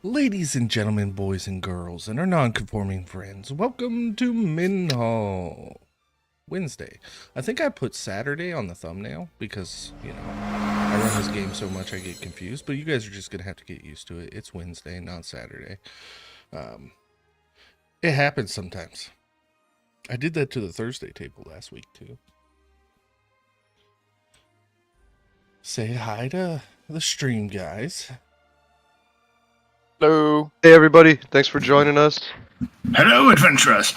Ladies and gentlemen, boys and girls, and our non-conforming friends, welcome to Minhal. Wednesday. I think I put Saturday on the thumbnail because, I run this game so much I get confused, but you guys are just going to have to get used to it. It's Wednesday, not Saturday. It happens sometimes. I did that to the Thursday table last week, too. Say hi to the stream, guys. Hello. Hey everybody, thanks for joining us. Hello, adventurers,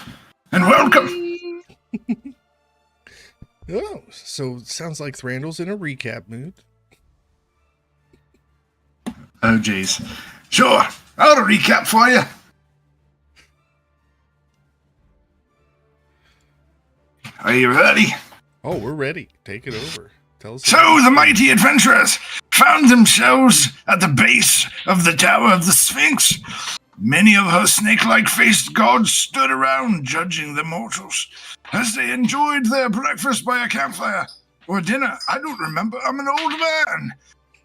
and welcome. Oh, so it sounds like Thranduil's in a recap mood. Oh, jeez. Sure, I'll recap for you. Are you ready? Oh, we're ready. Take it over. Tell us. So, the mighty adventurers found themselves at the base of the Tower of the Sphinx. Many of her snake-like faced gods stood around, judging the mortals as they enjoyed their breakfast by a campfire. Or dinner, I don't remember, I'm an old man.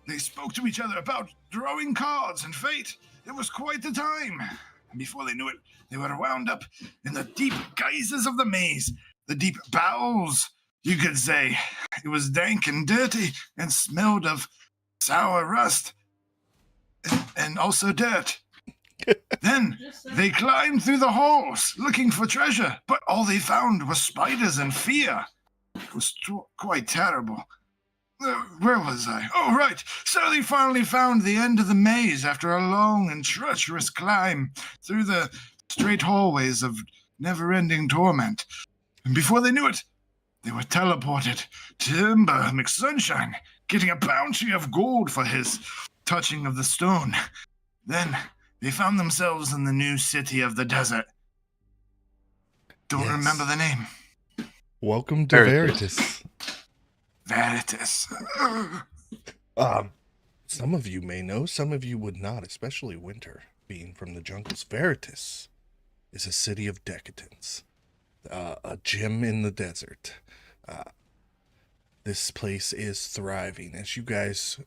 They spoke to each other about drawing cards and fate. It was quite the time. And before they knew it, they were wound up in the deep geysers of the maze. The deep bowels, you could say. It was dank and dirty and smelled of sour rust and also dirt. Then they climbed through the halls looking for treasure, but all they found was spiders and fear. It was quite terrible. Where was I? Oh, right. So they finally found the end of the maze after a long and treacherous climb through the straight hallways of never-ending torment. And before they knew it, they were teleported to Timber McSunshine, getting a bounty of gold for his touching of the stone. Then they found themselves in the new city of the desert. Don't remember the name. Welcome to Veratys. Veratys. Some of you may know, some of you would not, especially Winter, being from the jungles. Veratys is a city of decadence, a gem in the desert. This place is thriving as you guys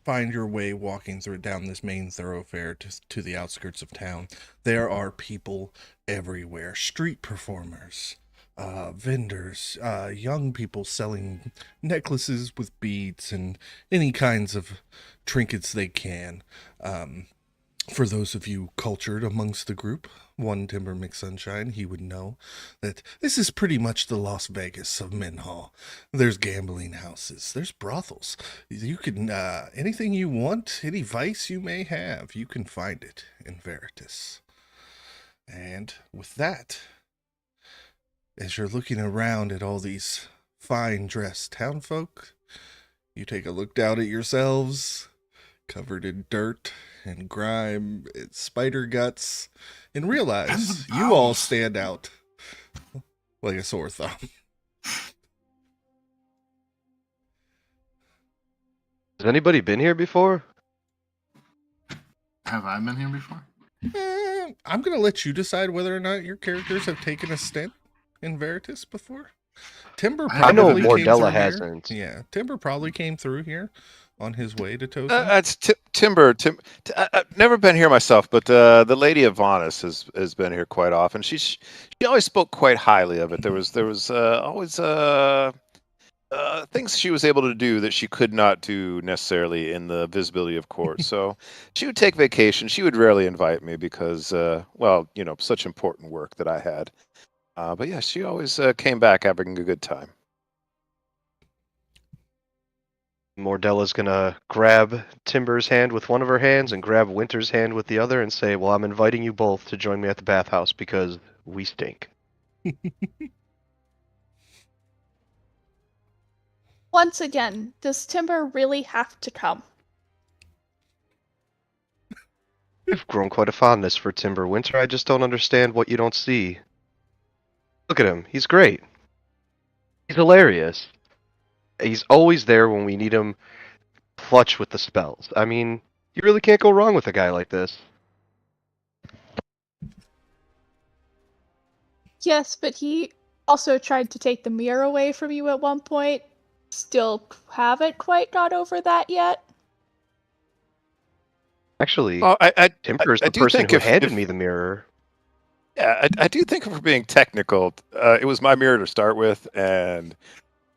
find your way walking down this main thoroughfare to the outskirts of town. There are people everywhere, street performers, vendors, young people selling necklaces with beads and any kinds of trinkets they can. For those of you cultured amongst the group, one Timber McSunshine, he would know that this is pretty much the Las Vegas of Minhal. There's gambling houses, there's brothels. You can, anything you want, any vice you may have, you can find it in Veratys. And with that, as you're looking around at all these fine dressed townfolk, you take a look down at yourselves, covered in dirt and grime and spider guts, and realize you all stand out like a sore thumb. Has anybody been here before? Have I been here before? I'm going to let you decide whether or not your characters have taken a stint in Veratys before. Timber probably I know came Mordella through hasn't. Here. Yeah, Timber probably came through here on his way to Tosa. That's Timber. I've never been here myself, but the Lady of Veratys has been here quite often. She always spoke quite highly of it. There was always things she was able to do that she could not do necessarily in the visibility of court. So she would take vacation. She would rarely invite me because, such important work that I had. But yeah, she always came back having a good time. Mordella's gonna grab Timber's hand with one of her hands and grab Winter's hand with the other and say, well, I'm inviting you both to join me at the bathhouse because we stink. Once again, does Timber really have to come? I've grown quite a fondness for Timber. Winter, I just don't understand what you don't see. Look at him. He's great. He's hilarious. He's always there when we need him clutch with the spells. I mean, you really can't go wrong with a guy like this. Yes, but he also tried to take the mirror away from you at one point. Still haven't quite got over that yet. Actually, Well, Timber is I the do person think who if handed me the mirror. yeah, I do think if we're being technical, it was my mirror to start with, and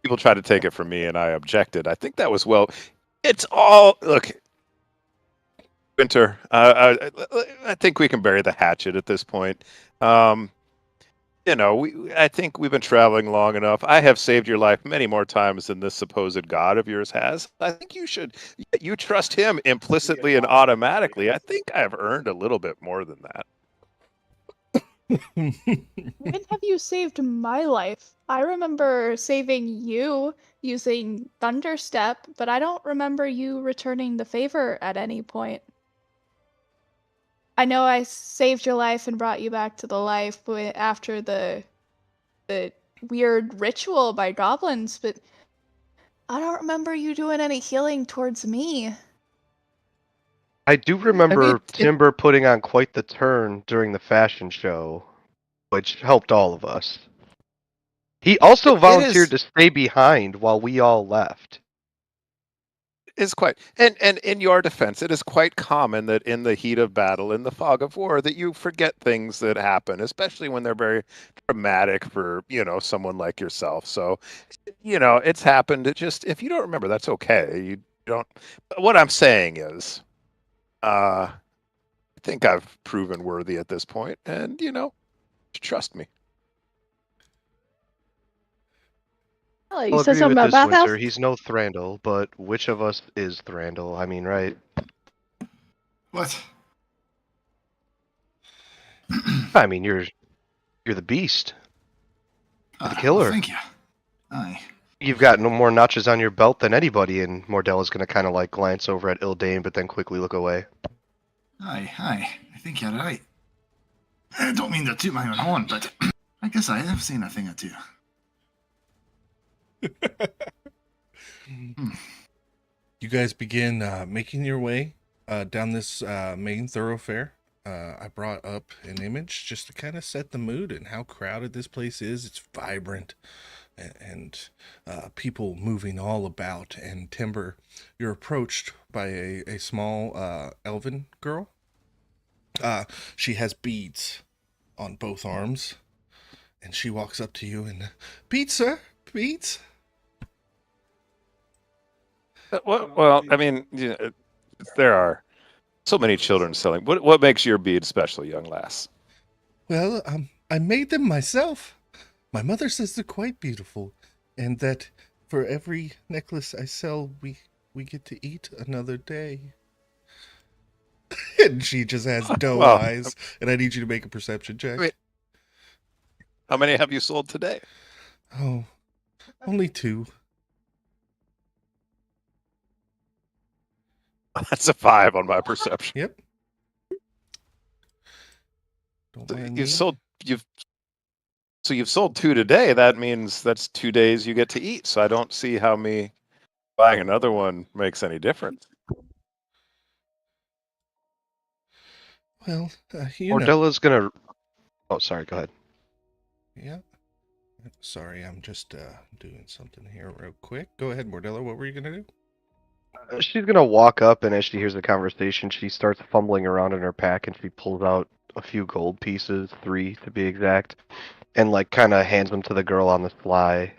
people tried to take it from me, and I objected. I think that was well. It's all look, Winter. I think we can bury the hatchet at this point. Um, I think we've been traveling long enough. I have saved your life many more times than this supposed god of yours has. I think you trust him implicitly and automatically. I think I've earned a little bit more than that. When have you saved my life? I remember saving you using Thunderstep, but I don't remember you returning the favor at any point. I know I saved your life and brought you back to the life after the weird ritual by goblins, but I don't remember you doing any healing towards me. I do I remember mean, Timber putting on quite the turn during the fashion show, which helped all of us. He also it volunteered is. to stay behind while we all left. Is quite and in your defense, it is quite common that in the heat of battle, in the fog of war, that you forget things that happen, especially when they're very traumatic for someone like yourself. So it's happened. It just if you don't remember, that's okay. You don't. But what I'm saying is, I think I've proven worthy at this point, and trust me. Oh, you I'll said agree something with about this, bathhouse? Winter. He's no Thranduil, but which of us is Thranduil? I mean, right? What? I mean, you're the beast. You're the Well, killer. thank you. Aye. You've got no more notches on your belt than anybody, and Mordella's gonna kind of like glance over at Ildain, but then quickly look away. Aye. I think you're right. I don't mean to toot my own horn, but I guess I have seen a thing or two. You guys begin making your way down this main thoroughfare. I brought up an image just to kind of set the mood and how crowded this place is. It's vibrant and people moving all about. And Timber, you're approached by a small elven girl. She has beads on both arms. And she walks up to you and, beads, sir, beads. Well, I mean, there are so many children selling. What makes your bead special, young lass? Well, I made them myself. My mother says they're quite beautiful, and that for every necklace I sell, we get to eat another day. And she just has doe Well, eyes, and I need you to make a perception check. I mean, how many have you sold today? Oh, only 2. That's a 5 on my perception. Yep. Don't mind me. You've sold 2 today. That means that's 2 days you get to eat. So I don't see how me buying another one makes any difference. Well, you know. Mordella's gonna. Oh, sorry. Go ahead. Yeah. Sorry, I'm just doing something here real quick. Go ahead, Mordella. What were you gonna do? She's gonna walk up, and as she hears the conversation, she starts fumbling around in her pack, and she pulls out a few gold pieces, 3 to be exact, and like kind of hands them to the girl on the fly.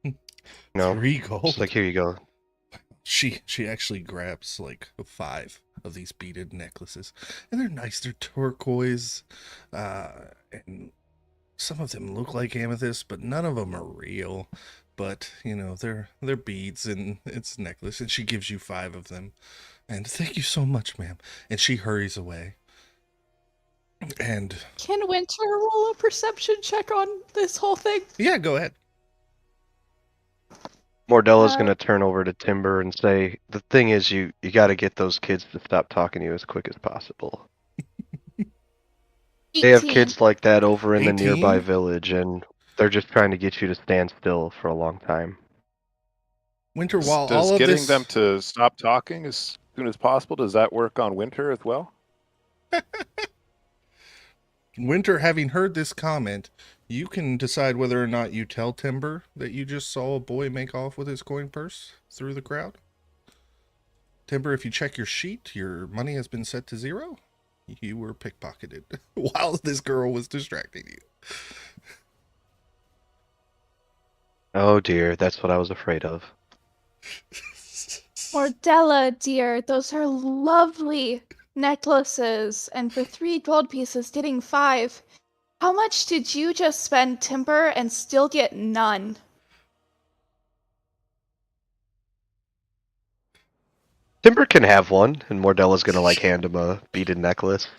You know, 3 gold. just like, here you go. She actually grabs like 5 of these beaded necklaces, and they're nice. They're turquoise, and some of them look like amethyst, but none of them are real. But they're beads, and it's a necklace. And she gives you 5 of them, and thank you so much, ma'am. And she hurries away. And Can Winter roll a perception check on this whole thing? yeah, go ahead. Mordella's gonna turn over to Timber and say, "The thing is, you got to get those kids to stop talking to you as quick as possible. 18. They have kids like that over in the 18? nearby village, and they're just trying to get you to stand still for a long time." Winter, while Does all of getting this, them to stop talking as soon as possible, does that work on Winter as well? Winter, having heard this comment, you can decide whether or not you tell Timber that you just saw a boy make off with his coin purse through the crowd. Timber, if you check your sheet, your money has been set to 0. You were pickpocketed while this girl was distracting you. Oh dear, that's what I was afraid of. Mordella, dear, those are lovely necklaces, and for 3 gold pieces, getting 5. How much did you just spend, Timber, and still get none? Timber can have one, and Mordella's gonna like hand him a beaded necklace.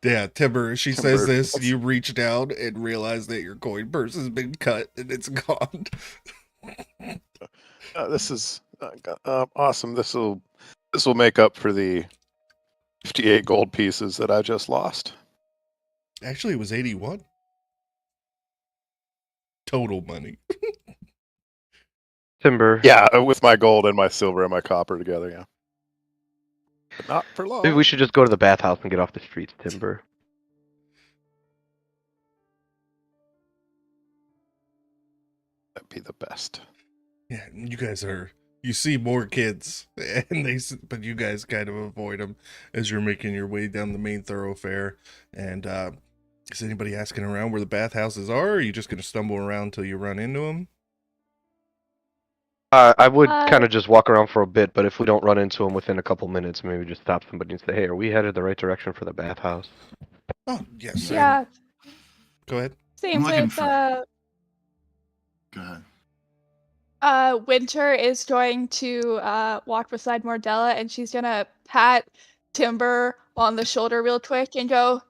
Yeah, Timber, she says Timber, this, that's- you reach down and realize that your coin purse has been cut and it's gone. This is awesome. This will make up for the 58 gold pieces that I just lost. Actually, it was 81. Total money. Timber. Yeah, with my gold and my silver and my copper together. Yeah, but not for long. Maybe we should just go to the bathhouse and get off the streets, Timber. That'd be the best. Yeah, you guys are. You see more kids, and but you guys kind of avoid them as you're making your way down the main thoroughfare. And is anybody asking around where the bathhouses are? Or are you just going to stumble around until you run into them? I would Uh, kind of just walk around for a bit, but if we don't run into him within a couple minutes, maybe just stop somebody and say, "Hey, are we headed the right direction for the bathhouse?" Oh, yes. yeah, Go ahead. same looking with, for- Go ahead. Winter is going to walk beside Mordella, and she's gonna pat Timber on the shoulder real quick and go,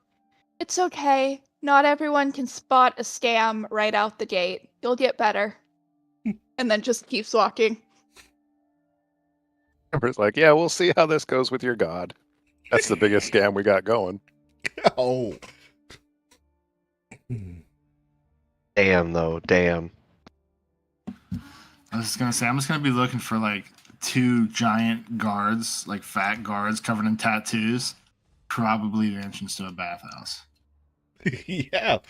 "It's okay. Not everyone can spot a scam right out the gate. You'll get better." And then just keeps walking. Timber's like, yeah, we'll see how this goes with your god. That's the biggest scam we got going. Oh. Damn, though, damn. I was just gonna say, I'm just gonna be looking for like 2 giant guards, like fat guards covered in tattoos. Probably the entrance to a bathhouse. Yeah,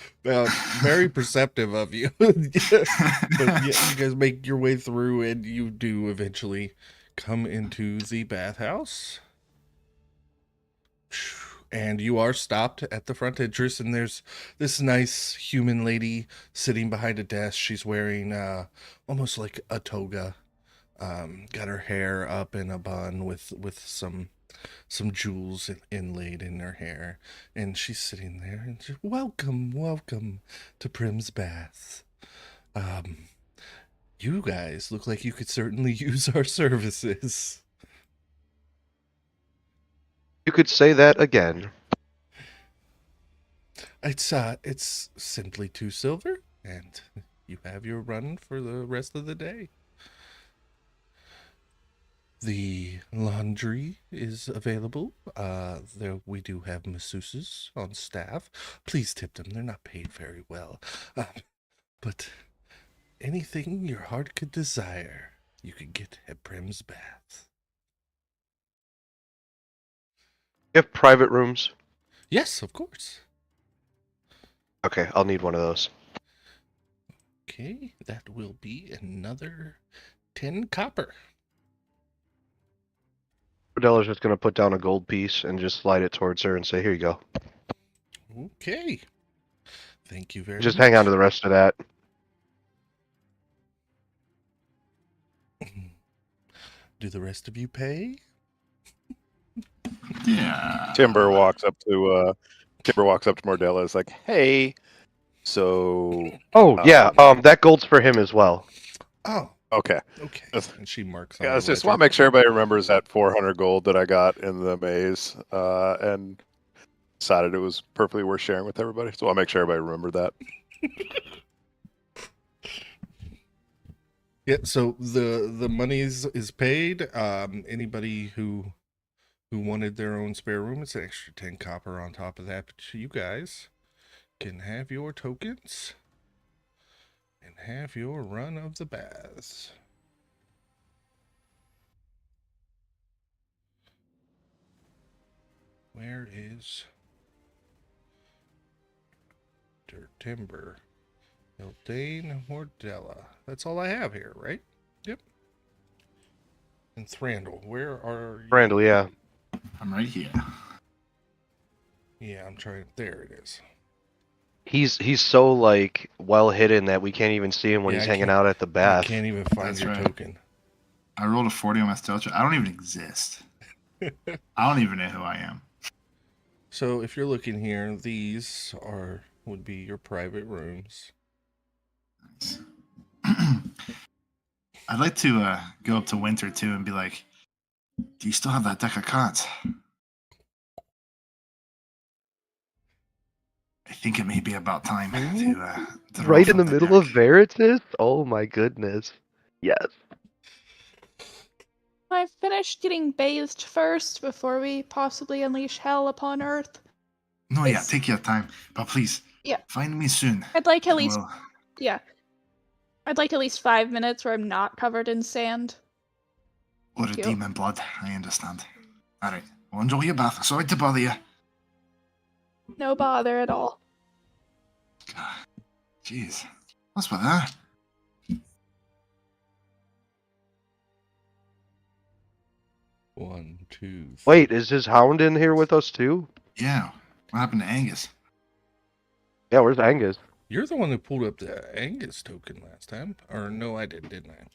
very perceptive of you. But yeah, you guys make your way through, and you do eventually come into the bathhouse. And you are stopped at the front entrance, and there's this nice human lady sitting behind a desk. She's wearing almost like a toga. Got her hair up in a bun with some jewels inlaid in her hair, and she's sitting there and she's, welcome to Prim's Bath. You guys look like you could certainly use our services. You could say that again. It's simply 2 silver, and you have your run for the rest of the day. The laundry is available. We do have masseuses on staff. Please tip them. They're not paid very well. But anything your heart could desire, you could get at Prim's Bath. You have private rooms? Yes, of course. Okay, I'll need one of those. Okay, that will be another 10 copper. Mordella's just gonna put down a gold piece and just slide it towards her and say, "Here you go." Okay. Thank you very Just much. hang on to the rest of that. Do the rest of you pay? Yeah. Timber walks up to Mordella. Is like, hey, so Oh, yeah, that gold's for him as well. Oh, okay. okay. And she marks on Yeah, I her just ledger. want to make sure everybody remembers that 400 gold that I got in the maze, and decided it was perfectly worth sharing with everybody. So I'll make sure everybody remembered that. Yeah, so the money is paid. Anybody who wanted their own spare room, it's an extra 10 copper on top of that. But you guys can have your tokens and have your run of the baths. Where is Timber? Hildane Mordella. That's all I have here, right? Yep. And Thrandle, where are you? Randall, yeah. I'm right here. Yeah, I'm trying. There it is. He's so like well hidden that we can't even see him when Yeah, he's I hanging can't- out at the You bath. can't even find That's your right. token. I rolled a 40 on my stealth check. I don't even exist. I don't even know who I am. So if you're looking here, these would be your private rooms. Nice. I'd like to go up to Winter too and be like, "Do you still have that deck of cards? I think it may be about time to roll Right in the from middle of deck." Veratys? Oh my goodness. Yes. I finished getting bathed first before we possibly unleash hell upon Earth. No, yeah, It's- take your time, but please, Yeah. find me soon. I'd like at and least we'll- yeah. I'd like at least 5 minutes where I'm not covered in sand. or Thank you. demon blood. I understand. All right, well, enjoy your bath. Sorry to bother you. No bother at all. God, jeez, what's with that? One, two, three. Wait, is his hound in here with us too? Yeah, what happened to Angus? Yeah, where's Angus? You're the one who pulled up the Angus token last time. Or no, I didn't I?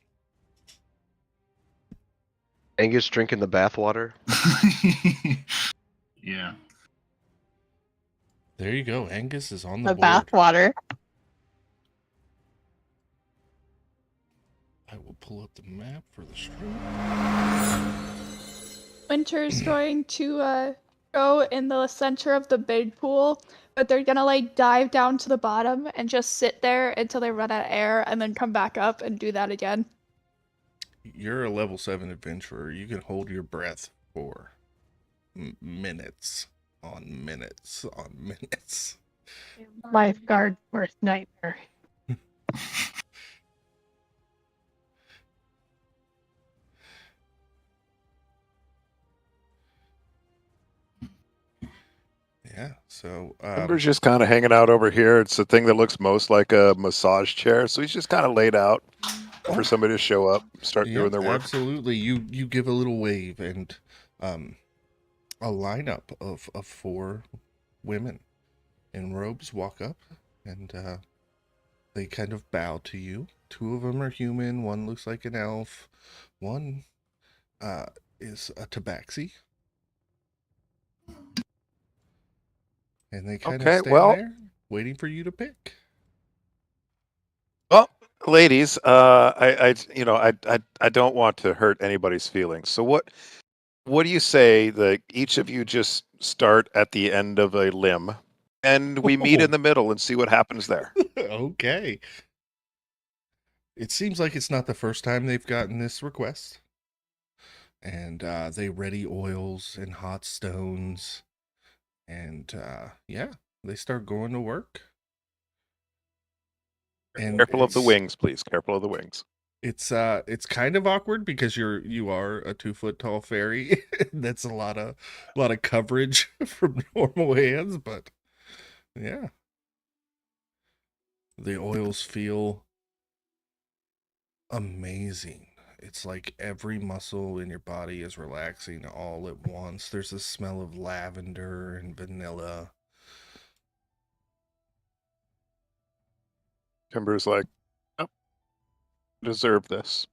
Angus drinking the bathwater? Yeah. There you go. Angus is on the The board. bathwater. I will pull up the map for the stream. Winter's going to go in the center of the big pool, but they're gonna like dive down to the bottom and just sit there until they run out of air and then come back up and do that again. You're a level 7 adventurer. You can hold your breath for minutes on minutes on minutes. Lifeguard worst nightmare. Yeah, so Timber's just kind of hanging out over here. It's the thing that looks most like a massage chair. So he's just kind of laid out for somebody to show up, start yeah, doing their work. absolutely. You give a little wave, and a lineup of 4 women in robes walk up, and they kind of bow to you. 2 of them are human. One looks like an elf. One is a tabaxi. And they kind Okay, of stand well- there waiting for you to pick. Well, ladies, I don't want to hurt anybody's feelings. So what do you say that each of you just start at the end of a limb, and we meet in the middle and see what happens there? Okay. It seems like it's not the first time they've gotten this request. And they ready oils and hot stones. And yeah, they start going to work. And Careful of the it's- wings, please. Careful of the wings. It's kind of awkward because you are a 2 foot tall fairy. That's a lot of coverage from normal hands, but yeah. The oils feel amazing. It's like every muscle in your body is relaxing all at once. There's a smell of lavender and vanilla. Timber's like, oh, deserve this.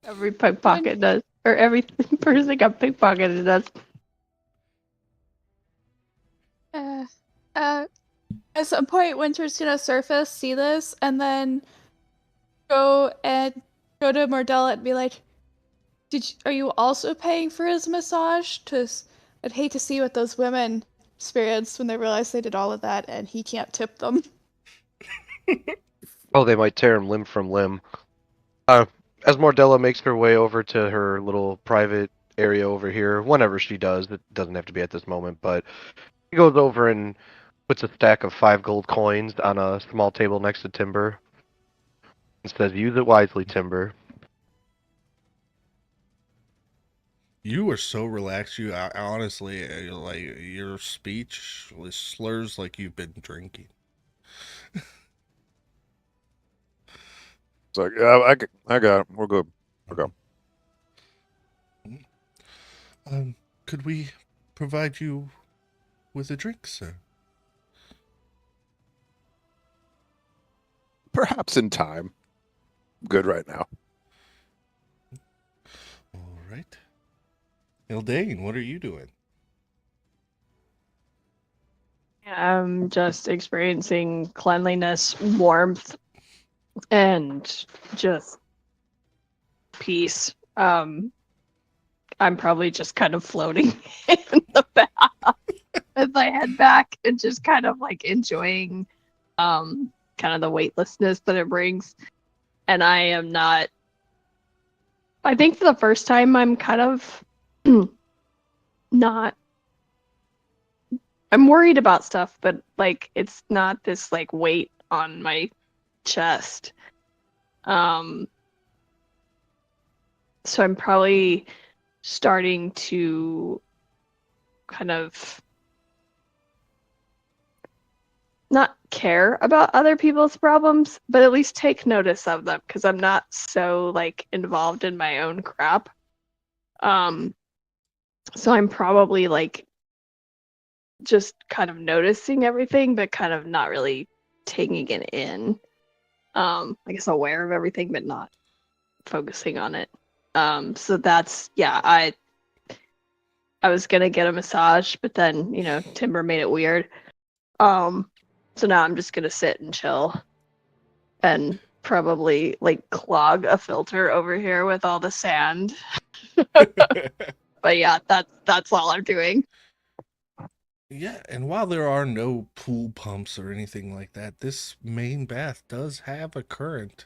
Every pickpocket does. Or every person got pickpocketed does. At some point, Winter's gonna surface, see this, and then go to Mordella and be like, are you also paying for his massage? Cause I'd hate to see what those women experience when they realize they did all of that and he can't tip them. Oh, they might tear him limb from limb. As Mordella makes her way over to her little private area over here, whenever she does, it doesn't have to be at this moment, but she goes over and puts a stack of 5 gold coins on a small table next to Timber and says, "Use it wisely, Timber." You are so relaxed. You honestly, like your speech slurs like you've been drinking. It's like, yeah, I got it. We're good. Okay. Could we provide you with a drink, sir? Perhaps in time. Good right now. All right. Ildane, what are you doing? I'm just experiencing cleanliness, warmth, and just peace. I'm probably just kind of floating in the bath as I head back and just kind of like enjoying kind of the weightlessness that it brings. And I am not, I think for the first time I'm kind of not, I'm worried about stuff, but like it's not this like weight on my chest. Um so I'm probably starting to kind of not care about other people's problems, but at least take notice of them because I'm not so like involved in my own crap. Um, so I'm probably like just kind of noticing everything, but kind of not really taking it in. I guess aware of everything, but not focusing on it. So that's yeah, I was gonna get a massage, but then, you know, Timber made it weird. So now I'm just gonna sit and chill and probably like clog a filter over here with all the sand. But yeah, that's all I'm doing. Yeah, and while there are no pool pumps or anything like that, this main bath does have a current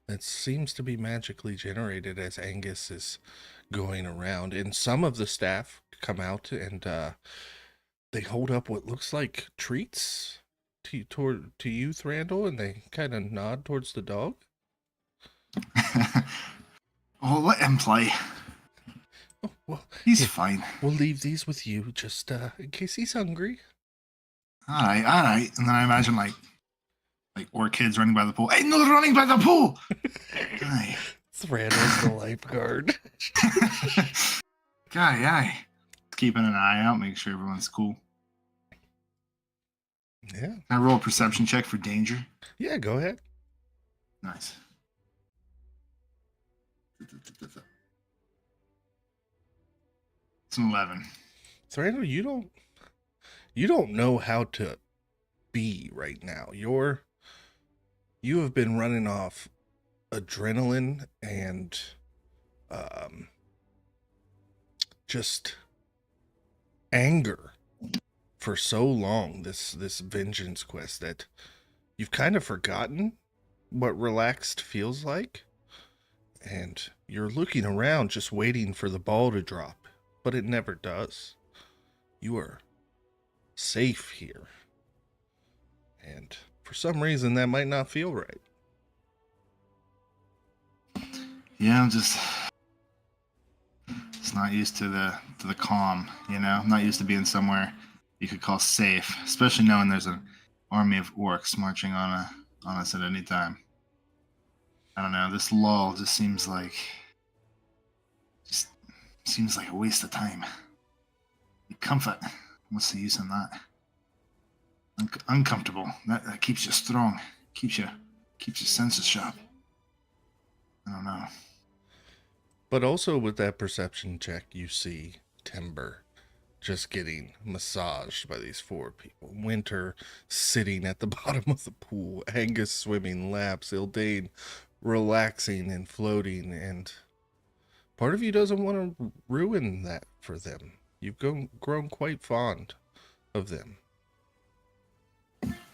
that seems to be magically generated as Angus is going around. And some of the staff come out and they hold up what looks like treats to you, Thrandle, and they kind of nod towards the dog. Oh, let him play. Oh, well, He's here, fine. we'll leave these with you just in case he's hungry. All right, all right. And then I imagine like orc kids running by the pool. Hey, no running by the pool. Aye. Thrandle's the lifeguard. Guy, aye. Keeping an eye out, make sure everyone's cool. Yeah. Can I roll a perception check for danger? Yeah, go ahead. Nice. It's an 11. Thrandle, you don't know how to be right now. You have been running off adrenaline and just anger for so long, this vengeance quest, that you've kind of forgotten what relaxed feels like, and you're looking around just waiting for the ball to drop, but it never does. You are safe here, and for some reason that might not feel right. Yeah, I'm just not used to the calm, you know? I'm not used to being somewhere you could call safe, especially knowing there's an army of orcs marching on us at any time. I don't know, this lull just seems like a waste of time. Comfort, what's the use in that? Uncomfortable. That keeps you strong. Keeps your senses sharp. I don't know. But also with that perception check, you see Timber just getting massaged by these four people. Winter sitting at the bottom of the pool. Angus swimming laps. Ildane relaxing and floating. And part of you doesn't want to ruin that for them. You've grown quite fond of them.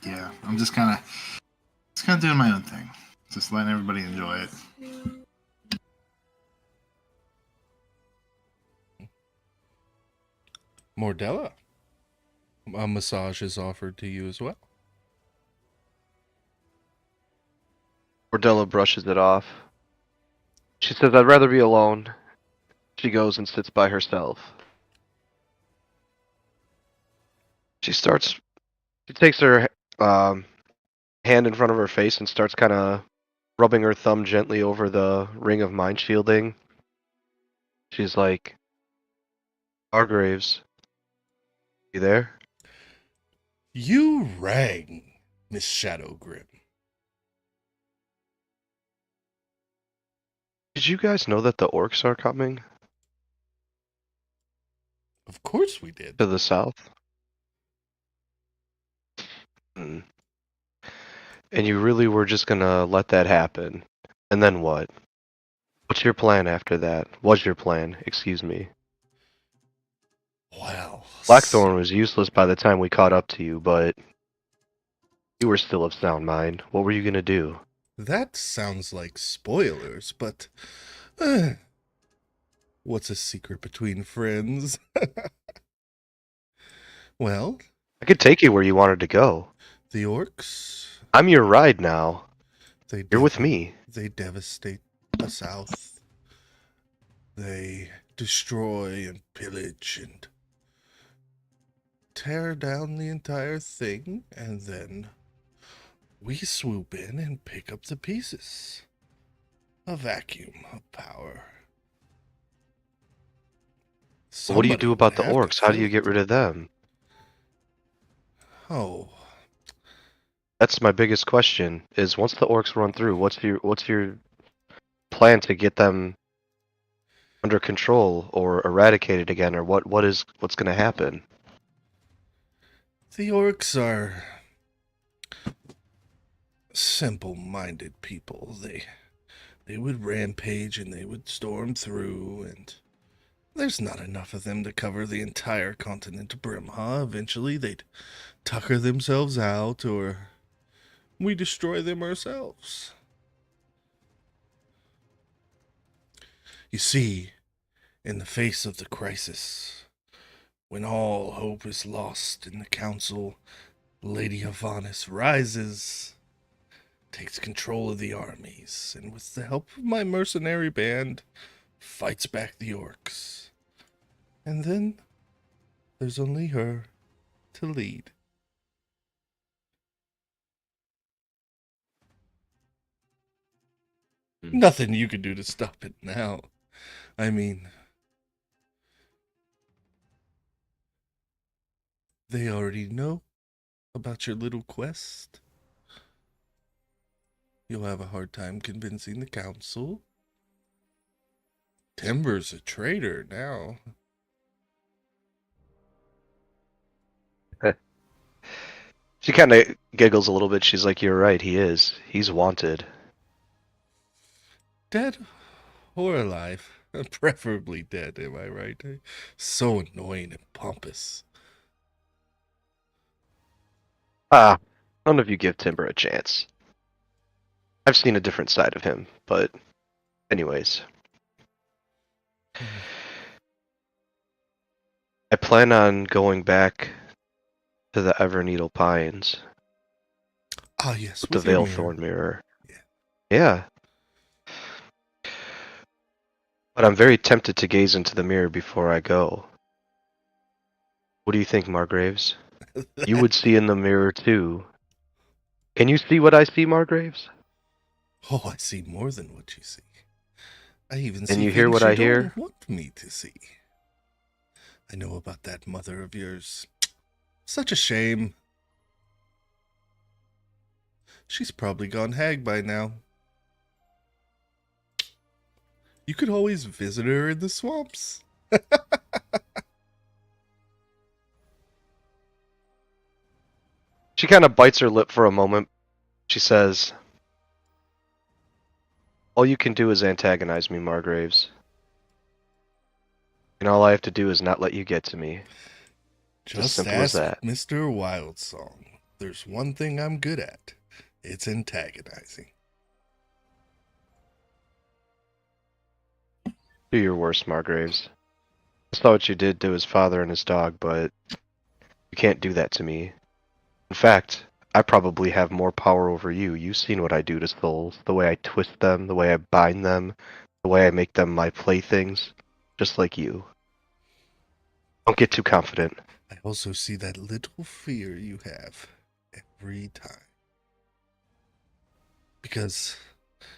Yeah, I'm just kind of doing my own thing. Just letting everybody enjoy it. Mordella, a massage is offered to you as well. Cordella brushes it off. She says, I'd rather be alone. She goes and sits by herself. She takes her hand in front of her face and starts kind of rubbing her thumb gently over the ring of mind shielding. She's like, Hargraves, you there? You rang, Miss Shadowgrim. Did you guys know that the orcs are coming Of course we did. to the south? Hmm. And you really were just gonna let that happen? And then what? What's your plan after that? Was your plan, excuse me. Well, Blackthorn was useless by the time we caught up to you, but you were still of sound mind. What were you gonna do? that sounds like spoilers, but what's a secret between friends? Well, I could take you where you wanted to go. the orcs, I'm your ride now. they You're with me. They devastate the south. They destroy and pillage and tear down the entire thing, and then we swoop in and pick up the pieces. A vacuum of power. What do you Somebody do would about the have to orcs? How do fill you it. get rid of them? Oh, That's my biggest question. Is once the orcs run through, what's your plan to get them under control or eradicated again, or what's going to happen? the orcs are simple-minded people. They would rampage and they would storm through, and there's not enough of them to cover the entire continent of Brimha. Eventually, they'd tucker themselves out, or we destroy them ourselves. You see, in the face of the crisis, when all hope is lost in the council, Lady Havanis rises, takes control of the armies, and with the help of my mercenary band, fights back the orcs. And then there's only her to lead. Nothing you can do to stop it now. I mean, they already know about your little quest. You'll have a hard time convincing the council. Timber's a traitor now. She kind of giggles a little bit. She's like, "You're right. He is. He's wanted." Dead or alive. Preferably dead, am I right? So annoying and pompous. Ah, none of you give Timber a chance. I've seen a different side of him, but anyways. I plan on going back to the Everneedle Pines Ah, yes, with the with your Veilthorn mirror. Yeah. Yeah. But I'm very tempted to gaze into the mirror before I go. What do you think, Margraves? You would see in the mirror too. Can you see what I see, Margraves? Oh, I see more than what you see. I even And see you hear things what you I hear? don't want me to see. I know about that mother of yours. Such a shame. She's probably gone hag by now. You could always visit her in the swamps. She kind of bites her lip for a moment. She says, all you can do is antagonize me, Margraves. And all I have to do is not let you get to me. It's as Just simple as ask that. Mr. Wildsong. There's one thing I'm good at. It's antagonizing. Do your worst, Margraves. I saw what you did to his father and his dog, but you can't do that to me. In fact, I probably have more power over you. You've seen what I do to souls, the way I twist them, the way I bind them, the way I make them my playthings, just like you. Don't get too confident. I also see that little fear you have every time. Because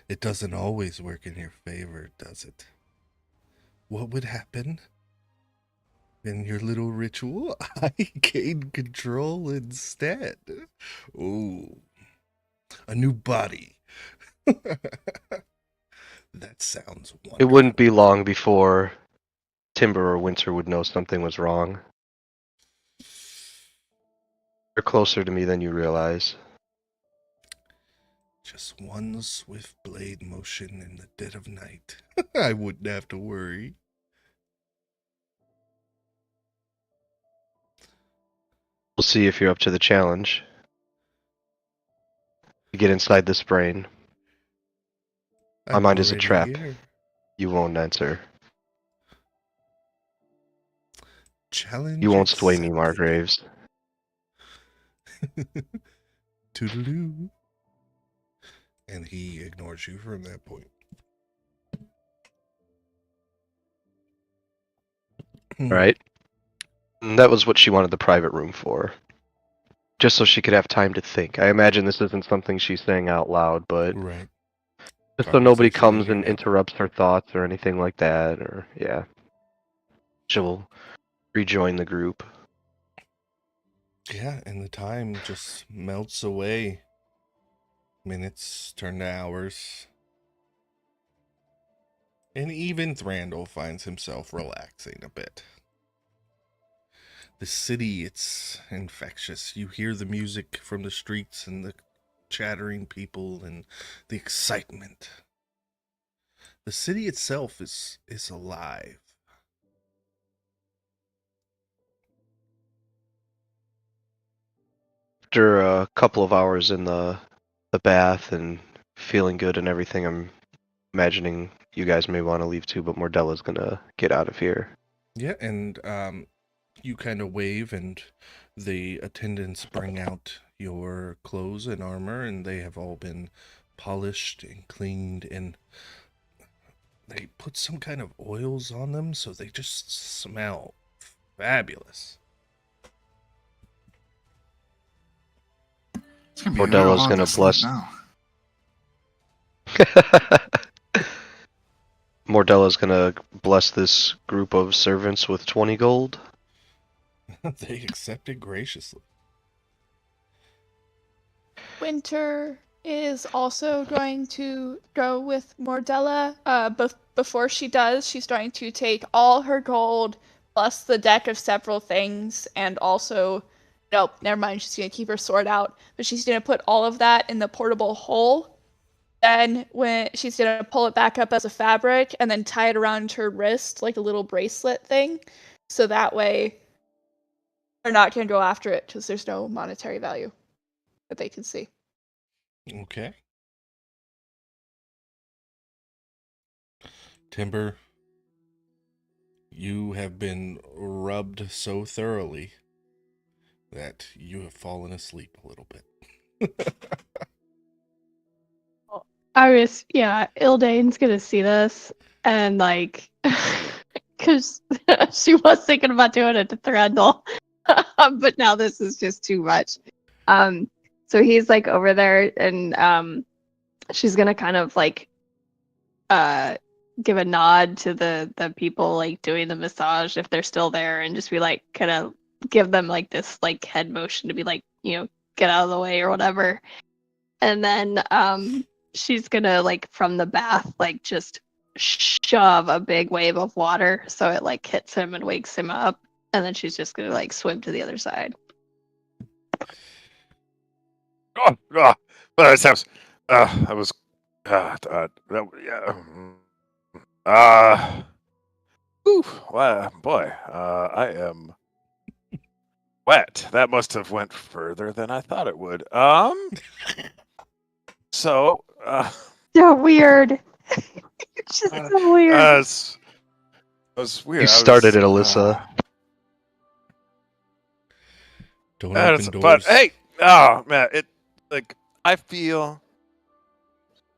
It doesn't always work in your favor, does it? What would happen in your little ritual? I gain control instead. Oh, a new body. That sounds wonderful. It wouldn't be long before Timber or Winter would know something was wrong. You're closer to me than you realize. Just one swift blade motion in the dead of night. I wouldn't have to worry. We'll see if you're up to the challenge. You get inside this brain. My I'm mind is a already trap. here. You won't enter. Challenge You won't sway me, accepted. Margraves. Toodaloo. And he ignores you from that point. Right? And that was what she wanted the private room for. Just so she could have time to think. I imagine this isn't something she's saying out loud, but Right. just so nobody Conversation in comes your and head. interrupts her thoughts or anything like that, or yeah. She'll rejoin the group. Yeah, and the time just melts away. Minutes turn to hours. And even Thranduil finds himself relaxing a bit. The city, it's infectious. You hear the music from the streets and the chattering people and the excitement. The city itself is alive. After a couple of hours in the bath and feeling good and everything, I'm imagining you guys may want to leave too, but Mordella's gonna get out of here. Yeah, and you kind of wave, and the attendants bring out your clothes and armor, and they have all been polished and cleaned, and they put some kind of oils on them, so they just smell fabulous. It's gonna be real Mordella's hard gonna to sleep bless. now. Mordella's gonna bless this group of servants with 20 gold. They accepted graciously. Winter is also going to go with Mordella. Before she does, she's going to take all her gold plus the deck of several things, and also, nope, never mind. She's gonna keep her sword out, but she's gonna put all of that in the portable hole. Then when she's gonna pull it back up as a fabric and then tie it around her wrist like a little bracelet thing, so that way they're not gonna go after it because there's no monetary value that they can see. Okay. Timber, you have been rubbed so thoroughly that you have fallen asleep a little bit. Ildane's gonna see this and like, because she was thinking about doing it to Thranduil, but now this is just too much. So he's like over there, and she's gonna kind of like, give a nod to the people like doing the massage if they're still there, and just be like, kind of give them like this like head motion to be like, get out of the way or whatever. And then she's gonna like from the bath like just shove a big wave of water so it like hits him and wakes him up, and then she's just gonna like swim to the other side. That sounds. I was. Yeah. Wow, boy. I am wet. That must have went further than I thought it would. So. So weird. It's just so weird. It was weird. You started it, Alyssa. Don't open doors. But hey, oh man, I feel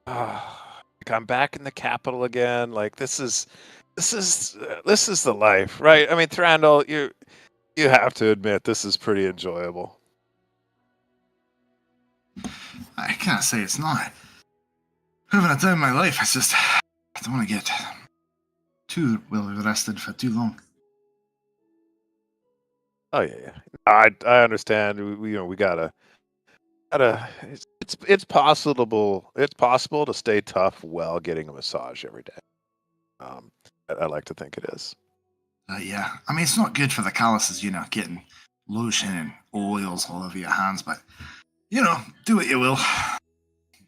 like I'm back in the capital again. Like this is the life, right? I mean, Thranduil, you have to admit this is pretty enjoyable. I can't say it's not. having a time of my life. It's just I don't want to get too well rested for too long. Oh yeah. I understand. We gotta. It's possible. It's possible to stay tough while getting a massage every day. I like to think it is. Yeah, I mean, it's not good for the calluses, getting lotion and oils all over your hands, but, do what you will.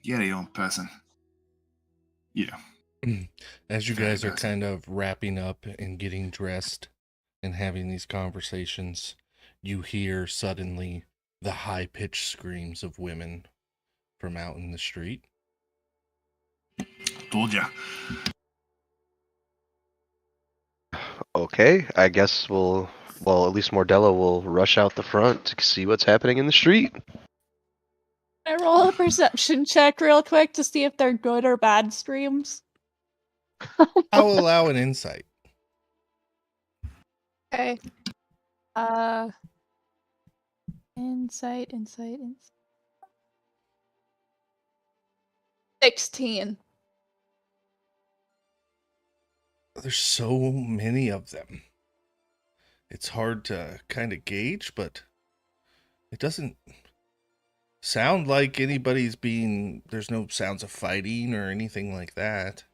You're your own person. As you Very guys are best. kind of wrapping up and getting dressed and having these conversations, you hear suddenly the high-pitched screams of women from out in the street. Told ya. Okay, I guess well, at least Mordella will rush out the front to see what's happening in the street. I roll a perception check real quick to see if they're good or bad screams. I'll allow an insight. Okay. Insight. 16. There's so many of them. It's hard to kind of gauge, but it doesn't sound like there's no sounds of fighting or anything like that.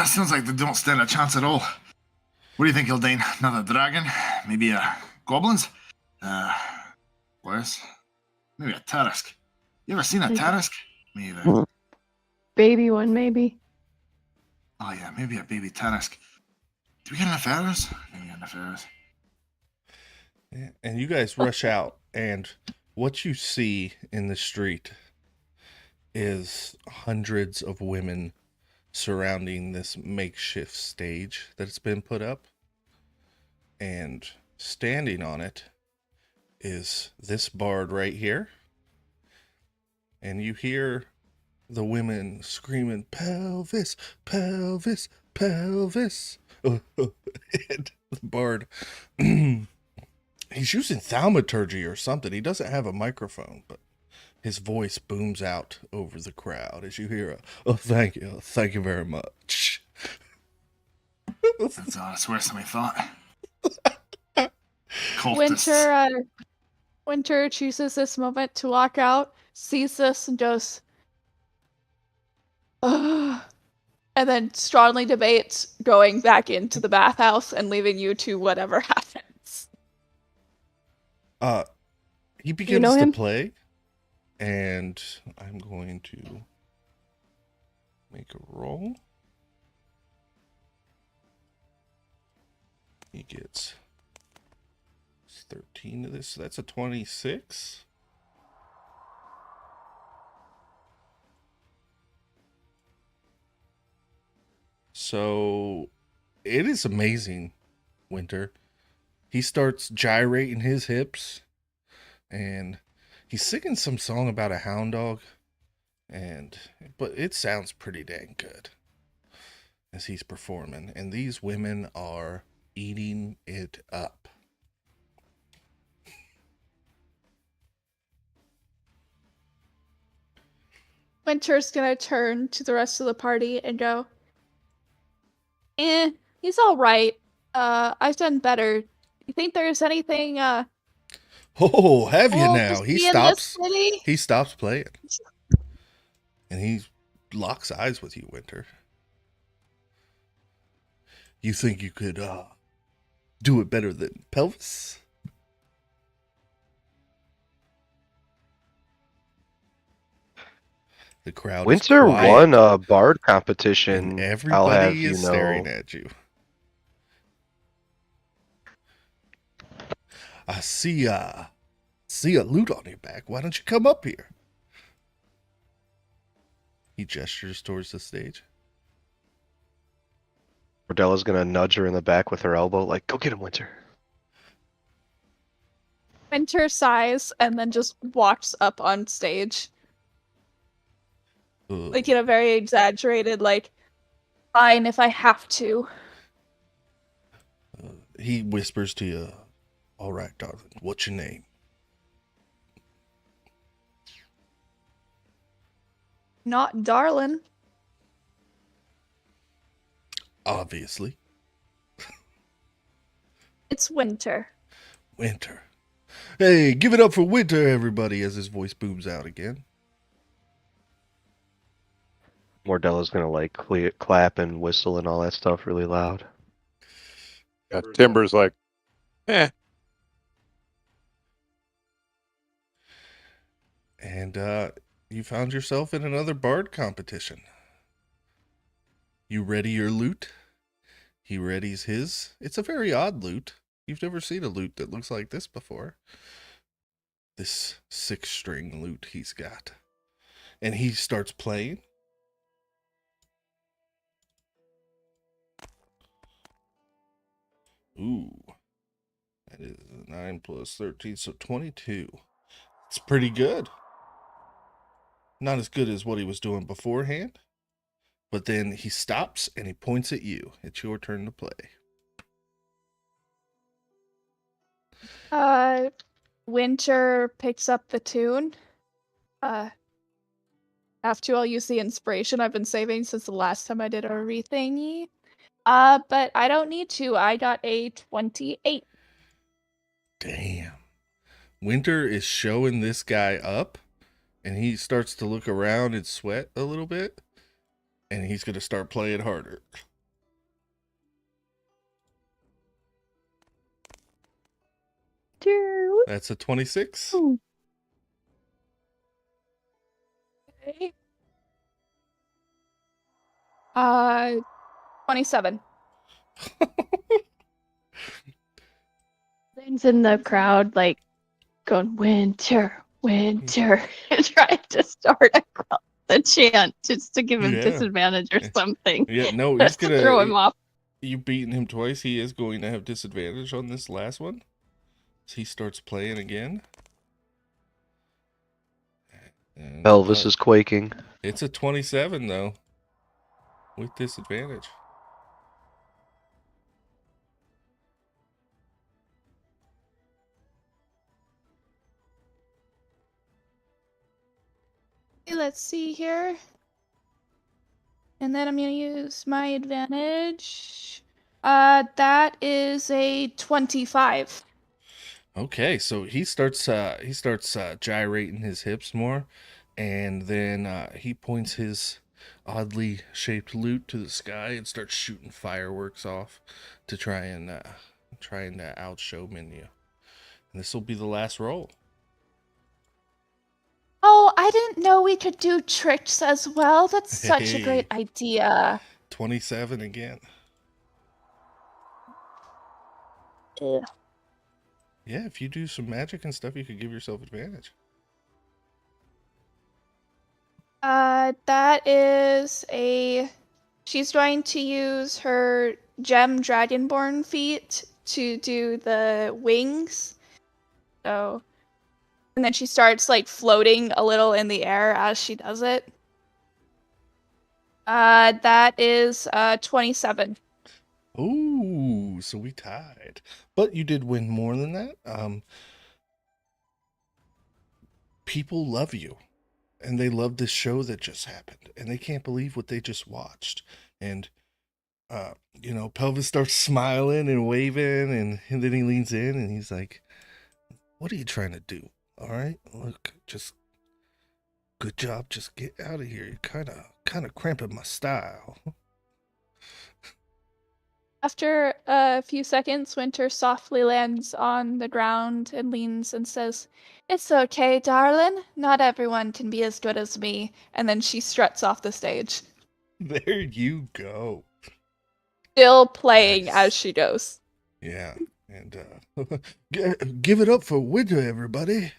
Sounds like they don't stand a chance at all. What do you think, Hildane? Another dragon? Maybe goblins? Worse? Maybe a Tarask. You ever seen a Tarask? Me either. Baby one, maybe. Oh yeah, maybe a baby Tarask. Do we get enough arrows? Maybe enough arrows. Yeah, and you guys rush out, and what you see in the street is hundreds of women surrounding this makeshift stage that's been put up. And standing on it is this bard right here. And you hear the women screaming, "Pelvis, pelvis, pelvis." And the bard, he's using thaumaturgy or something. He doesn't have a microphone, but his voice booms out over the crowd as you hear, "Oh, thank you very much." That's worse than we thought. Cultists. Winter chooses this moment to walk out, sees this, and goes, ugh, and then strongly debates going back into the bathhouse and leaving you to whatever happens. He begins know to him? play, and I'm going to make a roll. He gets 13 to this, so that's a 26. So it is amazing, Winter. He starts gyrating his hips, and he's singing some song about a hound dog, but it sounds pretty dang good as he's performing, and these women are eating it up. Winter's gonna turn to the rest of the party and go, he's alright. I've done better. You think there's anything, Oh, have you cool to now? see in this city? He stops playing. And he locks eyes with you, Winter. You think you could do it better than Pelvis? The crowd Winter is quiet, won a bard and competition. I'll everybody have you is know. staring at you. I see a loot on your back. Why don't you come up here? He gestures towards the stage. Mordella's gonna nudge her in the back with her elbow, like, "Go get him, Winter." Winter sighs and then just walks up on stage. Like in a very exaggerated, like, fine if I have to. He whispers to you, "All right, darling, what's your name?" Not darling. Obviously. It's winter. Winter. Hey, give it up for Winter, everybody, as his voice booms out again. Mordella's gonna like clap and whistle and all that stuff really loud. Yeah, Timber's like, eh. And you found yourself in another bard competition. You ready your lute? He readies his. It's a very odd lute. You've never seen a lute that looks like this before. This 6-string lute he's got. And he starts playing. Ooh. That is 9 plus 13, so 22. It's pretty good. Not as good as what he was doing beforehand. But then he stops and he points at you. It's your turn to play. Winter picks up the tune. After I'll use the inspiration I've been saving since the last time I did a rethingy. But I don't need to. I got a 28. Damn. Winter is showing this guy up, and he starts to look around and sweat a little bit, and he's going to start playing harder. That's a 26. Ooh. Okay. 27. Things in the crowd like going winter, winter, and trying to start the chant just to give him Yeah. disadvantage or something. Yeah, no, he's Just to throw him gonna. off. You've beaten him twice. He is going to have disadvantage on this last one. So he starts playing again. And, Elvis is quaking. It's a 27 though, with disadvantage. Okay, let's see here. And then I'm gonna use my advantage. That is a 25. Okay, so he starts gyrating his hips more, and then he points his oddly shaped lute to the sky and starts shooting fireworks off to try and outshow Minu. And this will be the last roll. Oh, I didn't know we could do tricks as well. That's such a Hey. great idea. 27 again. Ugh. Yeah, if you do some magic and stuff, you could give yourself advantage. That is a. She's going to use her gem dragonborn feat to do the wings. So, and then she starts like floating a little in the air as she does it. That is 27. Ooh, so we tied. But you did win more than that. People love you. And they love this show that just happened. And they can't believe what they just watched. And Pelvis starts smiling and waving, and then he leans in and he's like, "What are you trying to do? All right, look, just good job. Just get out of here. You're kind of cramping my style." After a few seconds, Winter softly lands on the ground and leans and says, "It's okay, darling. Not everyone can be as good as me." And then she struts off the stage, There you go. still playing Nice. as she goes. Yeah, and give it up for Winter, everybody.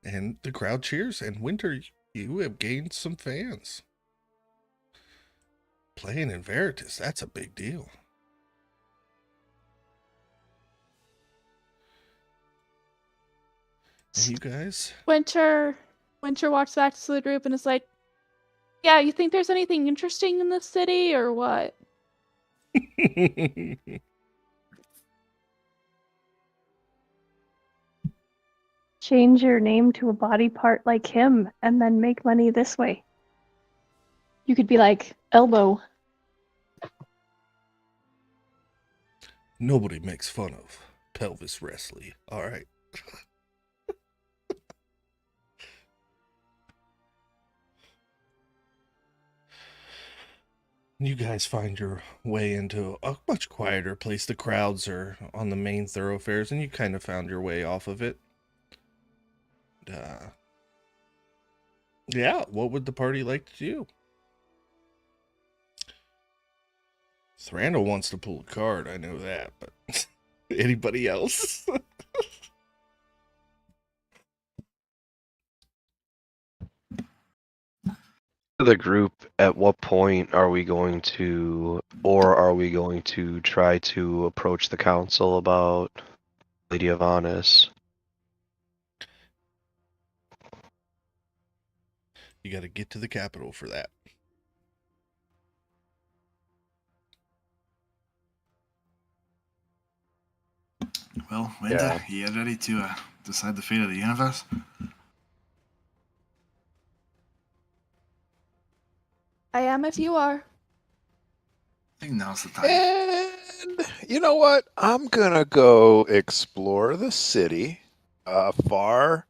And the crowd cheers. And Winter, you have gained some fans. Playing in Veratys, that's a big deal. And you guys? Winter walks back to the group and is like, "Yeah, you think there's anything interesting in this city or what?" Change your name to a body part like him and then make money this way. You could be like Elbow. Nobody makes fun of pelvis wrestling. All right. You guys find your way into a much quieter place. The crowds are on the main thoroughfares, and you kind of found your way off of it. Yeah, what would the party like to do? Thranduil wants to pull a card, I know that, but anybody else? The group, at what point are we going to, or are we going to try to approach the council about Lady of Honest? You got to get to the capital for that. Well, Linda, you ready to decide the fate of the universe? I am if you are. I think now's the time. And you know what? I'm gonna go explore the city, far,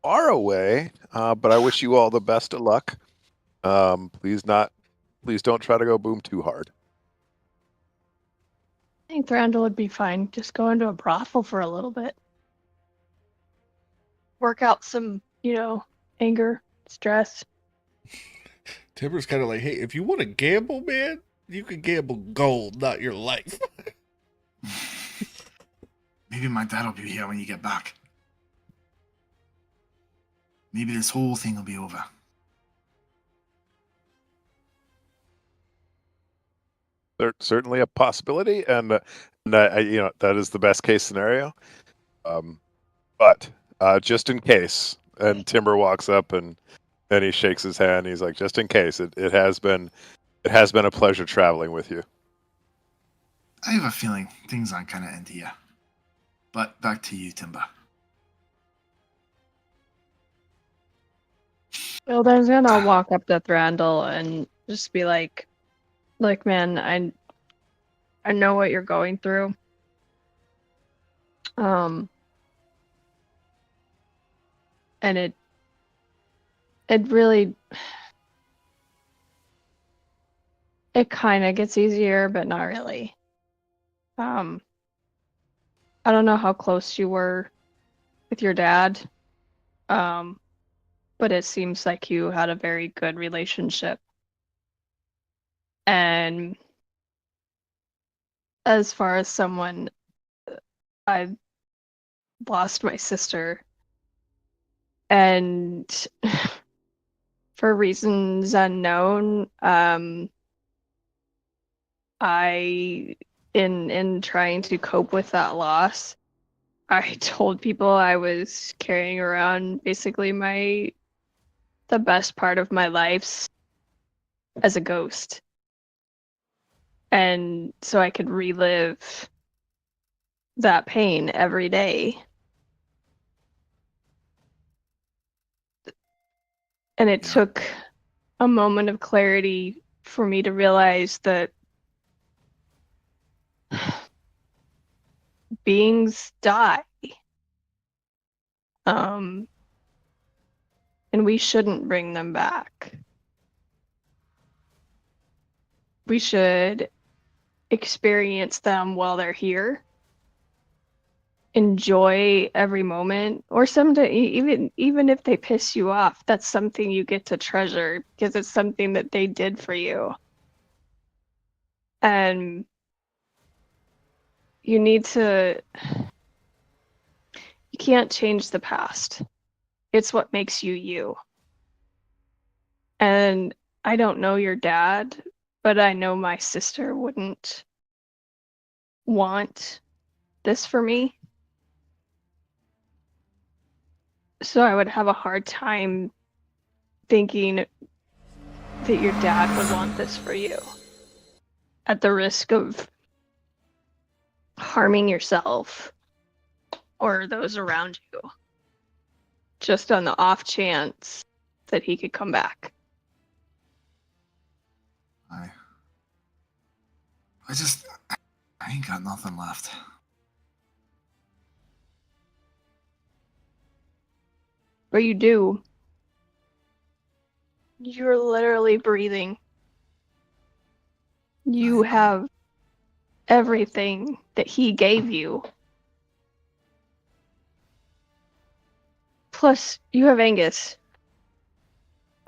far away. But I wish you all the best of luck. Please don't try to go boom too hard. I think Thranduil would be fine. Just go into a brothel for a little bit. Work out some, anger, stress. Timber's kind of like, hey, if you want to gamble, man, you can gamble gold, not your life. Maybe my dad will be here when you get back. Maybe this whole thing will be over. Certainly a possibility, and that is the best case scenario. But just in case, and Timber walks up and he shakes his hand. He's like, just in case, it has been a pleasure traveling with you. I have a feeling things aren't gonna end here. But back to you, Timber. Well, then gonna walk up to Thranduil and just be like, "Look, man, I know what you're going through. And it really, it kind of gets easier, but not really. I don't know how close you were with your dad, but it seems like you had a very good relationship. And as far as someone, I lost my sister, and for reasons unknown, I in trying to cope with that loss, I told people I was carrying around basically the best part of my life as a ghost. And so I could relive that pain every day. And it took a moment of clarity for me to realize that beings die. And we shouldn't bring them back. We should experience them while they're here. Enjoy every moment, or someday, even if they piss you off, that's something you get to treasure because it's something that they did for you. And you can't change the past. It's what makes you you. And I don't know your dad, but I know my sister wouldn't want this for me. So I would have a hard time thinking that your dad would want this for you at the risk of harming yourself or those around you, just on the off chance that he could come back. I ain't got nothing left. But you do. You're literally breathing. You have everything that he gave you. Plus, you have Angus.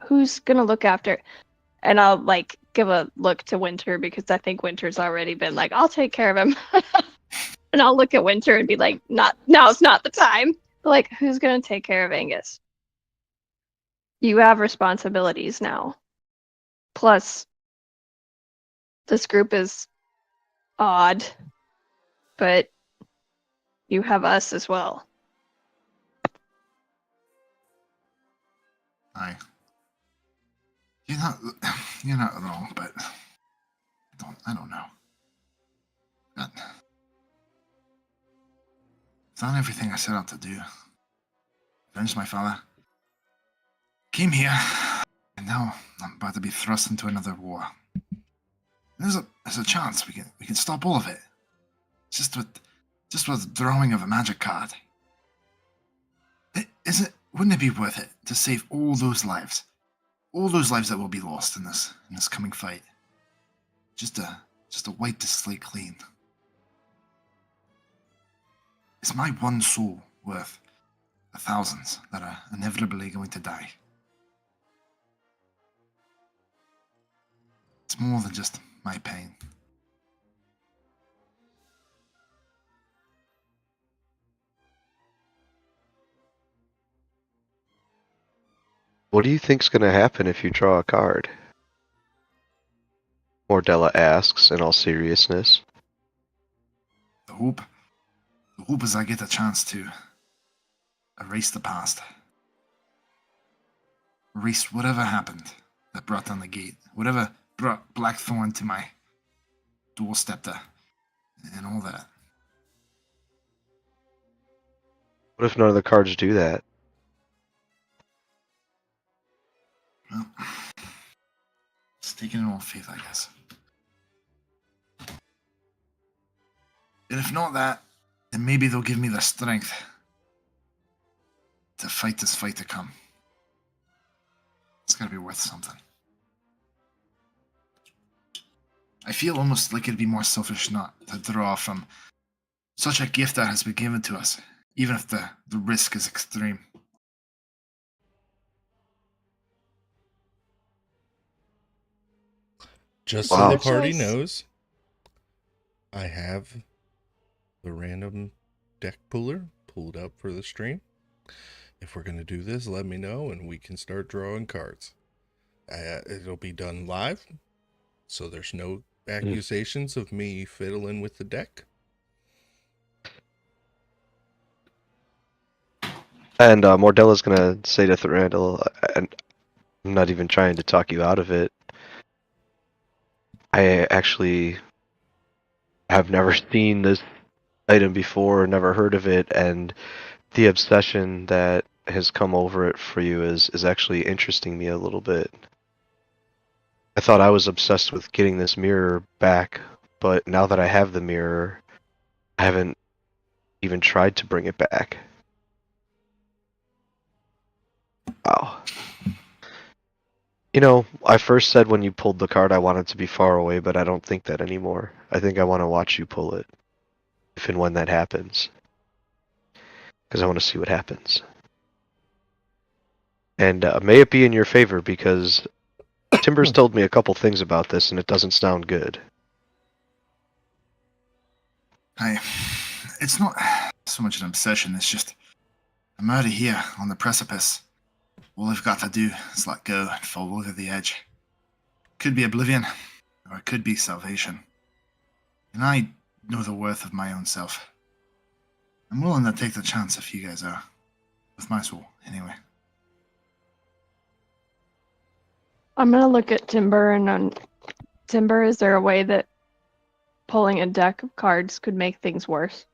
Who's gonna look after? And I'll like give a look to Winter because I think Winter's already been like, I'll take care of him. And I'll look at Winter and be like, not now's not the time. But like, who's gonna take care of Angus? You have responsibilities now. Plus, this group is odd, but you have us as well. You're not, you're not wrong, but I don't know. I've done everything I set out to do. Avenged my father. Came here, and now I'm about to be thrust into another war. There's a chance we can stop all of it. Just with drawing of a magic card. Wouldn't it be worth it to save all those lives? All those lives that will be lost in this coming fight. Just to wipe the slate clean. Is my one soul worth the thousands that are inevitably going to die? It's more than just my pain. What do you think's going to happen if you draw a card? Mordella asks in all seriousness. The hope is I get a chance to erase the past. Erase whatever happened that brought down the gate. Whatever brought Blackthorn to my doorstep and all that. What if none of the cards do that? Well, just taking it on faith, I guess. And if not that, then maybe they'll give me the strength to fight this fight to come. It's gotta be worth something. I feel almost like it'd be more selfish not to draw from such a gift that has been given to us, even if the risk is extreme. Just Wow. so the Good party choice. knows, I have the random deck puller pulled up for the stream. If we're going to do this, let me know and we can start drawing cards. It'll be done live, so there's no accusations of me fiddling with the deck. And Mordella's going to say to Thranduil, and I'm not even trying to talk you out of it, I actually have never seen this item before, never heard of it, and the obsession that has come over it for you is actually interesting me a little bit. I thought I was obsessed with getting this mirror back, but now that I have the mirror, I haven't even tried to bring it back. Wow. You know, I first said when you pulled the card I wanted to be far away, but I don't think that anymore. I think I want to watch you pull it, if and when that happens. Because I want to see what happens. And may it be in your favor, because Timber's told me a couple things about this, and it doesn't sound good. It's not so much an obsession, it's just, I'm out of here on the precipice. All I've got to do is let go and fall over the edge. Could be oblivion, or it could be salvation. And I know the worth of my own self. I'm willing to take the chance if you guys are. With my soul, anyway. I'm gonna look at Timber and Timber, is there a way that pulling a deck of cards could make things worse?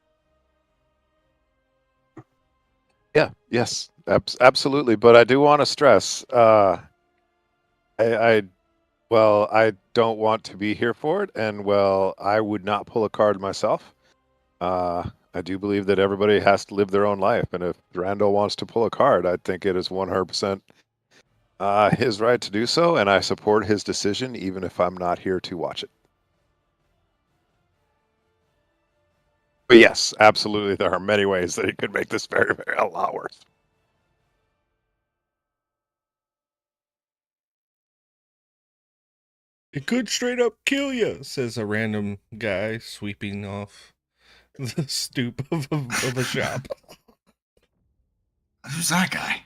Yeah, yes, absolutely. But I do want to stress, I Well, I don't want to be here for it, and well, I would not pull a card myself. I do believe that everybody has to live their own life, and if Randall wants to pull a card, I think it is 100% his right to do so, and I support his decision, even if I'm not here to watch it. But yes, absolutely, there are many ways that he could make this very, very a lot worse. It could straight up kill you, says a random guy sweeping off the stoop of a shop. Who's that guy?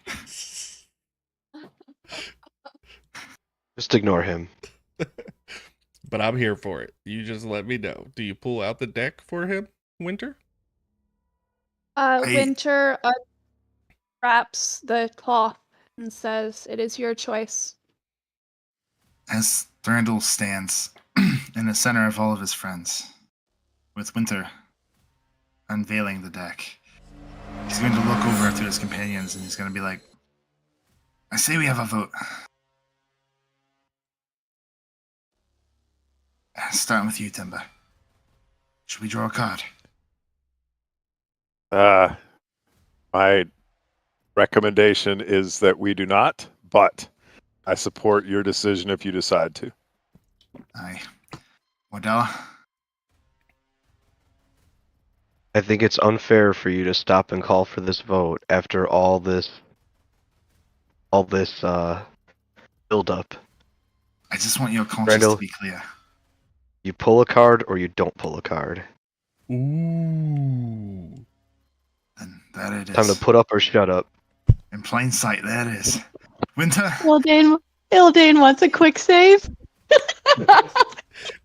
Just ignore him. But I'm here for it. You just let me know. Do you pull out the deck for him, Winter? Winter unwraps the cloth and says, "It is your choice." As Thranduil stands in the center of all of his friends, with Winter unveiling the deck, he's going to look over to his companions and he's going to be like, I say we have a vote. Starting with you, Timber. Should we draw a card? My recommendation is that we do not, but I support your decision if you decide to. Aye. Wardella? I think it's unfair for you to stop and call for this vote after all this build up. I just want your conscience Randall? to be clear. You pull a card or you don't pull a card. Ooh. And there it is. Time to put up or shut up. In plain sight, there it is. Winter? Ildane wants a quick save.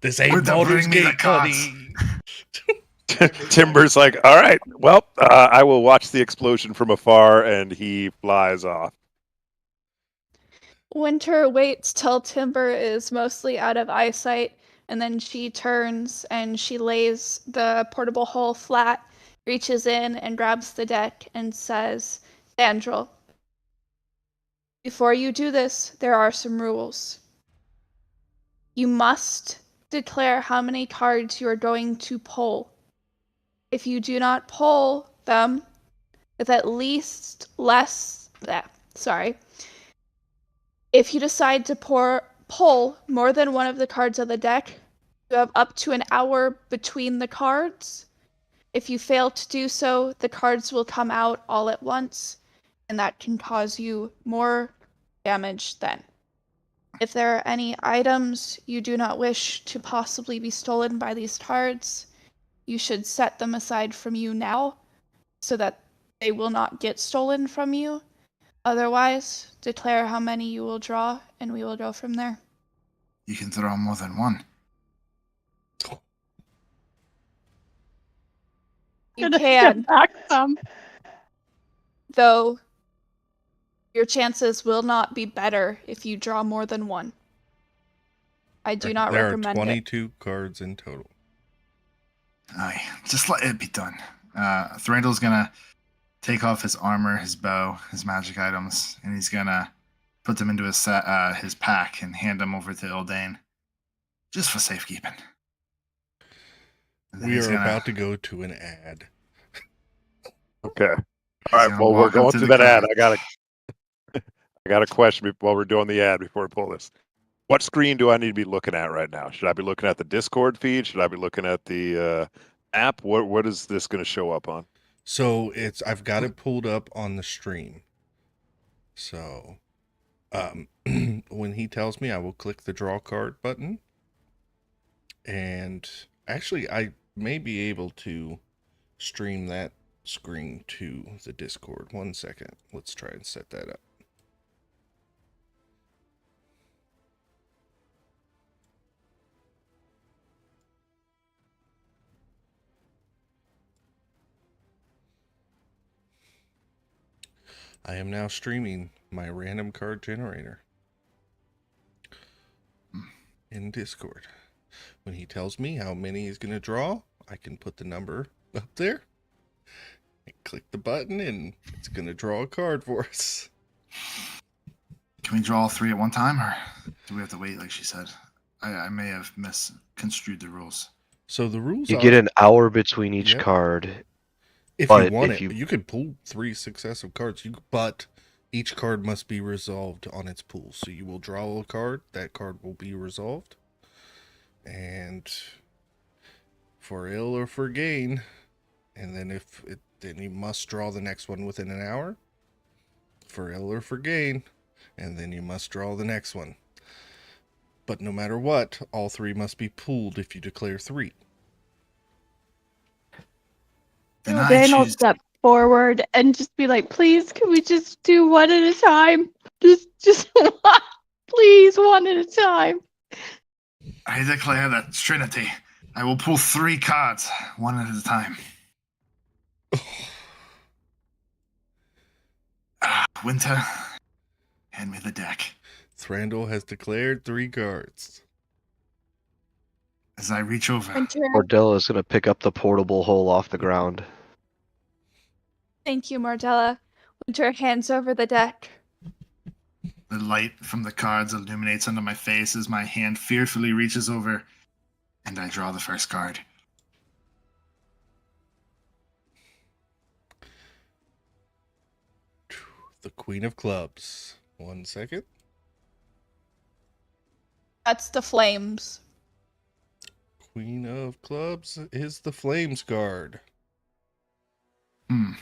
This ain't Winter, Baldur's bring me the Gate, cards. buddy. Timber's like, all right, well, I will watch the explosion from afar, and he flies off. Winter waits till Timber is mostly out of eyesight, and then she turns and she lays the portable hole flat, reaches in and grabs the deck and says, "Dandrel, before you do this, there are some rules. You must declare how many cards you are going to pull. If you do not pull them with at least if you decide to pull more than one of the cards of the deck, you have up to an hour between the cards. If you fail to do so, the cards will come out all at once, and that can cause you more damage then. If there are any items you do not wish to possibly be stolen by these cards, you should set them aside from you now so that they will not get stolen from you. Otherwise, declare how many you will draw, and we will go from there." You can throw more than one. You can, Back some. though your chances will not be better if you draw more than one. I do not There are recommend it. 22 cards in total. Aye. Just let it be done. Thranduil's gonna take off his armor, his bow, his magic items, and he's gonna put them into his pack and hand them over to Ildane, just for safekeeping. And then We he's are gonna- about to go to an ad. Okay. All he's right. gonna Well, we're walk up going to to the that ad. card. I got a question while we're doing the ad before we pull this. What screen do I need to be looking at right now? Should I be looking at the Discord feed? Should I be looking at the app? What is this going to show up on? So I've got it pulled up on the stream. So when he tells me, I will click the draw card button. And actually, I may be able to stream that screen to the Discord. 1 second. Let's try and set that up. I am now streaming my random card generator in Discord. When he tells me how many he's going to draw, I can put the number up there and click the button, and it's going to draw a card for us. Can we draw all three at one time, or do we have to wait, like she said? I may have misconstrued the rules. So the rules You are, get an hour between each Yep. card. if but you want if it, you- you could pull 3 successive cards. But each card must be resolved on its pool. So you will draw a card. That card will be resolved. And for ill or for gain, and then then you must draw the next one within an hour. For ill or for gain, and then you must draw the next one. But no matter what, all 3 must be pooled if you declare 3. Then I Dan will choose. step forward and just be like, please, can we just do one at a time? Just please, one at a time. I declare that Trinity. I will pull 3 cards, one at a time. Winter, hand me the deck. Thranduil has declared 3 cards. As I reach over, Winter, Mordella is gonna pick up the portable hole off the ground. thank you, Mordella. Winter hands over the deck. the light from the cards illuminates under my face as my hand fearfully reaches over, and I draw the first card. The Queen of Clubs. 1 second. That's the flames. Queen of Clubs is the Flames card. Hmm.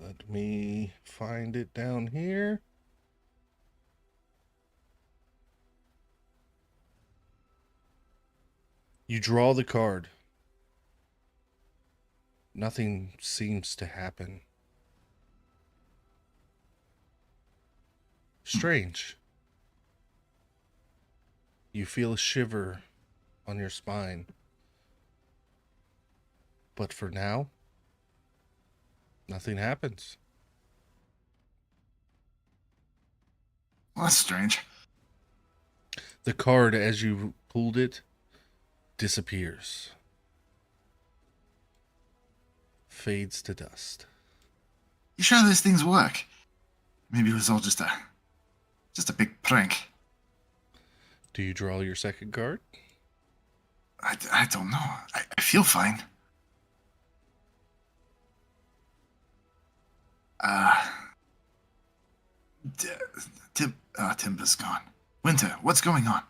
Let me find it down here. You draw the card. Nothing seems to happen. Strange. You feel a shiver on your spine. But for now, nothing happens. Well, that's strange. The card, as you pulled it, disappears. Fades to dust. You sure these things work? Maybe it was all just a big prank. Do you draw your second card? I don't know. I feel fine. Timber's gone. Winter, what's going on?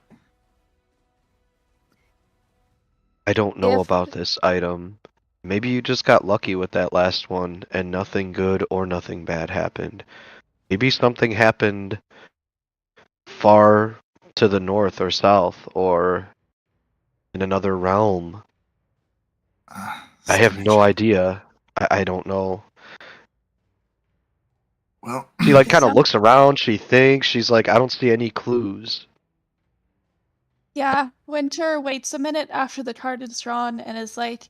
I don't know If- about this item. Maybe you just got lucky with that last one and nothing good or nothing bad happened. Maybe something happened far to the north or south or in another realm. I have no Strange. idea. I don't know. Well, She like kind of Some- looks around, she thinks, she's like, I don't see any clues. Yeah, Winter waits a minute after the card is drawn and is like,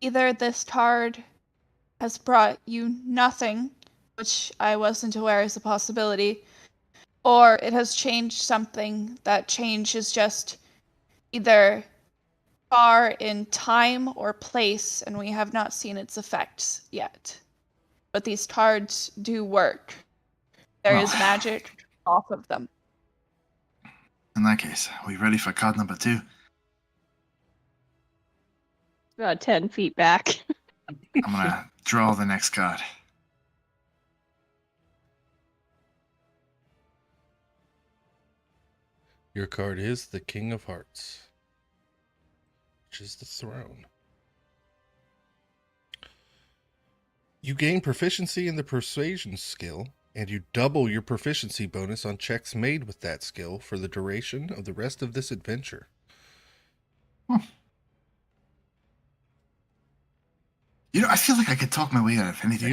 either this card has brought you nothing, which I wasn't aware is a possibility, or it has changed something. That change is just either far in time or place, and we have not seen its effects yet. But these cards do work. There is Well. magic off of them. In that case, are we ready for card number 2? About 10 feet back. I'm gonna draw the next card. Your card is the King of Hearts, which is the throne. You gain proficiency in the persuasion skill, and you double your proficiency bonus on checks made with that skill for the duration of the rest of this adventure. You know, I feel like I could talk my way out of anything.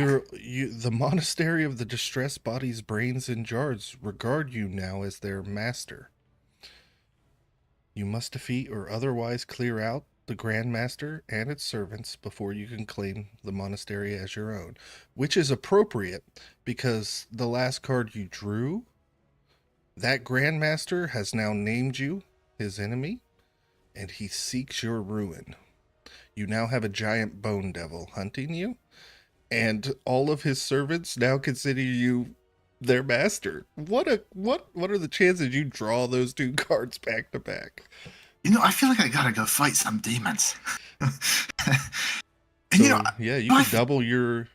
The monastery of the distressed bodies, brains, and jars regard you now as their master. You must defeat or otherwise clear out the Grand Master and its servants before you can claim the monastery as your own, which is appropriate because the last card you drew, that Grand Master has now named you his enemy, and he seeks your ruin. You now have a giant bone devil hunting you, and all of his servants now consider you their master. What are the chances you draw those two cards back to back? I feel like I gotta go fight some demons. and So yeah, you I could double your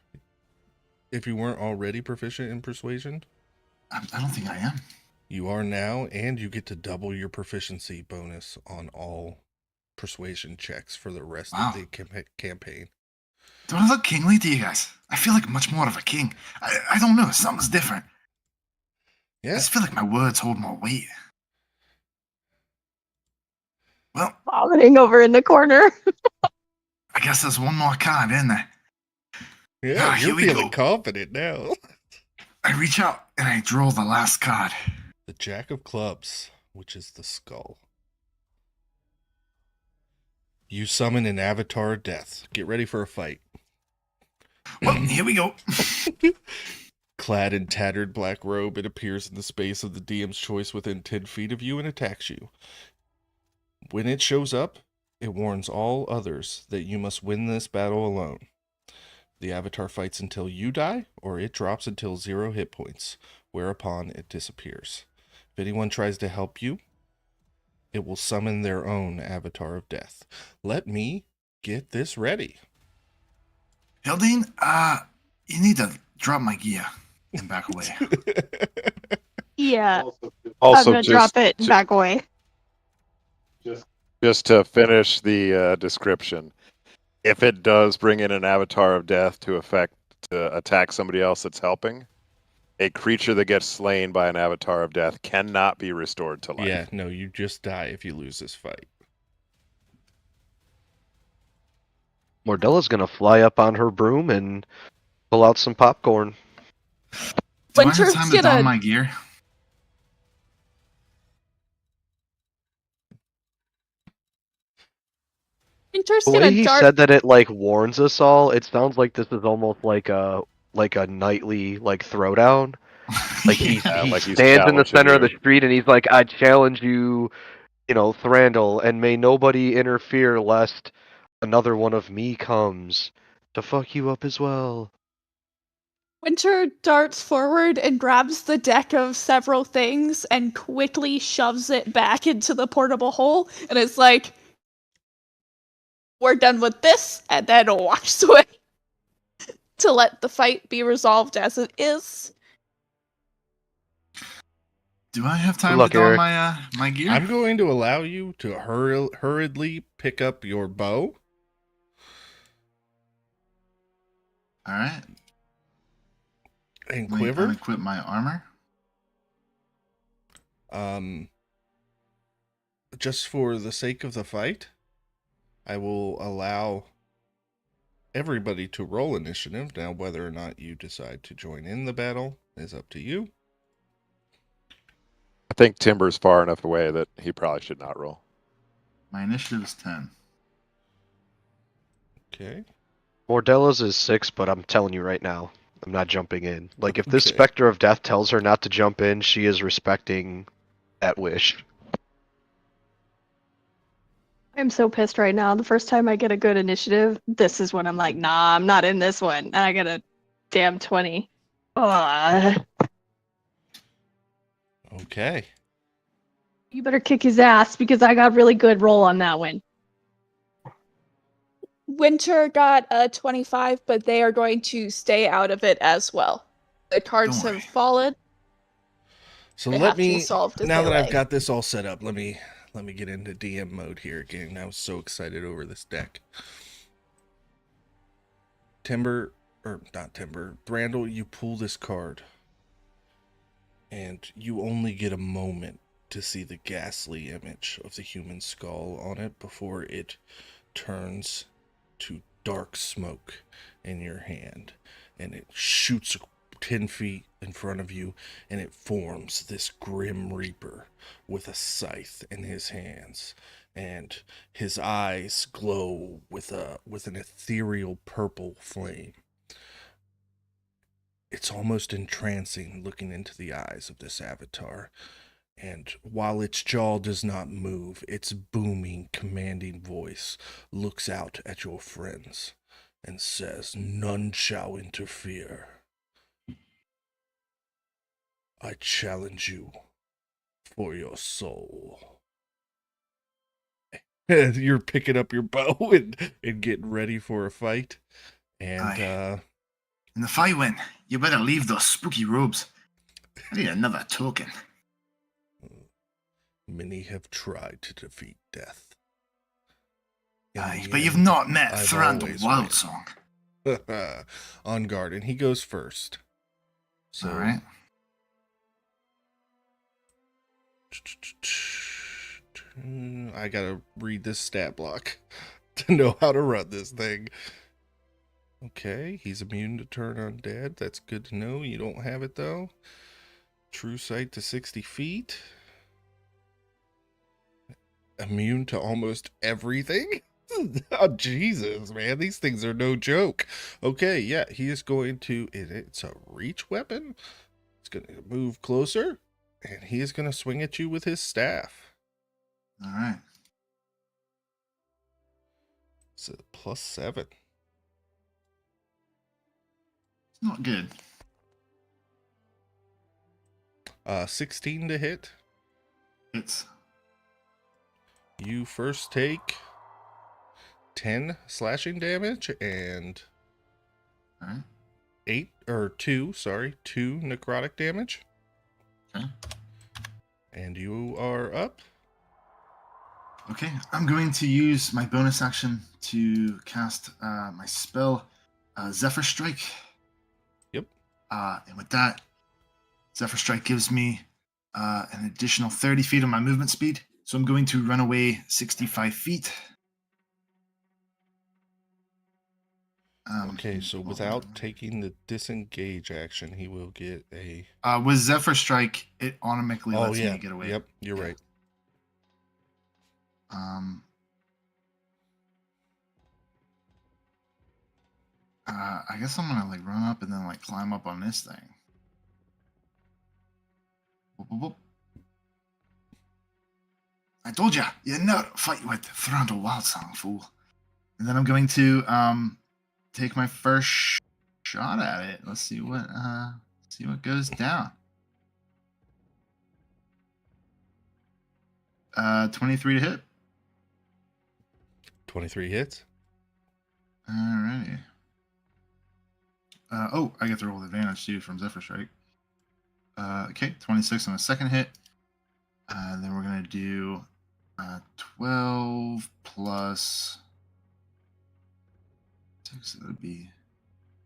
if you weren't already proficient in persuasion. I don't think I am. You are now, and you get to double your proficiency bonus on all persuasion checks for the rest Wow. of the campaign. Do I look kingly to you guys? I feel like much more of a king. I don't know. Something's different. I Yeah. just feel like my words hold more weight. Well, Vomiting over in the corner. I guess there's one more card, isn't there? Yeah, Here you're we feeling go. confident now. I reach out and I draw the last card. The Jack of Clubs, which is the skull. You summon an avatar of death. Get ready for a fight. Well, here we go. Clad in tattered black robe, it appears in the space of the DM's choice within 10 feet of you and attacks you. When it shows up, it warns all others that you must win this battle alone. The avatar fights until you die, or it drops until 0 hit points, whereupon it disappears. If anyone tries to help you, it will summon their own avatar of death. Let me get this ready. Hildine, you need to drop my gear and back away. Yeah, I'm Also, gonna drop it and back away. just to finish the description, if it does bring in an avatar of death to attack somebody else that's helping, a creature that gets slain by an avatar of death cannot be restored to life. Yeah, no, you just die if you lose this fight. Mordella's gonna fly up on her broom and pull out some popcorn. Do I have Winter's time to don gonna- my gear? Winter's The way gonna he dart. said that it like warns us all, it sounds like this is almost like a nightly throwdown. Like he Yeah. he like he's stands in the challenging center of the you. street and he's like, I challenge you, Thranduil, and may nobody interfere lest another one of me comes to fuck you up as well. Winter darts forward and grabs the deck of several things and quickly shoves it back into the portable hole, and it's like, we're done with this, and then walks away to let the fight be resolved as it is. Do I have time luck, to don Eric. my gear? I'm going to allow you to hurriedly pick up your bow. All right. And Let me quiver. unequip my armor. Just for the sake of the fight, I will allow everybody to roll initiative. Now, whether or not you decide to join in the battle is up to you. I think Timber's far enough away that he probably should not roll. My initiative is 10. Okay. Mordella's is 6, but I'm telling you right now, I'm not jumping in. Like, if this Okay. Spectre of Death tells her not to jump in, she is respecting that wish. I'm so pissed right now. The first time I get a good initiative, this is when I'm like, nah, I'm not in this one. And I get a damn 20. Ugh. Okay. You better kick his ass because I got really good roll on that one. Winter got a 25, but they are going to stay out of it as well. The cards Don't have worry. fallen. So They let have to be me, solved as now they that I've lay. got this all set up, let me get into DM mode here again. I was so excited over this deck. Thranduil, you pull this card, and you only get a moment to see the ghastly image of the human skull on it before it turns to dark smoke in your hand, and it shoots 10 feet in front of you, and it forms this grim reaper with a scythe in his hands, and his eyes glow with an ethereal purple flame. It's almost entrancing looking into the eyes of this avatar. And while its jaw does not move, its booming, commanding voice looks out at your friends and says, "None shall interfere." I challenge you for your soul. And you're picking up your bow and getting ready for a fight. And Aye. In the fight when you better leave those spooky robes. I need another token. many have tried to defeat death. In Aye, the but you've end, not met I've Thranduil always Wildsong. on guard, and he goes first. So, All right. I gotta read this stat block to know how to run this thing. Okay, he's immune to turn undead. That's good to know. You don't have it though. True sight to 60 feet. Immune to almost everything. Oh, Jesus, man. These things are no joke. Okay, yeah, he is going to... It's a reach weapon. It's going to move closer. And he is going to swing at you with his staff. All right. It's a +7. It's not good. 16 to hit. It's You first take 10 slashing damage and all right. 2 necrotic damage. Okay. And you are up. Okay, I'm going to use my bonus action to cast my spell, Zephyr Strike. Yep. And with that, Zephyr Strike gives me an additional 30 feet of my movement speed. So I'm going to run away 65 feet. Okay, so without taking the disengage action, he will get a... with Zephyr Strike, it automatically lets me get away. Yep, you're right. I guess I'm gonna run up and then climb up on this thing. Whoop, whoop, whoop. I told ya, you're not fighting with Thranduil Wildsong, fool. And then I'm going to take my first shot at it. Let's see what goes down. 23 to hit. 23 hits. Alrighty. I get to roll advantage too from Zephyr Strike. Okay, 26 on a second hit. Then we're gonna do 12 plus 6. That would be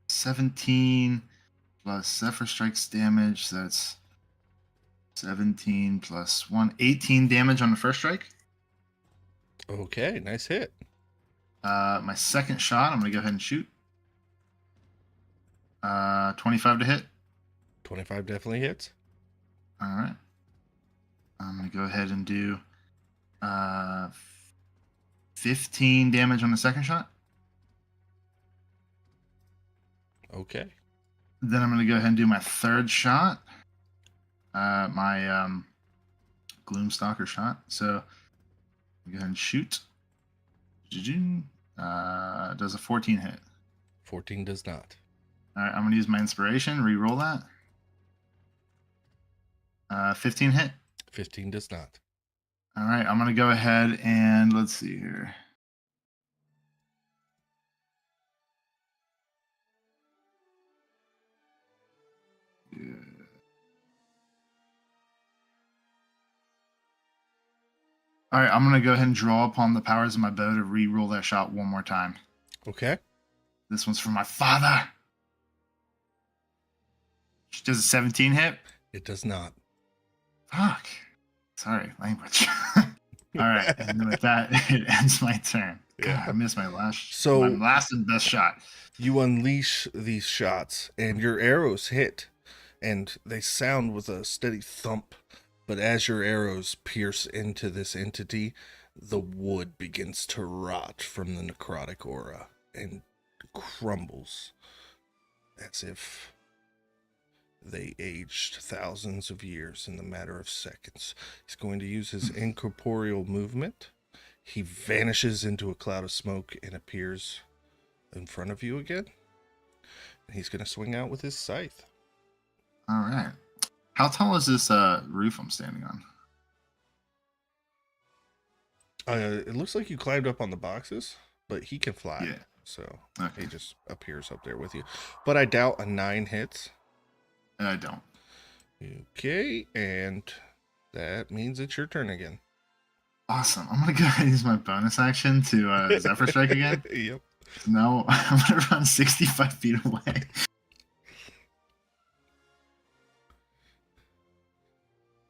17 plus Zephyr Strike's damage. So that's 17 plus 1, 18 damage on the first strike. Okay, nice hit. My second shot, I'm gonna go ahead and shoot. 25 to hit. 25 definitely hits. All right. I'm gonna go ahead and do 15 damage on the second shot. Okay. Then I'm gonna go ahead and do my third shot. My Gloomstalker shot. So go ahead and shoot. Does a 14 hit? 14 does not. All right, I'm gonna use my inspiration. Re-roll that. 15 hit. 15 does not. All right, I'm gonna go ahead and let's see here. Yeah. All right, I'm gonna go ahead and draw upon the powers of my bow to re-roll that shot one more time. Okay. This one's for my father. Does a 17 hit? It does not. Fuck. Sorry, language. All right, and then with that, it ends my turn. God, I missed my last and best shot. You unleash these shots, and your arrows hit, and they sound with a steady thump. But as your arrows pierce into this entity, the wood begins to rot from the necrotic aura and crumbles as if they aged thousands of years in the matter of seconds. He's going to use his incorporeal movement. He vanishes into a cloud of smoke and appears in front of you again. And he's going to swing out with his scythe. All right. How tall is this roof I'm standing on? It looks like you climbed up on the boxes, but he can fly. Yeah. So Okay. he just appears up there with you. But I doubt a 9 hits. I don't. Okay, and that means it's your turn again. Awesome. I'm gonna go ahead and use my bonus action to Zephyr Strike again. Yep. No, I'm gonna run 65 feet away.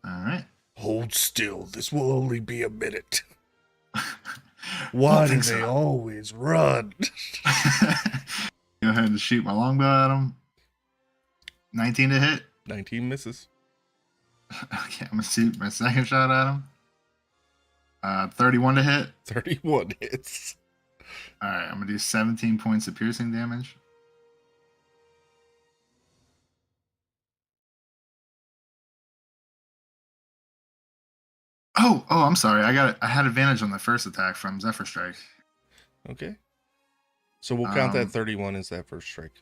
All right. Hold still. This will only be a minute. Why Why do they always run? Go ahead and shoot my longbow at him. 19 to hit. 19 misses. Okay, I'm gonna shoot my second shot at him. 31 to hit. 31 hits. All right, I'm gonna do 17 points of piercing damage. Oh, I'm sorry. I had advantage on the first attack from Zephyr Strike. Okay. So we'll count that Um, 31 as that first strike.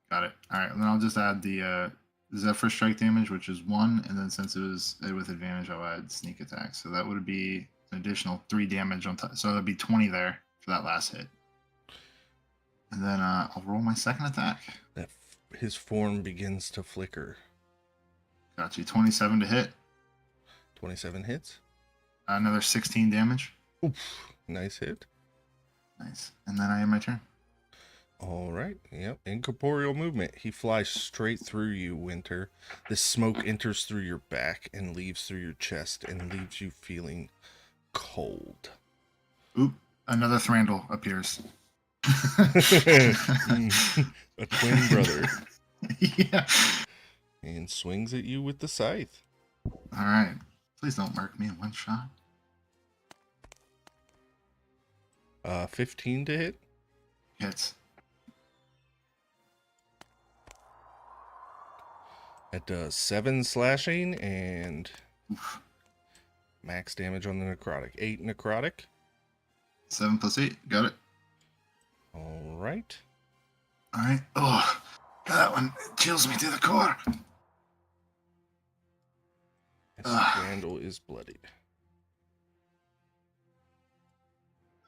Got it. All right, and then I'll just add the Zephyr Strike damage, which is 1, and then since it was with advantage, I'll add sneak attack. So that would be an additional 3 damage on top. So that'd be 20 there for that last hit. And then I'll roll my second attack. His form begins to flicker. Got you. 27 to hit. 27 hits. Another 16 damage. Oof, nice hit. Nice. And then I end my turn. All right. Yep. Incorporeal movement. He flies straight through you, Winter. The smoke enters through your back and leaves through your chest and leaves you feeling cold. Oop. Another Thrandle appears. A twin brother. Yeah. And swings at you with the scythe. All right. Please don't mark me in one shot. 15 to hit. Hits. That does 7 slashing and Oof. max damage on the necrotic. 8 necrotic. 7 plus 8. Got it. All right. All right. Oh, that one chills me to the core. Scandal is bloodied.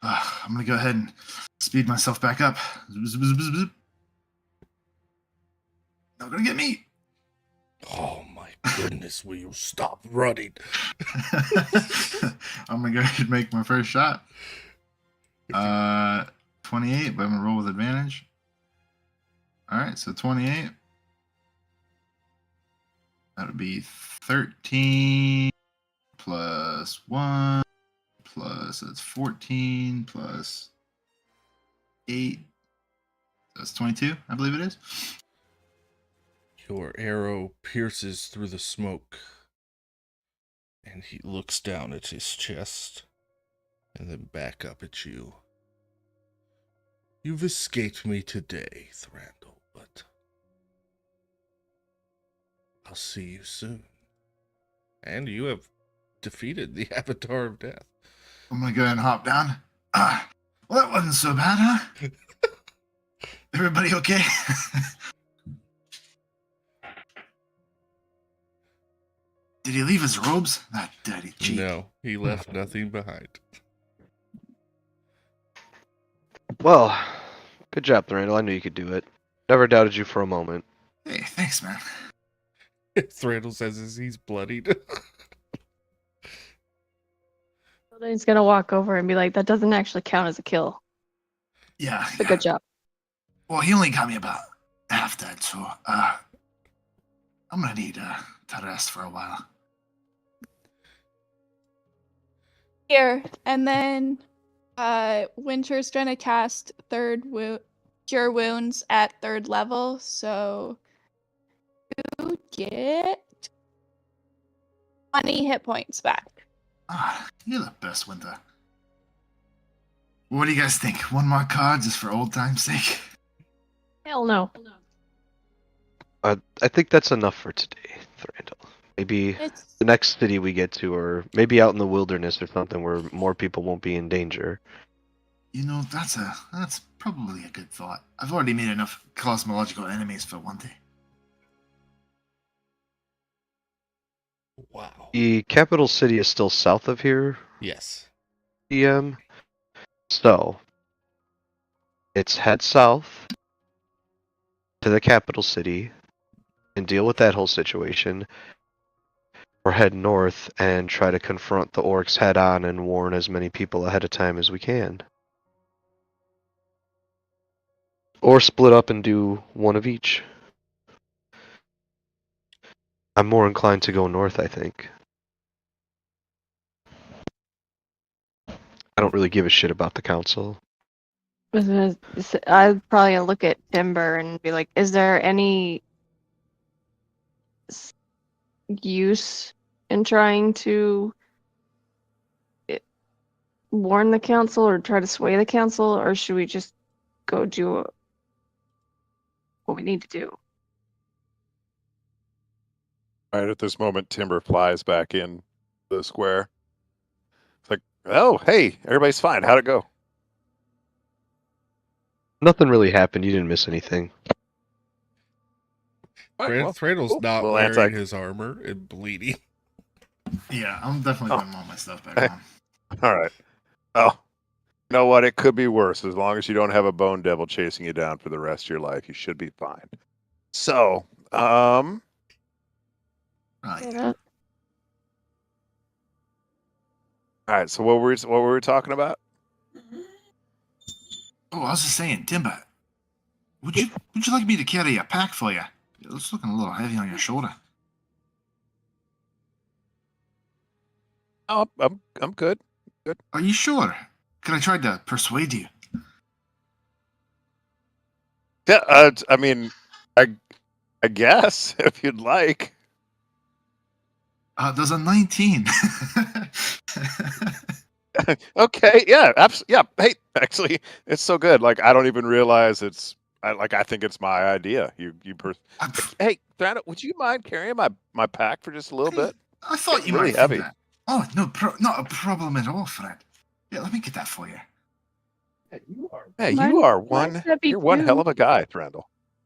I'm going to go ahead and speed myself back up. Zip, zip, zip, zip, zip. Not going to get me. Oh my goodness, will you stop running? I'm going to go ahead and make my first shot. 28, but I'm going to roll with advantage. All right, so 28. That would be 13 plus 1 plus, that's 14 plus 8. That's 22, I believe it is. Your arrow pierces through the smoke, and he looks down at his chest and then back up at you. You've escaped me today, Thrandle, but I'll see you soon. And you have defeated the Avatar of Death. I'm gonna go ahead and hop down. Well, that wasn't so bad, huh? Everybody okay? Did he leave his robes? That dirty cheat. No, he left nothing behind. Well, good job, Thranduil. I knew you could do it. Never doubted you for a moment. Hey, thanks, man. Thrandle says as he's bloodied. Then he's gonna walk over and be like, "That doesn't actually count as a kill." Yeah. But good job. Well, he only got me about half dead, so I'm gonna need to rest for a while. Here, and then Winter's gonna cast Cure Wounds at 3rd level, so you get 20 hit points back. You're the best, Winter. What do you guys think? One more card just for old time's sake? Hell no. I think that's enough for today, Thranduil. Maybe It's the next city we get to, or maybe out in the wilderness or something where more people won't be in danger. You know, that's probably a good thought. I've already made enough cosmological enemies for one day. Wow. The capital city is still south of here, Yes. DM. So it's head south to the capital city and deal with that whole situation, or head north and try to confront the orcs head on and warn as many people ahead of time as we can. Or split up and do one of each. I'm more inclined to go north, I think. I don't really give a shit about the council. I'd probably look at Timber and be like, is there any s- use in trying to warn the council or try to sway the council, or should we just go do what we need to do? Right at this moment, Timber flies back in the square. It's like, oh, hey, everybody's fine. How'd it go? Nothing really happened. You didn't miss anything. All right, well, Thranduil's cool. not Little wearing his armor and bleeding. Yeah, I'm definitely Oh. putting all my stuff back Hey. on. All right. Oh, you know what? It could be worse. As long as you don't have a bone devil chasing you down for the rest of your life, you should be fine. So, Right. Yeah. all right. So what were we talking about? Oh, I was just saying, Timber, would you like me to carry a pack for you? It's looking a little heavy on your shoulder. Oh, I'm good. Are you sure? Could I try to persuade you? Yeah. I mean, I guess if you'd like. There's a 19. Okay. Yeah. Yeah. Hey, actually, it's so good. Like I don't even realize it's. I think it's my idea. Hey, Thranduil, would you mind carrying my pack for just a little bit? I thought It's you really might heavy. think that. Oh, no, not a problem at all, Fred. Yeah, let me get that for you. Hey, Mine- you are mine's one. heavy You're one hell too. of a guy, Thranduil.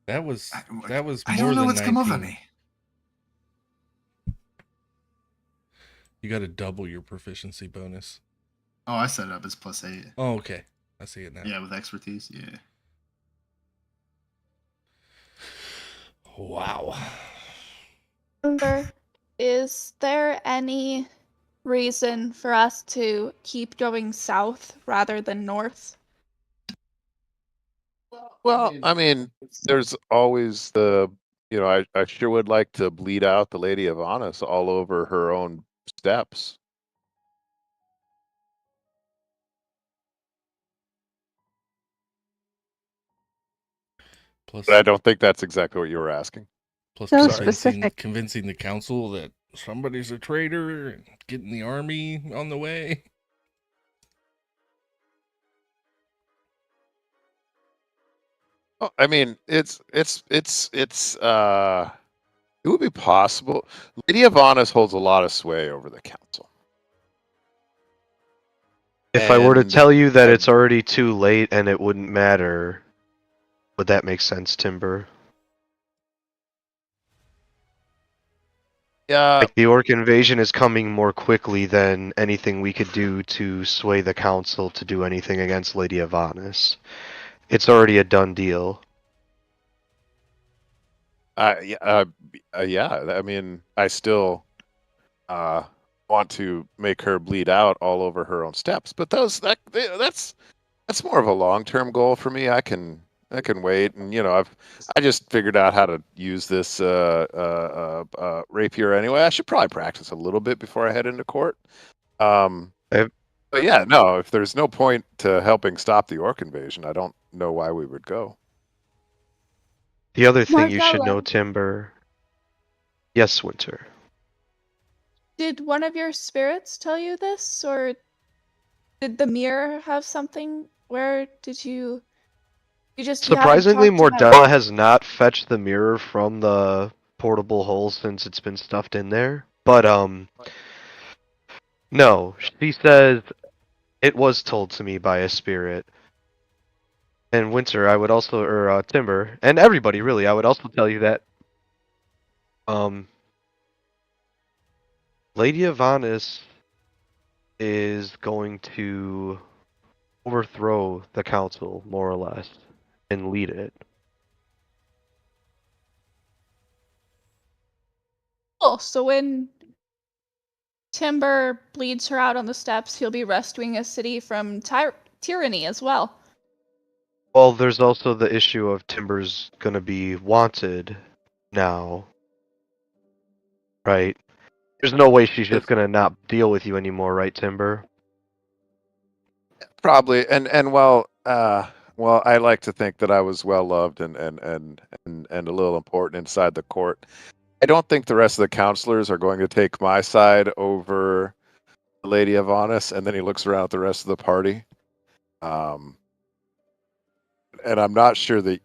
That was I more don't know than what's come over 19. me. You got to double your proficiency bonus. Oh, I set it up as +8. Oh, okay. I see it now. Yeah, with expertise. Yeah. Wow. Timber, is there any reason for us to keep going south rather than north? Well, I mean, there's always I sure would like to bleed out the Lady of Honest all over her own steps. Plus, But I don't think that's exactly what you were asking. plus So Sorry. specific. convincing the council that somebody's a traitor and getting the army on the way. Oh, I mean, it would be possible. Lady of Honest holds a lot of sway over the council. If I were to And tell you that I- it's already too late and it wouldn't matter, would that make sense, Timber? Yeah, Like the orc invasion is coming more quickly than anything we could do to sway the council to do anything against Lady Avanis. It's already a done deal. yeah, yeah. I mean, I still want to make her bleed out all over her own steps, but that's more of a long-term goal for me. I can wait, and I just figured out how to use this rapier anyway. I should probably practice a little bit before I head into court. I've- But yeah, no, if there's no point to helping stop the orc invasion, I don't know why we would go. The other thing you should Marcella. know, Timber. Yes, Winter. Did one of your spirits tell you this, or did the mirror have something? Where did you just you haven't Surprisingly, talked about Mordella has not fetched the mirror from the portable hole since it's been stuffed in there. But no, she says it was told to me by a spirit. And Winter, I would also, or Timber, and everybody really, I would also tell you that, um, Lady Avanis is going to overthrow the council, more or less, and lead it. Cool. So when Timber bleeds her out on the steps, he'll be rescuing a city from tyranny as well. Well, there's also the issue of Timber's gonna be wanted now, right? There's no way she's just gonna not deal with you anymore, right, Timber? Probably, and well, I like to think that I was well loved and a little important inside the court. I don't think the rest of the counselors are going to take my side over the Lady of Honest. And then he looks around at the rest of the party, and I'm not sure that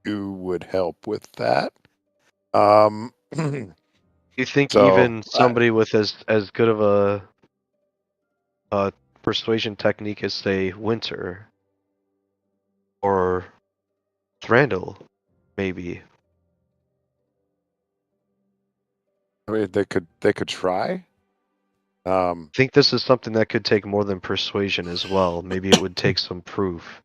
you would help with that. You think So, even somebody with as good of a persuasion technique as, say, Winter or Thranduil, maybe? I mean, they could try. I think this is something that could take more than persuasion as well. Maybe it would take some proof.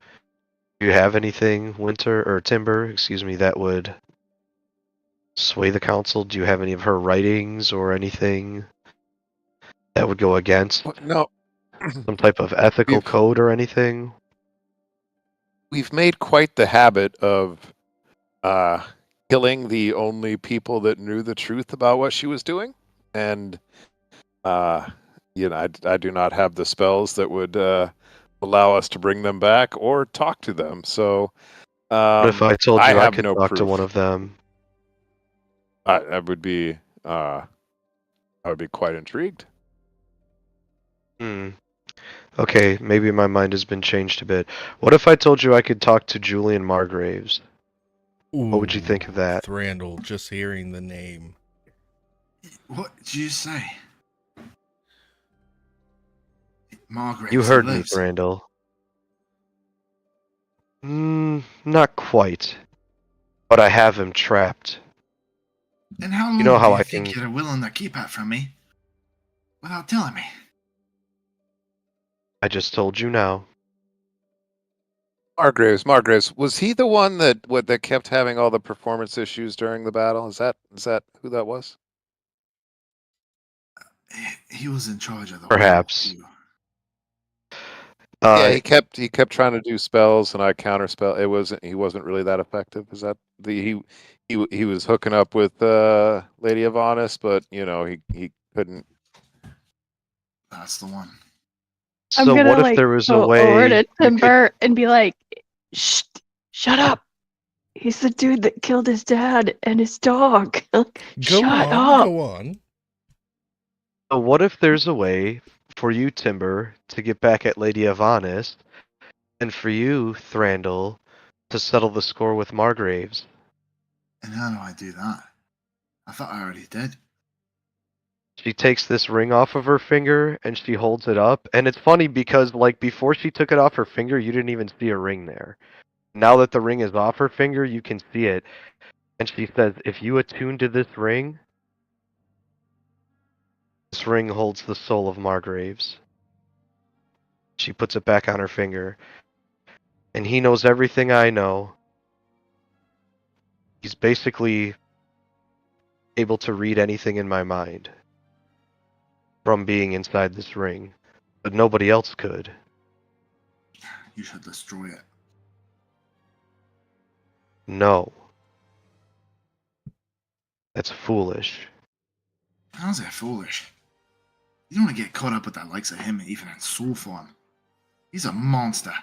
Do you have anything, Winter or Timber, excuse me, that would sway the council? Do you have any of her writings or anything that would go against No, some type of ethical we've code or anything? we've made quite the habit of killing the only people that knew the truth about what she was doing, and I do not have the spells that would allow us to bring them back or talk to them. So, What if I told I you I have could no talk to proof. one of them? I would be quite intrigued. Okay, maybe my mind has been changed a bit. What if I told you I could talk to Julian Margraves? What would you think of that? Thranduil, just hearing the name. What did you say? Margaret You heard me, lives. Thranduil. Not quite. But I have him trapped. And how long You know do how you I think can... you're willing to keep it from me? Without telling me? I just told you now. Margraves, was he the one that kept having all the performance issues during the battle? Is that who that was? He was in charge of the Perhaps. whole Yeah, he kept trying to do spells and I counterspell. He wasn't really that effective. Is that he was hooking up with Lady of Honest, but he couldn't. That's the one. I'm So gonna what if there was a go over way to you could... Timber and be like, "Shh, shut up. He's the dude that killed his dad and his dog. Shut up." Go on. So what if there's a way for you, Timber, to get back at Lady of Honest, and for you, Thranduil, to settle the score with Margraves? And how do I do that? I thought I already did. She takes this ring off of her finger and she holds it up. And it's funny because, like, before she took it off her finger, you didn't even see a ring there. Now that the ring is off her finger, you can see it. And she says, if you attune to this ring holds the soul of Margraves. She puts it back on her finger. And he knows everything I know. He's basically able to read anything in my mind from being inside this ring. But nobody else could. You should destroy it. No. That's foolish. How's it foolish? You don't want to get caught up with the likes of him even in soul form. He's a monster.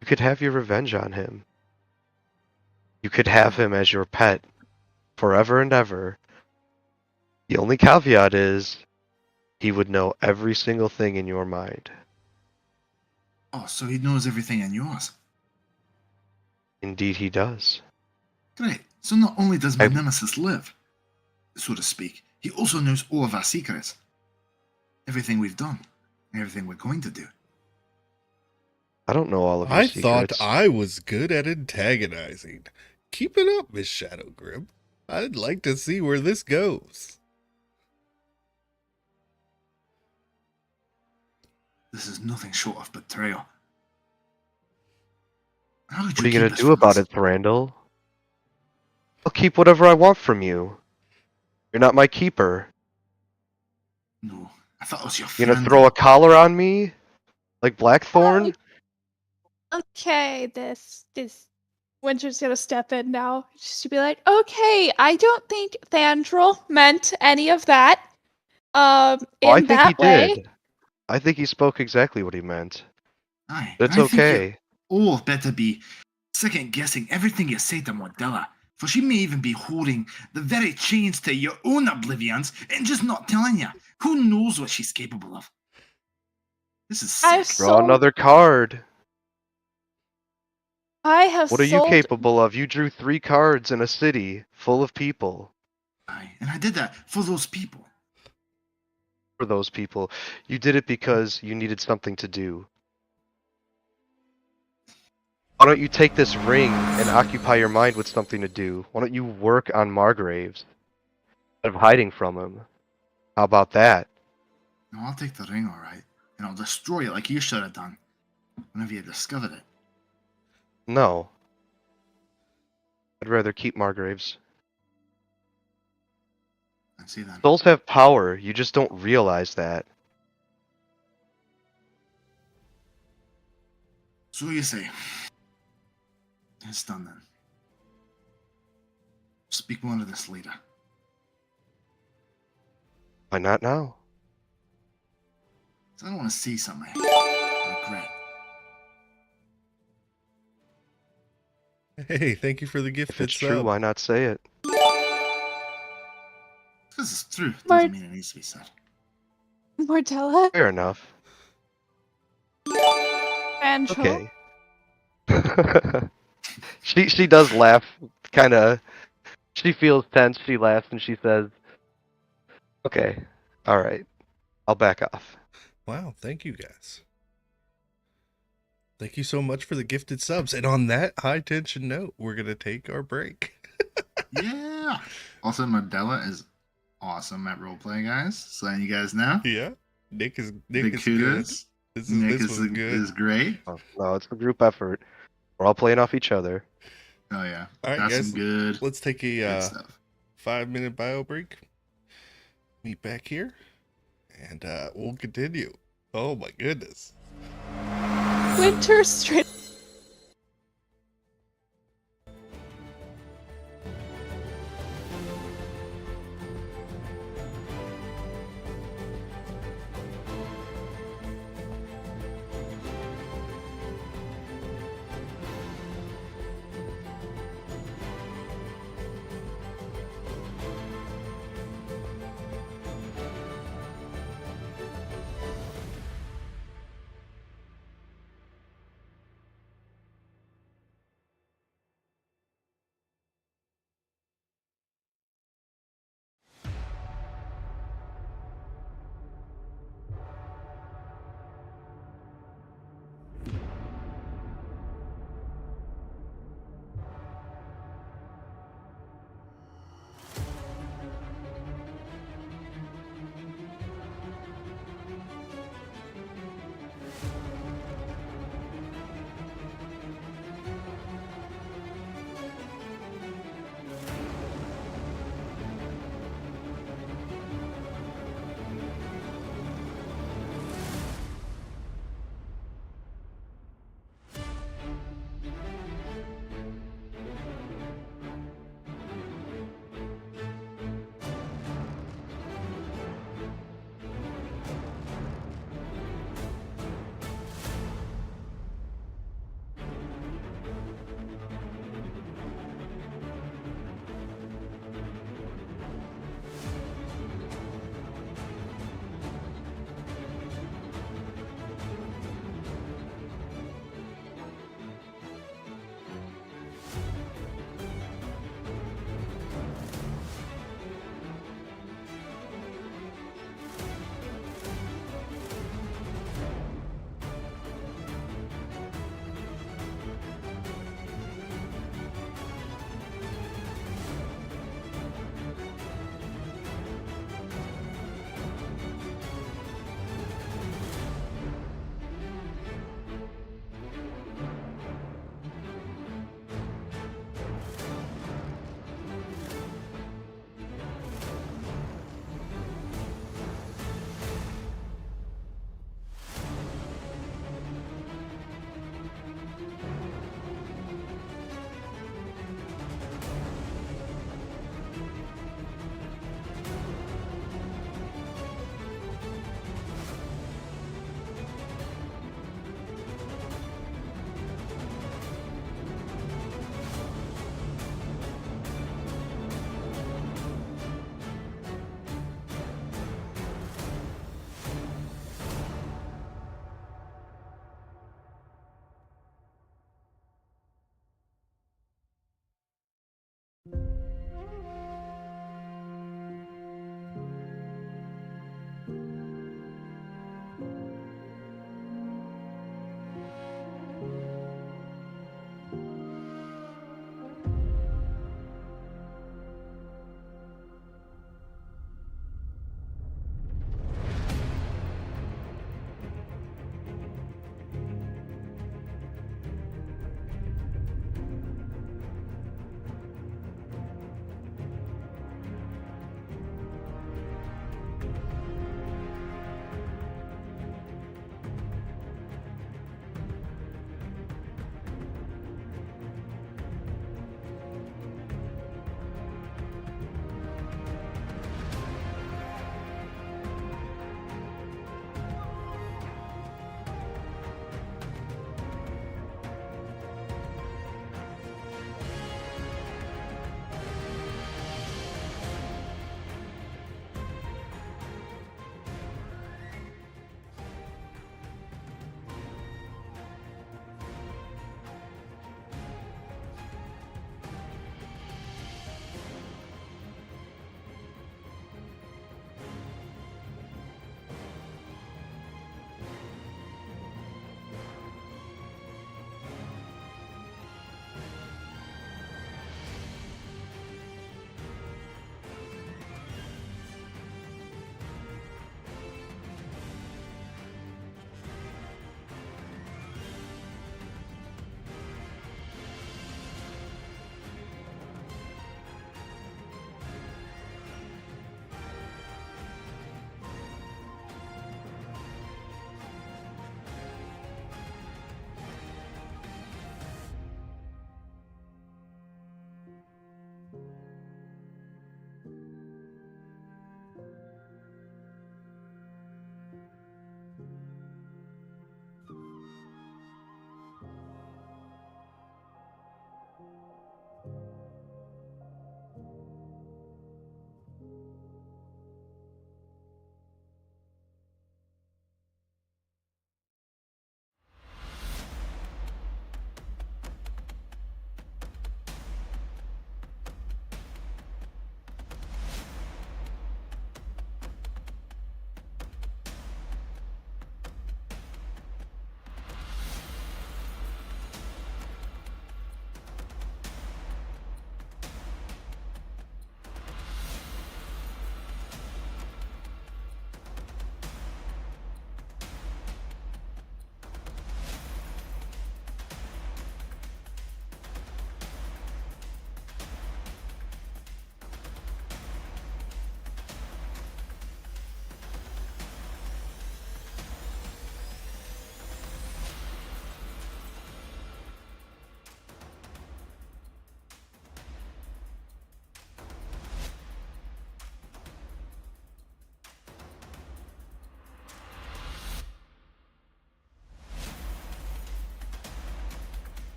You could have your revenge on him. You could have him as your pet forever and ever. The only caveat is he would know every single thing in your mind. Oh, so he knows everything in yours. Indeed he does. Great. So not only does my nemesis live, so to speak, he also knows all of our secrets. Everything we've done. Everything we're going to do. I don't know all of your I secrets. thought I was good at antagonizing. Keep it up, Miss Shadowgrim. I'd like to see where this goes. This is nothing short of betrayal. How could What are you keep gonna this do from about us? it, Thranduil? I'll keep whatever I want from you. You're not my keeper. No, I thought it was your You gonna friend. throw a collar on me? Like Blackthorn? Okay, this Winter's gonna step in now. She'll be like, okay, I don't think Thandril meant any of that. Oh, I In think he that way. did. I think he spoke exactly what he meant. Aye, But it's I think okay. you all better be second guessing everything you say to Modella, for she may even be holding the very chains to your own oblivions and just not telling you. Who knows what she's capable of? This is I've sick. Draw another card. I have What are you sold capable of? You drew 3 cards in a city full of people. Aye, and I did that for those people. For those people. You did it because you needed something to do. Why don't you take this ring and occupy your mind with something to do? Why don't you work on Margraves instead of hiding from him? How about that? No, I'll take the ring, alright, and I'll destroy it like you should have done whenever you discovered it. No. I'd rather keep Margraves. I see then. Souls have power, you just don't realize that. So you say. It's done then. Speak more to this later. Why not now? I don't want to see something I regret. Hey, thank you for the If gifted it's true, sub. why not say it? Because it's true. It Mar- doesn't mean it needs to be said. Mordella Fair enough. Thandril. Okay. she does laugh, kinda. She feels tense, she laughs, and she says, okay, alright, I'll back off. Wow, thank you guys. Thank you so much for the gifted subs. And on that high tension note, we're going to take our break. Yeah. Also, Modella is awesome at roleplay, guys. So letting you guys know. Yeah. Nick is Big good. kudos. Nick This was good. is great. Oh, no, it's a group effort. We're all playing off each other. Oh yeah. All right, That's guys. some good, Let's take good a stuff. 5-minute bio break. Meet back here. And we'll continue. Oh my goodness. Winter straight.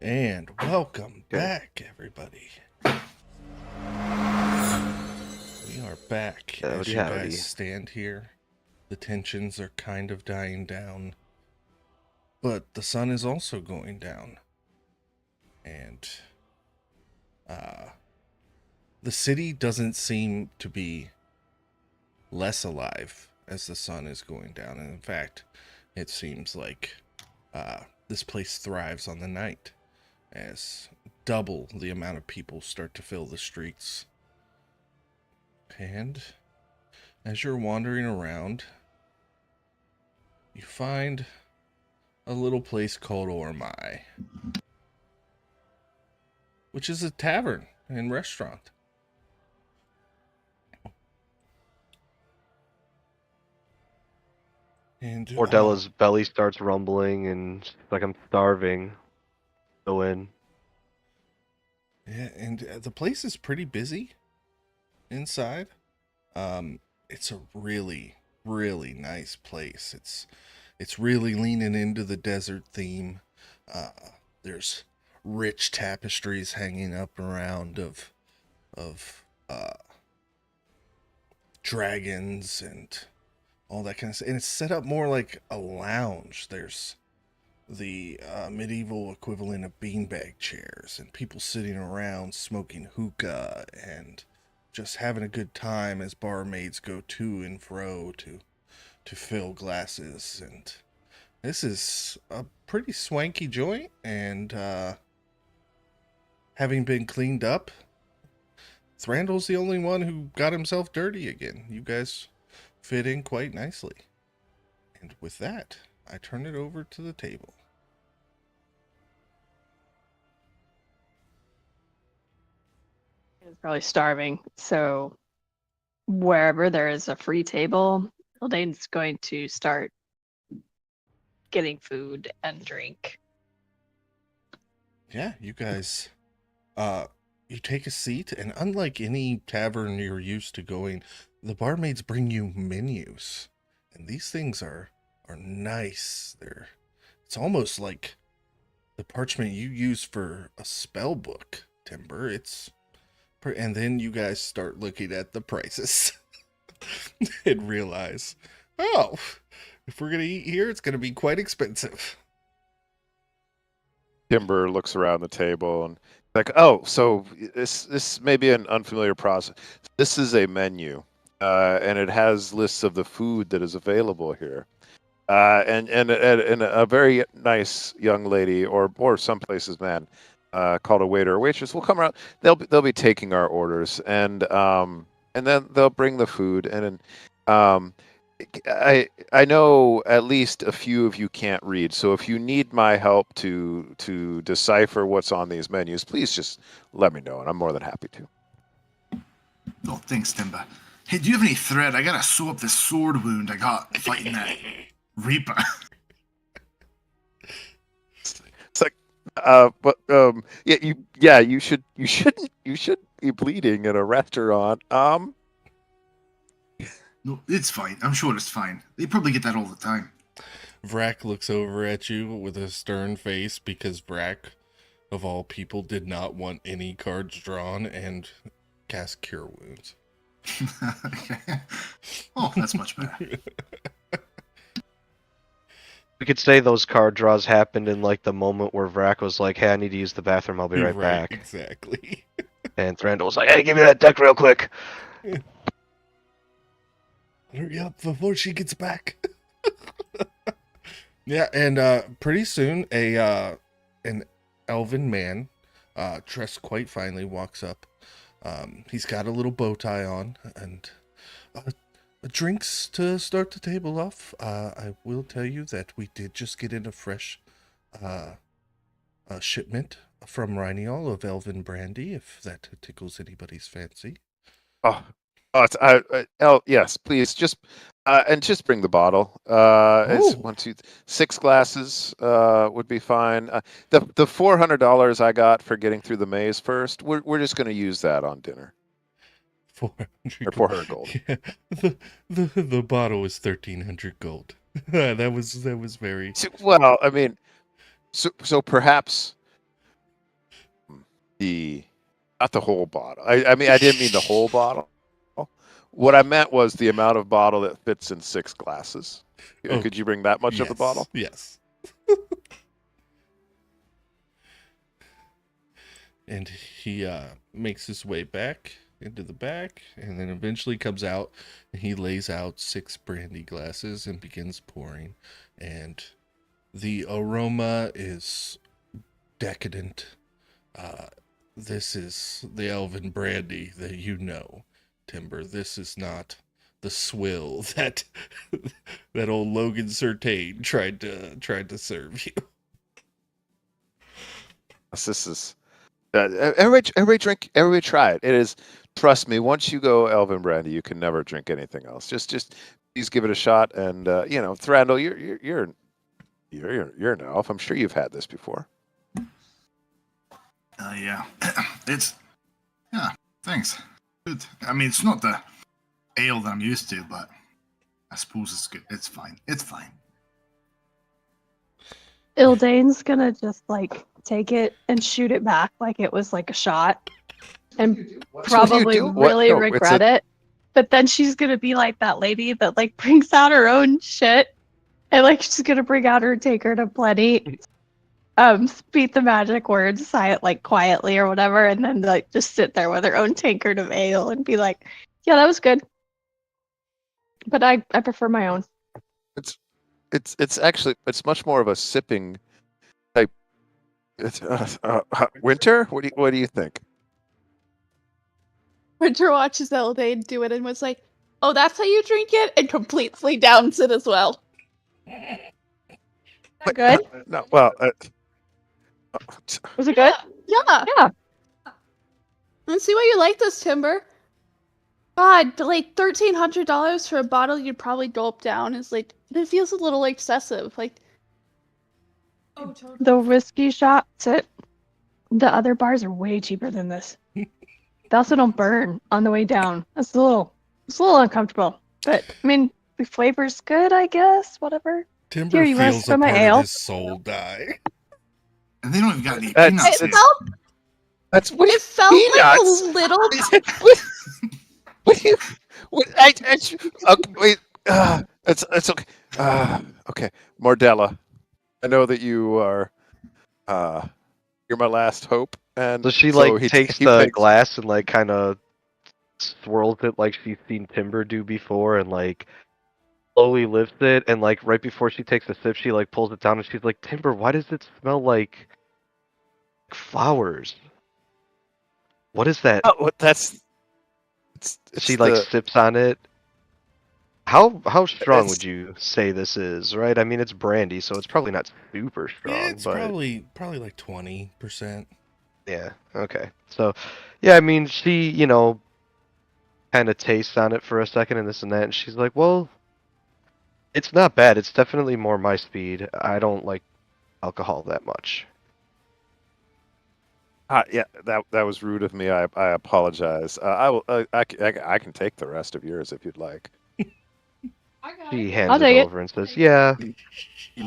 And welcome Okay. back, everybody. We are back. As Howdy, you howdy. guys stand here, the tensions are kind of dying down, but the sun is also going down. And the city doesn't seem to be less alive as the sun is going down. And in fact, it seems like this place thrives on the night, as double the amount of people start to fill the streets. And as you're wandering around, you find a little place called Ormai, which is a tavern and restaurant. And Ordella's belly starts rumbling and she's like, I'm starving. Go in. yeah, and the place is pretty busy inside. It's a really, really nice place. It's really leaning into the desert theme. There's rich tapestries hanging up around of dragons and all that kind of stuff. And it's set up more like a lounge. There's the medieval equivalent of beanbag chairs and people sitting around smoking hookah and just having a good time as barmaids go to and fro to fill glasses. And this is a pretty swanky joint, and having been cleaned up, Thranduil's the only one who got himself dirty again. You guys fit in quite nicely. And with that, I turn it over to the table. He's probably starving, so wherever there is a free table, Eldane's going to start getting food and drink. Yeah, you guys, you take a seat, and unlike any tavern you're used to going, the barmaids bring you menus, and these things are nice. It's almost like the parchment you use for a spell book, Timber. And then you guys start looking at the prices and realize, oh, if we're gonna eat here, it's gonna be quite expensive. Timber looks around the table and like, oh, so this may be an unfamiliar process. This is a menu, and it has lists of the food that is available here. And a very nice young lady, or some places, man, called a waiter or waitress will come around. They'll be taking our orders, and then they'll bring the food. And I know at least a few of you can't read, so if you need my help to decipher what's on these menus, please just let me know, and I'm more than happy to. Oh, thanks, Timber. Hey, do you have any thread? I gotta sew up this sword wound I got fighting that Reaper. It's like, but you shouldn't be bleeding in a restaurant. No, it's fine. I'm sure it's fine. They probably get that all the time. Vrak looks over at you with a stern face because Vrak, of all people, did not want any cards drawn and cast Cure Wounds. Okay. Oh, that's much better. We could say those card draws happened in like the moment where Vrak was like, hey, I need to use the bathroom, I'll be right back. Exactly. And Thranduil was like, hey, give me that deck real quick. Hurry up before she gets back. Yeah, and pretty soon an elven man, dressed quite finely, walks up. He's got a little bow tie on, and drinks to start the table off. I will tell you that we did just get in a fresh shipment from Rhinial of elven brandy, if that tickles anybody's fancy. Yes, please just bring the bottle. It's 6 glasses would be fine. The $400 I got for getting through the maze first, we're just going to use that on dinner. 400 gold. Yeah, the bottle is 1,300 gold. that was very Well, I mean, so perhaps not the whole bottle. I mean, I didn't mean the whole bottle. What I meant was the amount of bottle that fits in 6 glasses. Oh, Could you bring that much of the bottle? Yes. And he makes his way back into the back, and then eventually comes out, and he lays out 6 brandy glasses and begins pouring. And the aroma is decadent. This is the elven brandy that you know, Timber. This is not the swill that that old Logan Sertain tried to serve you. This is everybody try it. It is, trust me. Once you go elven brandy, you can never drink anything else. Just please give it a shot. And Thranduil, you're an elf. I'm sure you've had this before. Yeah. Thanks. Good. I mean, it's not the ale that I'm used to, but I suppose it's good. It's fine. It's fine. Ildane's gonna just like take it and shoot it back like it was like a shot, and probably really regret it. But then she's gonna be like that lady that like brings out her own shit, and like she's gonna bring out her taker to plenty, speak the magic words, sigh it like quietly or whatever, and then like just sit there with her own tankard of ale and be like, "Yeah, that was good, but I prefer my own." It's actually much more of a sipping type. It's Winter. What do you think? Winter watches Eldane do it and was like, "Oh, that's how you drink it," and completely downs it as well. Good? No, well, Was it good? Yeah. Yeah. Let's see why you like this, Timber. God, like $1,300 for a bottle you'd probably gulp down is like, it feels a little excessive. Like, oh, totally. The whiskey shops at the other bars are way cheaper than this. They also don't burn on the way down. It's a little uncomfortable. But I mean, the flavor's good, I guess. Whatever. Timber Here, you wanna feels a smell my part ale? of his soul die. And they don't even got any That's- peanuts It here. felt, that's what it felt like peanuts? a little. What do you? What? Okay, wait. It's okay. Okay, Mordella. I know that you are. You're my last hope. And So she so like he takes the glass and like kind of swirls it like she's seen Timber do before, and like slowly lifts it, and like right before she takes a sip, she like pulls it down, and she's like, "Timber, why does it smell like flowers? What is that?" Oh, that's. It's She like the- sips on it. How strong It's- would you say this is? Right? I mean, it's brandy, so it's probably not super strong, It's but probably like 20%. yeah. Okay. So, yeah, I mean, she, kind of tastes on it for a second and this and that, and she's like, "Well, it's not bad. It's definitely more my speed. I don't like alcohol that much." yeah, that was rude of me. I apologize. I will. I can take the rest of yours if you'd like. She I'll hands it take it. over and says, "Yeah." Do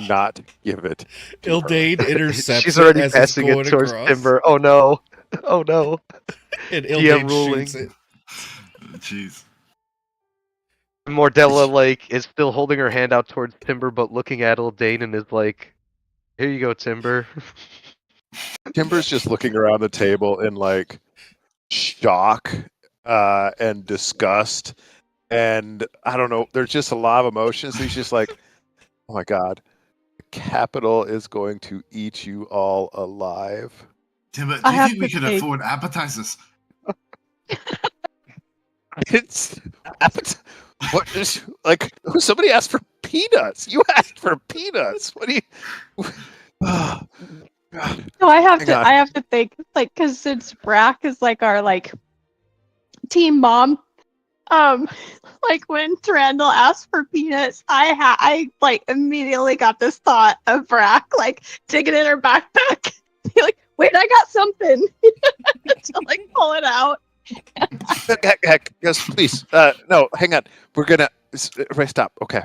not give it. to her. Ildane intercepts She's it already as passing it's it going towards across, Timber. Oh no! Oh no! and GM Ildane ruling. shoots it. Jeez. Mordella like is still holding her hand out towards Timber, but looking at Dane and is like, "Here you go, Timber." Timber's just looking around the table in like shock and disgust, and I don't know. There's just a lot of emotions. He's just like, "Oh my god, the capital is going to eat you all alive." Tim, but I do you have think we to could take- afford appetizers? It's what is like? Somebody asked for peanuts. You asked for peanuts. What do you? Oh, God. No, I have Hang to. on. I have to think, like, because since Brack is like our like team mom, like when Thranduil asked for peanuts, I like immediately got this thought of Brack like digging in her backpack, be like, "Wait, I got something," to like pull it out. Heck, yes, please. No, hang on. Ray, stop. Okay.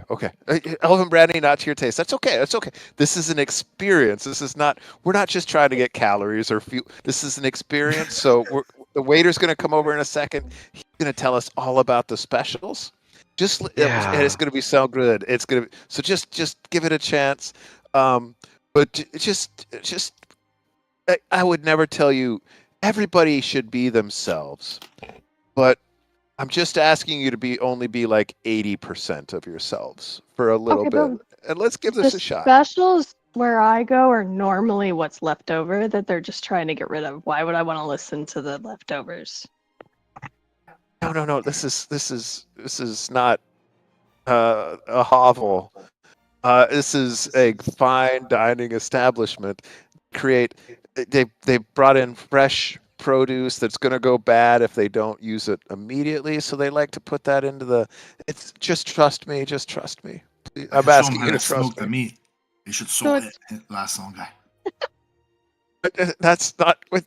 Elven brandy, not to your taste. That's okay. That's okay. This is an experience. This is not. We're not just trying to get calories or fuel. This is an experience. So the waiter's going to come over in a second. He's going to tell us all about the specials. And it's Yeah. going to be so good. It's going to. So just give it a chance. But just I would never tell you. Everybody should be themselves, but I'm just asking you to only be like 80% of yourselves for a little Okay, bit. but And let's give the this a shot. specials where I go are normally what's left over that they're just trying to get rid of. Why would I want to listen to the leftovers? No. This is not a hovel. This is a fine dining establishment. Create they brought in fresh produce that's going to go bad if they don't use it immediately, so they like to put that into the. It's just trust me. Just trust me. Please, I I'm could show them asking how you to to smoke trust the me. meat. They should So salt it's it last longer. That's not with.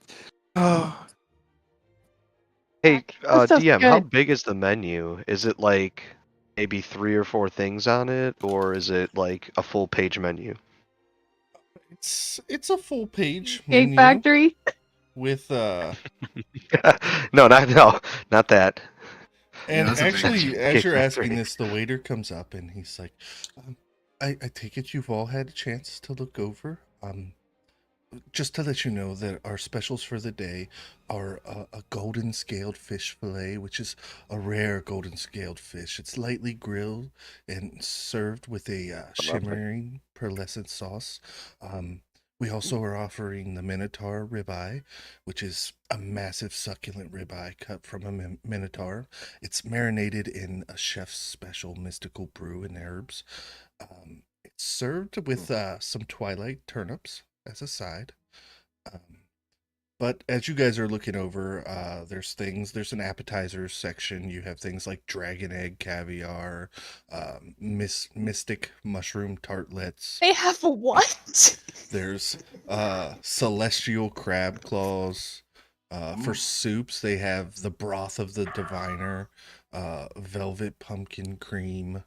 Oh. Hey, That stuff's DM, how good. big is the menu? Is it like maybe 3 or 4 things on it, or is it like a full page menu? It's a full page Cake menu Factory. with No, not that. and that's a big actually, one. as Cake you're asking Factory. this, the waiter comes up and he's like, I take it you've all had a chance to look over. Just to let you know that our specials for the day are a golden scaled fish fillet, which is a rare golden scaled fish. It's lightly grilled and served with a Lovely. shimmering pearlescent sauce. We also are offering the Minotaur ribeye, which is a massive succulent ribeye cut from a Minotaur. It's marinated in a chef's special mystical brew and herbs. It's served with some twilight turnips as a side. Um, but as you guys are looking over, there's an appetizers section. You have things like dragon egg caviar, mystic mushroom tartlets. they have what? There's celestial crab claws. For soups, they have the broth of the diviner, velvet pumpkin cream.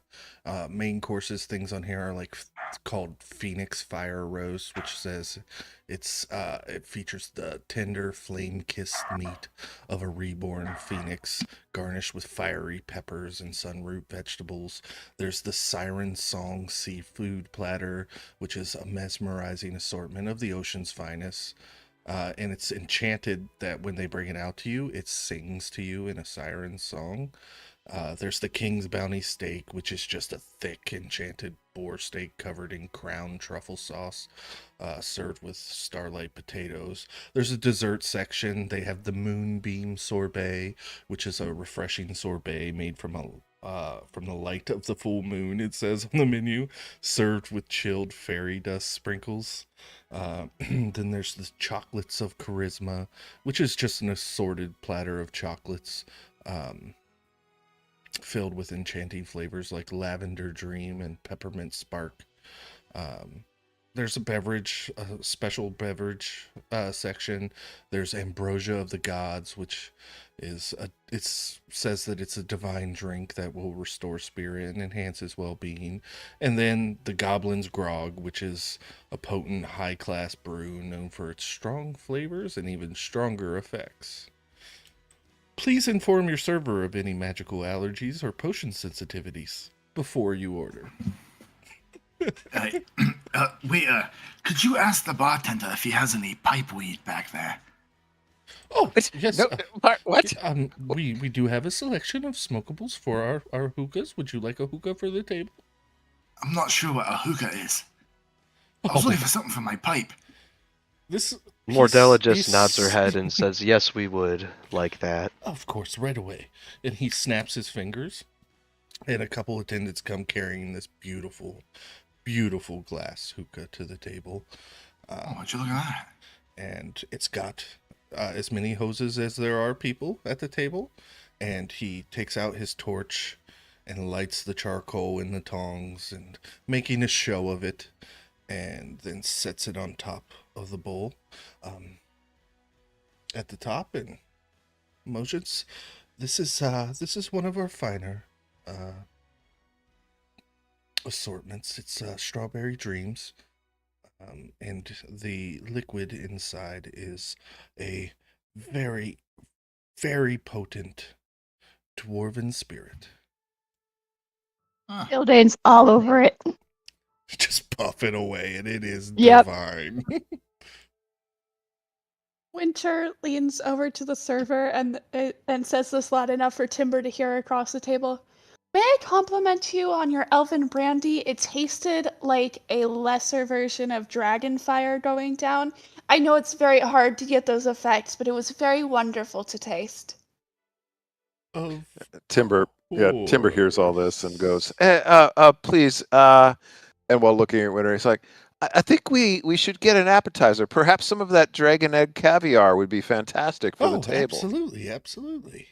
Main courses, things on here are like called Phoenix Fire Roast, which says it features the tender flame-kissed meat of a reborn phoenix, garnished with fiery peppers and sunroot vegetables. There's the Siren Song seafood platter, which is a mesmerizing assortment of the ocean's finest. And it's enchanted that when they bring it out to you, it sings to you in a siren song. There's the King's Bounty steak, which is just a thick, enchanted boar steak covered in crown truffle sauce, served with starlight potatoes. There's a dessert section. They have the Moonbeam sorbet, which is a refreshing sorbet made from the light of the full moon. It says on the menu, served with chilled fairy dust sprinkles. Then there's the chocolates of charisma, which is just an assorted platter of chocolates. Filled with enchanting flavors like lavender dream and peppermint spark. Um, there's a special beverage section. There's ambrosia of the gods, which says that it's a divine drink that will restore spirit and enhance his well-being. And then the goblin's grog, which is a potent high-class brew known for its strong flavors and even stronger effects. Please inform your server of any magical allergies or potion sensitivities before you order. Waiter, could you ask the bartender if he has any pipe weed back there? Oh, What? yes. No, what? We do have a selection of smokables for our hookahs. Would you like a hookah for the table? I'm not sure what a hookah is. I was looking for something for my pipe. This Mordella just he's- nods her head and says, "Yes, we would like that." Of course, right away. And he snaps his fingers, and a couple attendants come carrying this beautiful, beautiful glass hookah to the table. Oh, would you look at that? And it's got as many hoses as there are people at the table. And he takes out his torch and lights the charcoal in the tongs and making a show of it, and then sets it on top of the bowl. At the top, and motions. This is one of our finer assortments. It's strawberry dreams, and the liquid inside is a very, very potent dwarven spirit. Huh. Ildane's all over it. Just puffing away, and it is Yep. divine. Winter leans over to the server and says this loud enough for Timber to hear across the table. May I compliment you on your elven brandy? It tasted like a lesser version of dragon fire going down. I know it's very hard to get those effects, but it was very wonderful to taste. Of Timber hears all this and course. goes, please, and while looking at Winter, he's like, I think we should get an appetizer. Perhaps some of that dragon egg caviar would be fantastic for the table. Absolutely.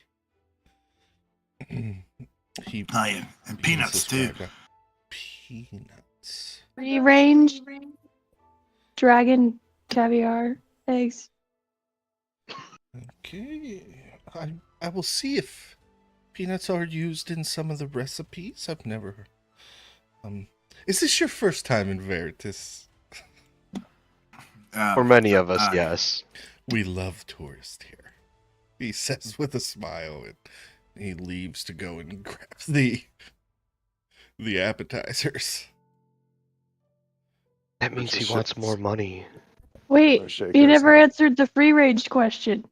He Oh, yeah. And begins peanuts, to too. swagger. Peanuts. Free range dragon caviar eggs. Okay. I will see if peanuts are used in some of the recipes. I've never. Is this your first time in Veratys? For many of us, yes. We love tourists here, he says with a smile, and he leaves to go and grab the appetizers. That means he wants more money. Wait, you never answered the free range question.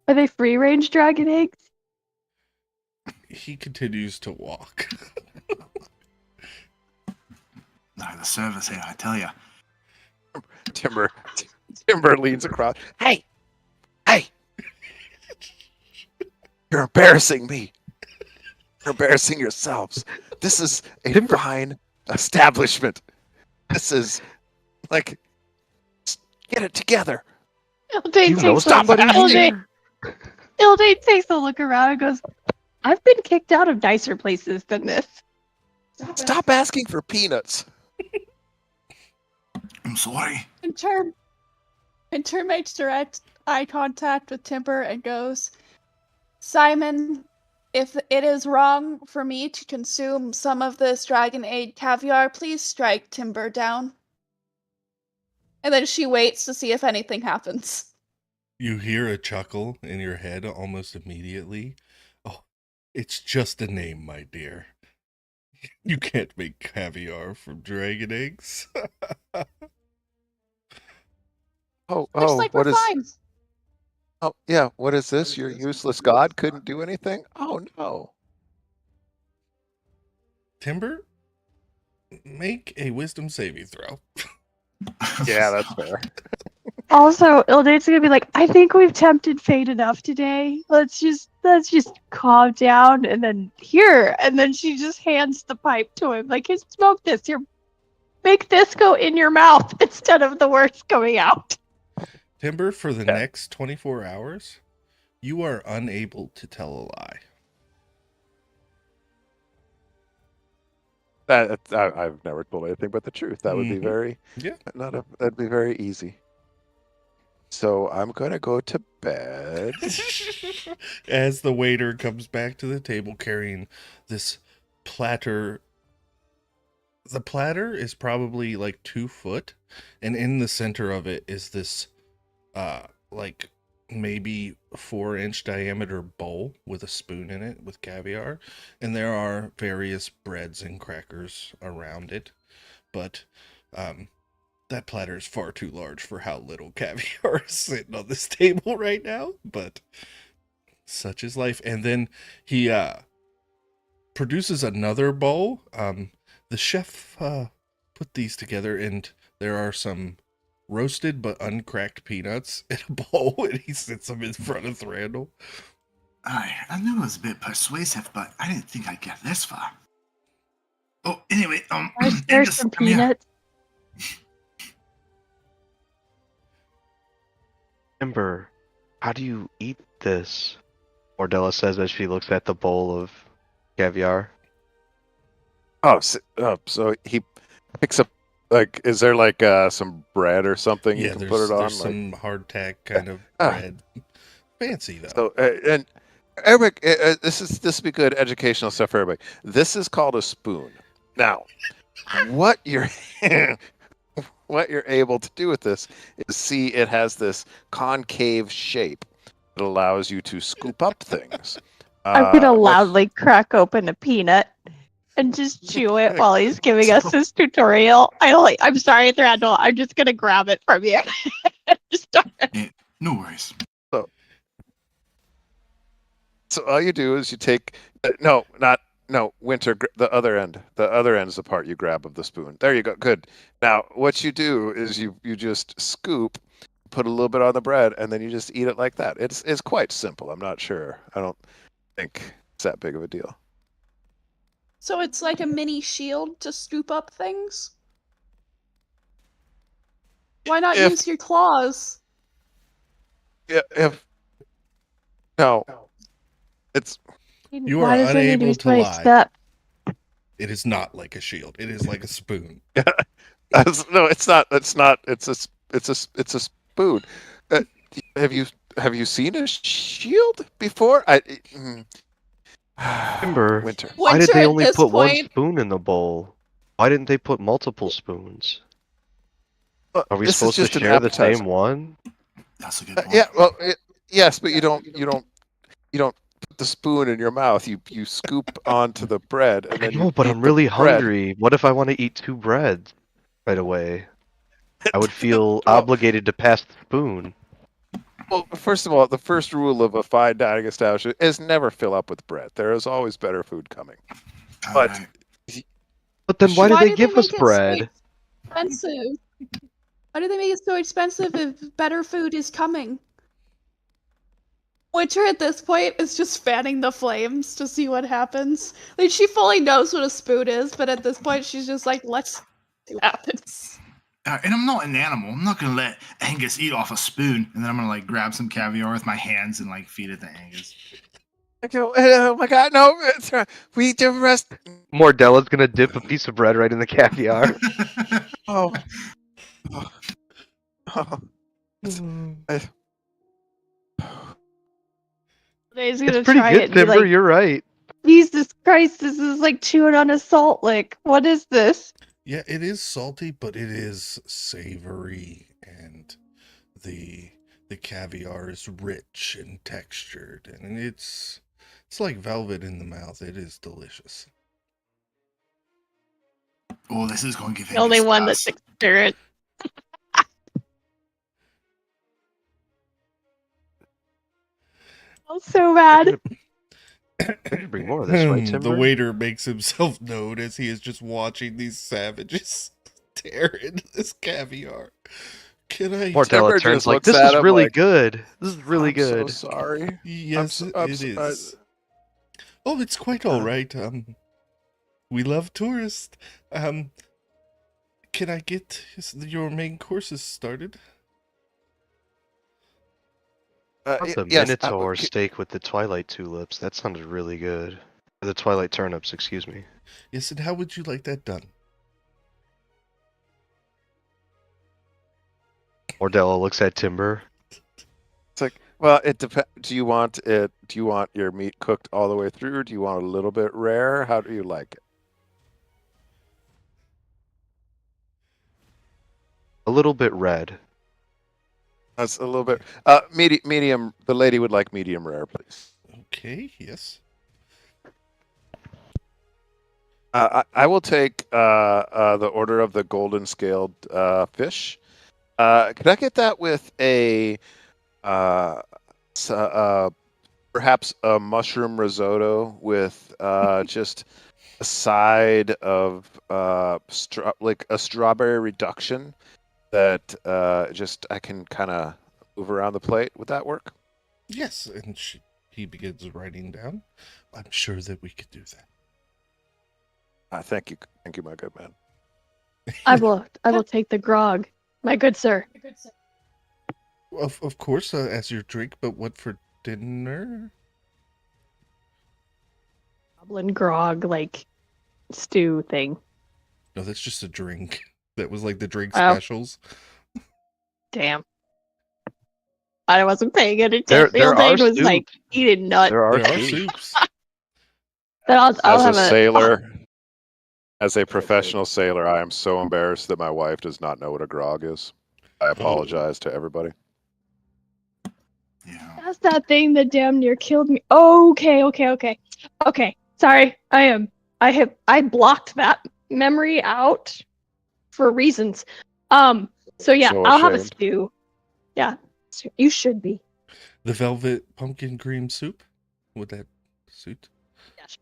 Are they free range dragon eggs? He continues to walk. No, the service here, I tell you. Timber leans across. Hey! You're embarrassing me. You're embarrassing yourselves. This is a fine establishment. This is like, get it together. Ildane You know takes somebody Ildane, here? Ildane takes a look around and goes, I've been kicked out of nicer places than this. Stop asking for peanuts. I'm sorry. Winter makes direct eye contact with Timber and goes, Simon, if it is wrong for me to consume some of this dragon egg caviar, please strike Timber down. And then she waits to see if anything happens. You hear a chuckle in your head almost immediately. Oh, it's just a name, my dear. You can't make caviar from dragon eggs. Looks like we're fine. Oh, yeah, what is this? Your useless god couldn't do anything? Oh, no. Timber, make a wisdom saving throw. Yeah, that's fair. Also, Ildane's gonna be like, I think we've tempted fate enough today. Let's just calm down and then she just hands the pipe to him. Like, here, smoke this. Here, make this go in your mouth instead of the words coming out. Timber, for the next 24 hours, you are unable to tell a lie. I've never told anything but the truth. That would be that'd be very easy. So I'm gonna go to bed. As the waiter comes back to the table carrying this platter. The platter is probably like 2 foot, and in the center of it is this like maybe 4-inch diameter bowl with a spoon in it with caviar, and there are various breads and crackers around it, but that platter is far too large for how little caviar is sitting on this table right now, but such is life. And then he produces another bowl. The chef put these together, and there are some roasted but uncracked peanuts in a bowl, and he sits them in front of Randall. I knew it was a bit persuasive, but I didn't think I'd get this far. Oh, anyway, There's Angus, some come here. peanuts. Timber, how do you eat this? Mordella says as she looks at the bowl of caviar. Oh, so he picks up, like, is there like some bread or something you can put it on? There's some hardtack kind of bread. Fancy though. So Eric, this would be good educational stuff for everybody. This is called a spoon. Now, what you're what you're able to do with this is see it has this concave shape that allows you to scoop up things. I'm gonna What- loudly crack open a peanut and just chew it while he's giving us this tutorial. I'm sorry, Randall. I'm just gonna grab it from you. Just start. No worries. So all you do is you take Winter, the other end. The other end's the part you grab of the spoon. There you go. Good. Now what you do is you just scoop, put a little bit on the bread, and then you just eat it like that. It's quite simple. I'm not sure. I don't think it's that big of a deal. So it's like a mini shield to scoop up things? Why not If- use your claws? Yeah, no, it's You Why are does there need to unable be to so many lie. steps? It is not like a shield. It is like a spoon. no, it's not. It's not. It's a spoon. Uh, have you seen a shield before? Timber. Winter. Why did Winter they at only this put one point- spoon in the bowl? Why didn't they put multiple spoons? Are we This is supposed to just an share the appetizer. same one? That's a good point. Yeah. Well, yes, but you don't put the spoon in your mouth. You scoop onto the bread and I then know, you but eat I'm the really bread. hungry. What if I want to eat 2 breads right away? I would feel Well- obligated to pass the spoon. Well, first of all, the first rule of a fine dining establishment is never fill up with bread. There is always better food coming. All But right. But then why Why did they do give us make it so bread? expensive? Why do they make it so expensive if better food is coming? Winter at this point is just fanning the flames to see what happens. Like she fully knows what a spoon is, but at this point she's just like, let's see what happens. And I'm not an animal. I'm not gonna let Angus eat off a spoon, and then I'm gonna like grab some caviar with my hands and like feed it to Angus. Oh my God! No, we do rest. Mordella's gonna dip a piece of bread right in the caviar. Oh. Oh. He's gonna It's pretty try good, it and be Timber. like, You're right. Jesus Christ, this is like chewing on a salt lick. What is this? Yeah, it is salty, but it is savory, and the caviar is rich and textured, and it's like velvet in the mouth. It is delicious. Oh, this is going to give The only Angus one gas. that's experienced. I'm so bad. We should bring more of this, right, The Timber? waiter makes himself known as he is just watching these savages tear into this caviar. Can I? Mordella Timber turns just like, looks this at is him really like, good. This is really I'm good. so sorry. Yes, I'm it so- is. Oh, it's quite all right. We love tourists. Can I get your main courses started? The yes, Minotaur steak with the Twilight tulips. That sounded really good. Or the Twilight turnips, excuse me. Yes, and how would you like that done? Mordella looks at Timber. It's like, well, it depends. Do you want your meat cooked all the way through? Or do you want a little bit rare? How do you like it? A little bit red. That's a little bit. Medium. The lady would like medium rare, please. Okay, yes. I will take the order of the golden scaled fish. Could I get that with a perhaps a mushroom risotto with just a side of like a strawberry reduction that just I can kind of move around the plate? Would that work? Yes, and he begins writing down. I'm sure that we could do that. Thank you, my good man. I will take the grog, my good sir. Of course, as your drink, but what for dinner? Goblin grog, like stew thing. No, that's just a drink. That was like the drink Oh. specials. Damn. I wasn't paying any There attention. are Ildane was like soups. eating nuts. There are There are soups. soups. Then I'll As a have sailor, as a professional sailor, I am so embarrassed that my wife does not know what a grog is. I apologize to everybody. Yeah. That's that thing that damn near killed me. Okay. Sorry, I blocked that memory out for reasons. So yeah, So I'll have a ashamed. stew. Yeah, you should be. The velvet pumpkin cream soup? Would that suit? Yes.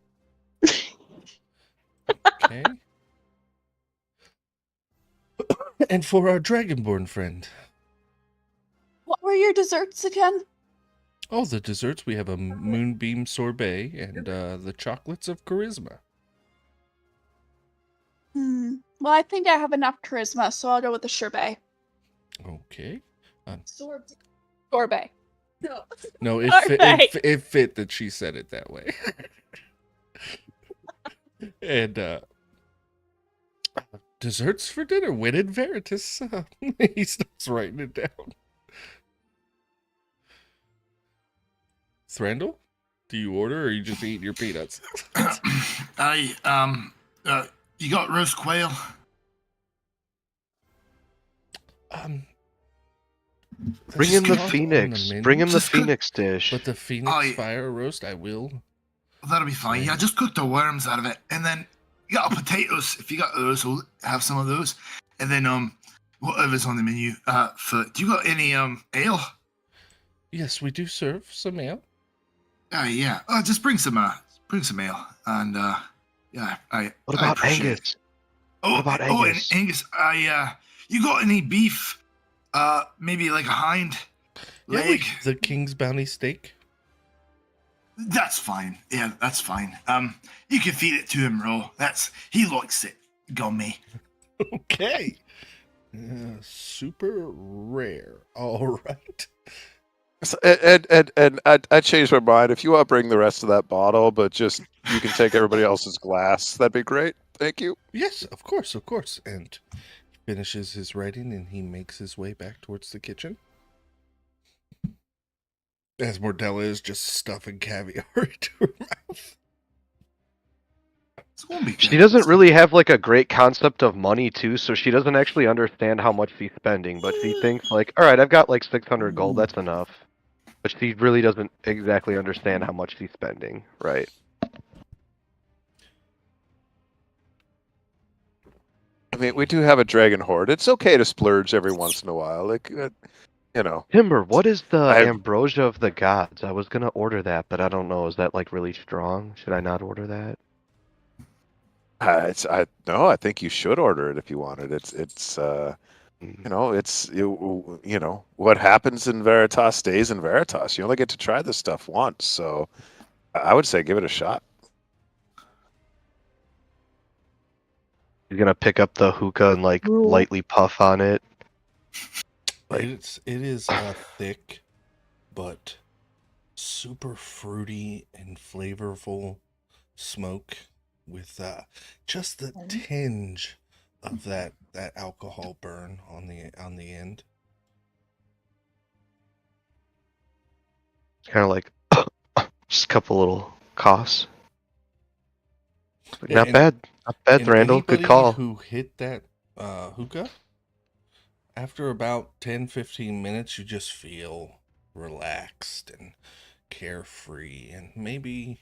Okay. And for our dragonborn friend. What were your desserts again? Oh, the desserts. We have a moonbeam sorbet and the chocolates of charisma. Well, I think I have enough charisma, so I'll go with the sherbet. Okay. Sorbet. No, Sorbet. it fit that she said it that way. And desserts for dinner. When in Veratys. He starts writing it down. Thrandall, do you order or are you just eating your peanuts? You got roast quail? Bring that's in the not on Phoenix. menu, Bring in the Just cook- Phoenix dish. But the Phoenix fire roast, I will. That'll be fine. Yeah, Right. just cook the worms out of it, and then you got potatoes. If you got those, we'll have some of those, and then whatever's on the menu. Do you got any ale? Yes, we do serve some ale. Yeah. Just bring some ale, and yeah, What I about appreciate Angus? it. Oh, What about and Angus? Angus, you got any beef? Maybe like a hind Yeah, leg. the King's Bounty steak. That's fine. Yeah, that's fine. You can feed it to him raw. He likes it gummy. Okay. Super rare. All right. And I changed my mind. If you want to bring the rest of that bottle, but just you can take everybody else's glass, that'd be great. Thank you. Yes, of course. And he finishes his writing and he makes his way back towards the kitchen. As Mordella is just stuffing caviar into her mouth. It's gonna be good. She doesn't really have like a great concept of money too, so she doesn't actually understand how much she's spending, but she thinks like, all right, I've got like 600 gold, that's enough. But she really doesn't exactly understand how much she's spending, right? I mean, we do have a dragon horde. It's okay to splurge every once in a while. Like, you know. Timber, what is the I- ambrosia of the gods? I was gonna order that, but I don't know. Is that like really strong? Should I not order that? No, I think you should order it if you want it. It's you know, what happens in Veritas stays in Veritas. You only get to try this stuff once, so I would say give it a shot. You're gonna pick up the hookah and like Rule. lightly puff on it. Like- It is thick, but super fruity and flavorful smoke with just the tinge of that alcohol burn on the end. Kind of like just a couple little coughs. Like, Yeah, not bad, And Randall. Good anybody call. who hit that hookah, after about 10-15 minutes, you just feel relaxed and carefree, and maybe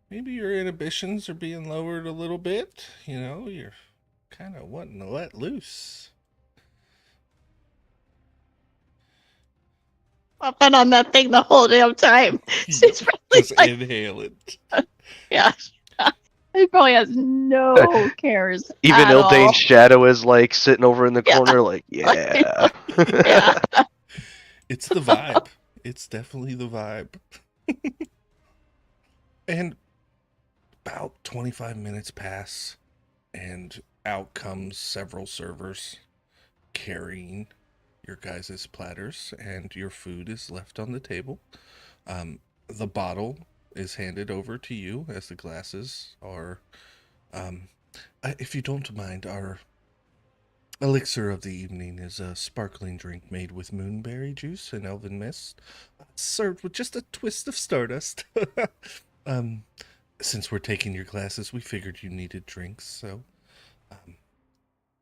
your inhibitions are being lowered a little bit. You know, you're kind of wanting to let loose. I've been on that thing the whole damn time. She's probably Just like, inhale it. yeah. He probably has no cares. Even at all. Ildane's shadow is like sitting over in the Yeah. corner, like, yeah. Yeah. It's the vibe. It's definitely the vibe. And about 25 minutes pass, and out comes several servers carrying your guys' platters, and your food is left on the table. The bottle is handed over to you as the glasses are. If you don't mind, our Elixir of the evening is a sparkling drink made with moonberry juice and elven mist, served with just a twist of stardust. um, since we're taking your classes, we figured you needed drinks, so um,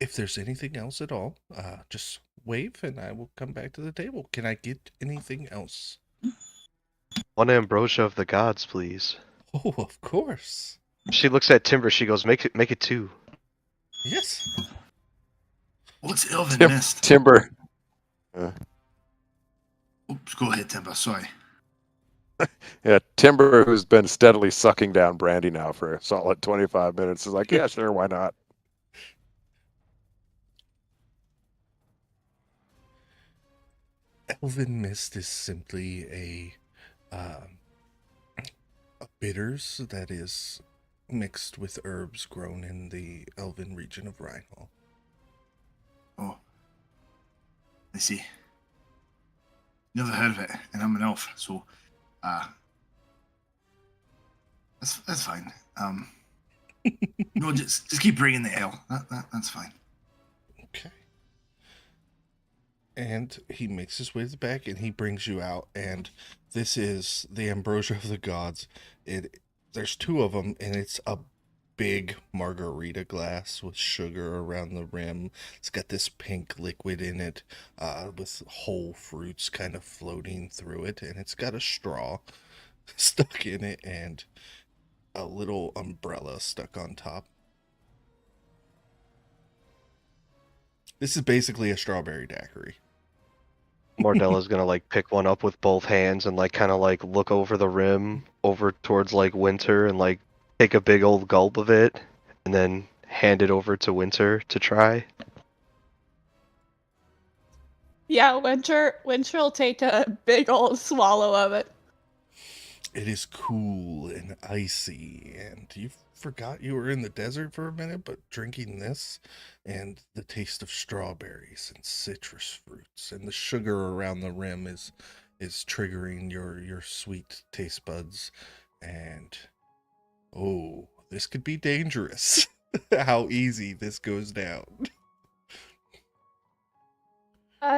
if there's anything else at all, just wave and I will come back to the table. Can I get anything else? One ambrosia of the gods, please. Oh, of course. She looks at Timber. She goes, make it 2. Yes. What's Elven Mist? Timber. Oops, go ahead, Timber. Sorry. Yeah, Timber, who's been steadily sucking down brandy now for a solid 25 minutes, is like, yeah, sure, why not? Elven mist is simply a bitters that is mixed with herbs grown in the elven region of Rhinehall. Oh, I see. Never heard of it, and I'm an elf, so that's fine. No, just keep bringing the ale. That's fine. Okay. And he makes his way to the back and he brings you out, and this is the ambrosia of the gods. There's 2 of them, and it's a big margarita glass with sugar around the rim. It's got this pink liquid in it, with whole fruits kind of floating through it, and it's got a straw stuck in it and a little umbrella stuck on top. This is basically a strawberry daiquiri. Mordella's gonna like pick one up with both hands and like kind of like look over the rim over towards like Winter and like take a big old gulp of it and then hand it over to Winter to try. Yeah, Winter will take a big old swallow of it. It is cool and icy, and you forgot you were in the desert for a minute, but drinking this and the taste of strawberries and citrus fruits and the sugar around the rim is triggering your sweet taste buds, and oh, this could be dangerous. How easy this goes down.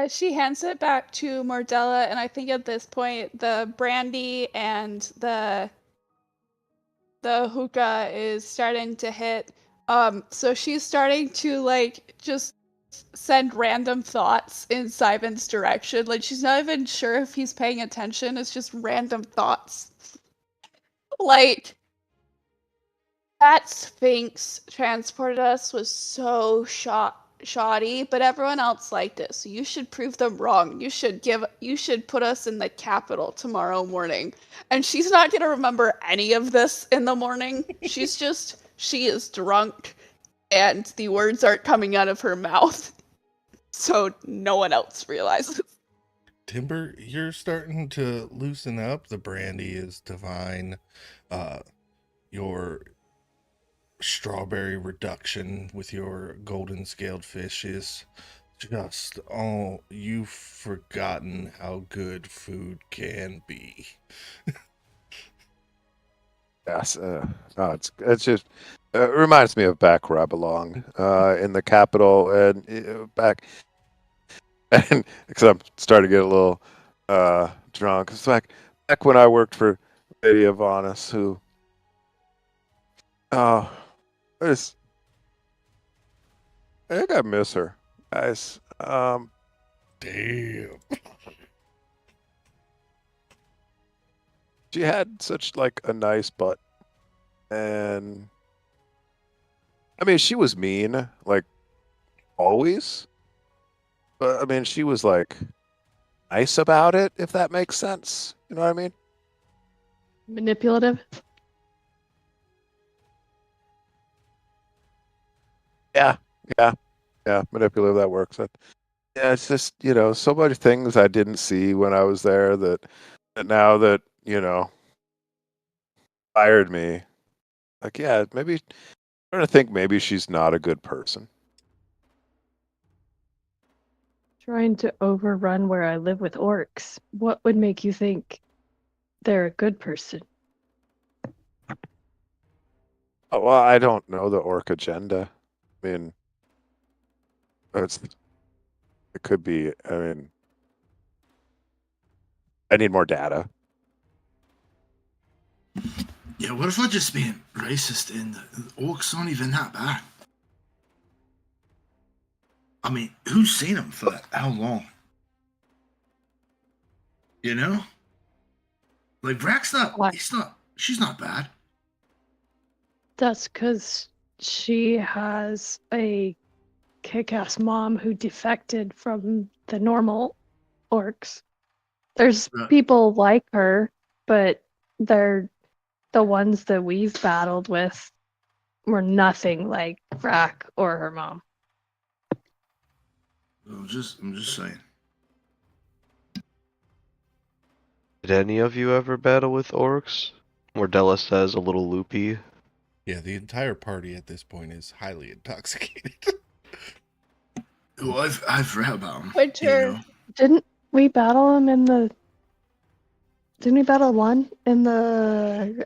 She hands it back to Mordella, and I think at this point the brandy and the hookah is starting to hit. So she's starting to like just send random thoughts in Simon's direction. Like she's not even sure if he's paying attention. It's just random thoughts. Like that Sphinx transported us was so shoddy, but everyone else liked it. So you should prove them wrong. You should put us in the capital tomorrow morning. And she's not gonna remember any of this in the morning. She is drunk and the words aren't coming out of her mouth. So no one else realizes. Timber, you're starting to loosen up. The brandy is divine. Your strawberry reduction with your golden scaled fish is just, oh, you've forgotten how good food can be. Yes, no, it's just it reminds me of back where I belong, in the capital, and back, and because I'm starting to get a little drunk. It's like back when I worked for Lady Avanis, who, oh, I think I miss her, guys. Damn. She had such like a nice butt, and I mean, she was mean, like always, but I mean, she was like nice about it, if that makes sense. You know what I mean? Manipulative. Yeah, manipulative, that works. Yeah, it's just, so many things I didn't see when I was there that now that, fired me. Like, yeah, maybe, I'm trying to think maybe she's not a good person. Trying to overrun where I live with orcs. What would make you think they're a good person? Oh, well, I don't know the orc agenda. I mean, It could be. I mean, I need more data. Yeah, what if I just being racist and the orcs aren't even that bad? I mean, who's seen them for how long? You know? Like, Brack's not, What? she's not bad. That's because she has a kick-ass mom who defected from the normal orcs. There's Right. people like her, but they're the ones that we've battled with were nothing like Brack or her mom. I'm just saying. Did any of you ever battle with orcs? Mordella says, a little loopy. Yeah, the entire party at this point is highly intoxicated. Well, I've read about them. Winter. You know? Didn't we battle him in the? Didn't we battle one in the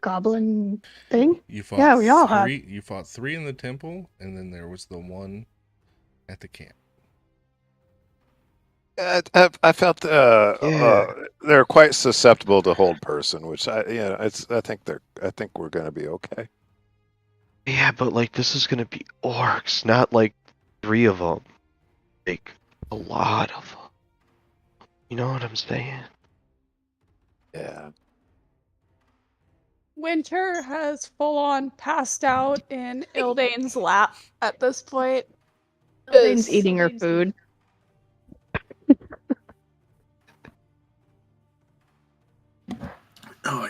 goblin thing? You fought Yeah, we all had. three. You fought three in the temple, and then there was the one at the camp. I felt Yeah. they're quite susceptible to hold person, which I think we're gonna be okay. Yeah, but like this is gonna be orcs, not like 3 of them. Like a lot of them. You know what I'm saying? Yeah. Winter has full on passed out in Ildane's lap at this point. Elaine's eating her food. Oh,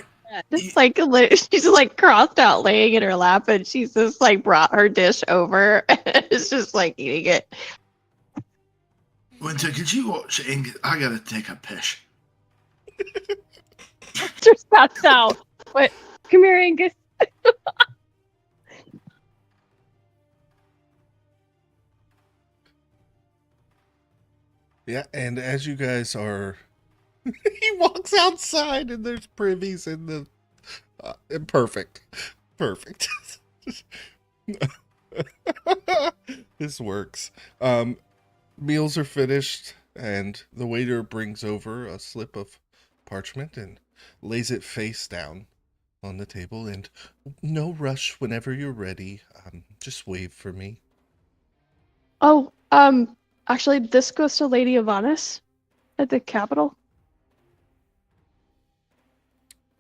Just like she's like crossed out laying in her lap, and she's just like brought her dish over and it's just like eating it. Winter, could you watch Angus? I gotta take a piss. Just passed out. What? Come here, Angus. Yeah, and as you guys are, he walks outside, and there's privies in the. Perfect. This works. Meals are finished, and the waiter brings over a slip of parchment and lays it face down on the table. And no rush whenever you're ready. Just wave for me. Oh, actually, this goes to Lady Ivana at the Capitol.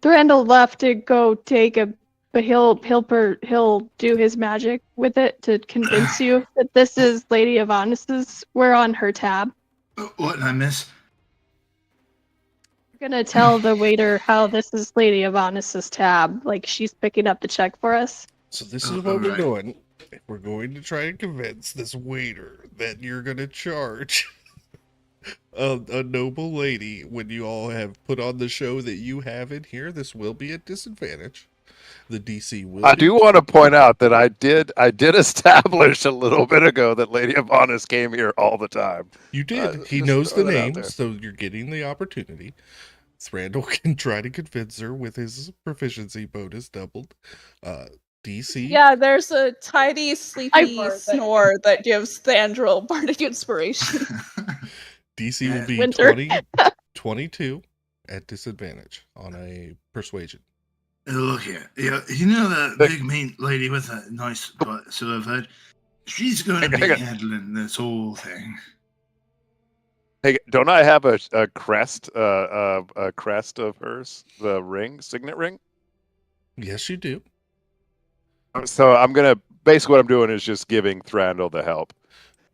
Thranduil left to go take a, but he'll do his magic with it to convince you that this is Lady Ivana's. We're on her tab. What did I miss? We're gonna tell the waiter how this is Lady Ivana's tab. Like she's picking up the check for us. So this is Oh, what we're alright. doing. We're going to try and convince this waiter that you're going to charge a noble lady when you all have put on the show that you have in here. This will be a disadvantage. The DC will I be. do want to point out that I did establish a little bit ago that Lady Ivana came here all the time. You did. He Just knows throw the that out name, there. so you're getting the opportunity. Thranduil can try to convince her with his proficiency bonus doubled. DC. Yeah, there's a tiny, sleepy snore that gives Thandril bardic inspiration. DC will be Winter. 22 at disadvantage on a persuasion. Look here. You know the big mean lady with a nice sort of head? She's going to be Hang on. handling this whole thing. Hey, don't I have a crest a crest of hers, the ring, signet ring? Yes, you do. So I'm gonna basically what I'm doing is just giving Thranduil the help.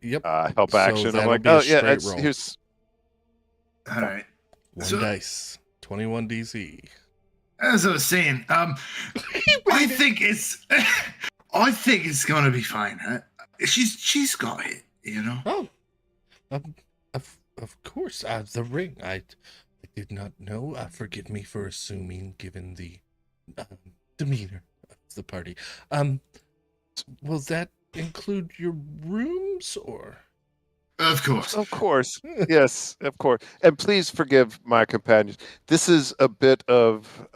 Yep. Help So action. I'm that'll like, be a oh yeah, straight roll. here's All right. One So- dice. 21 DC. As I was saying, I think it's going to be fine. She's got it, you know. Oh, of course. The ring. I did not know. Forgive me for assuming, given the demeanor of the party. Will that include your rooms or? Of course. Of course. Yes, of course. And please forgive my companions. This is a bit of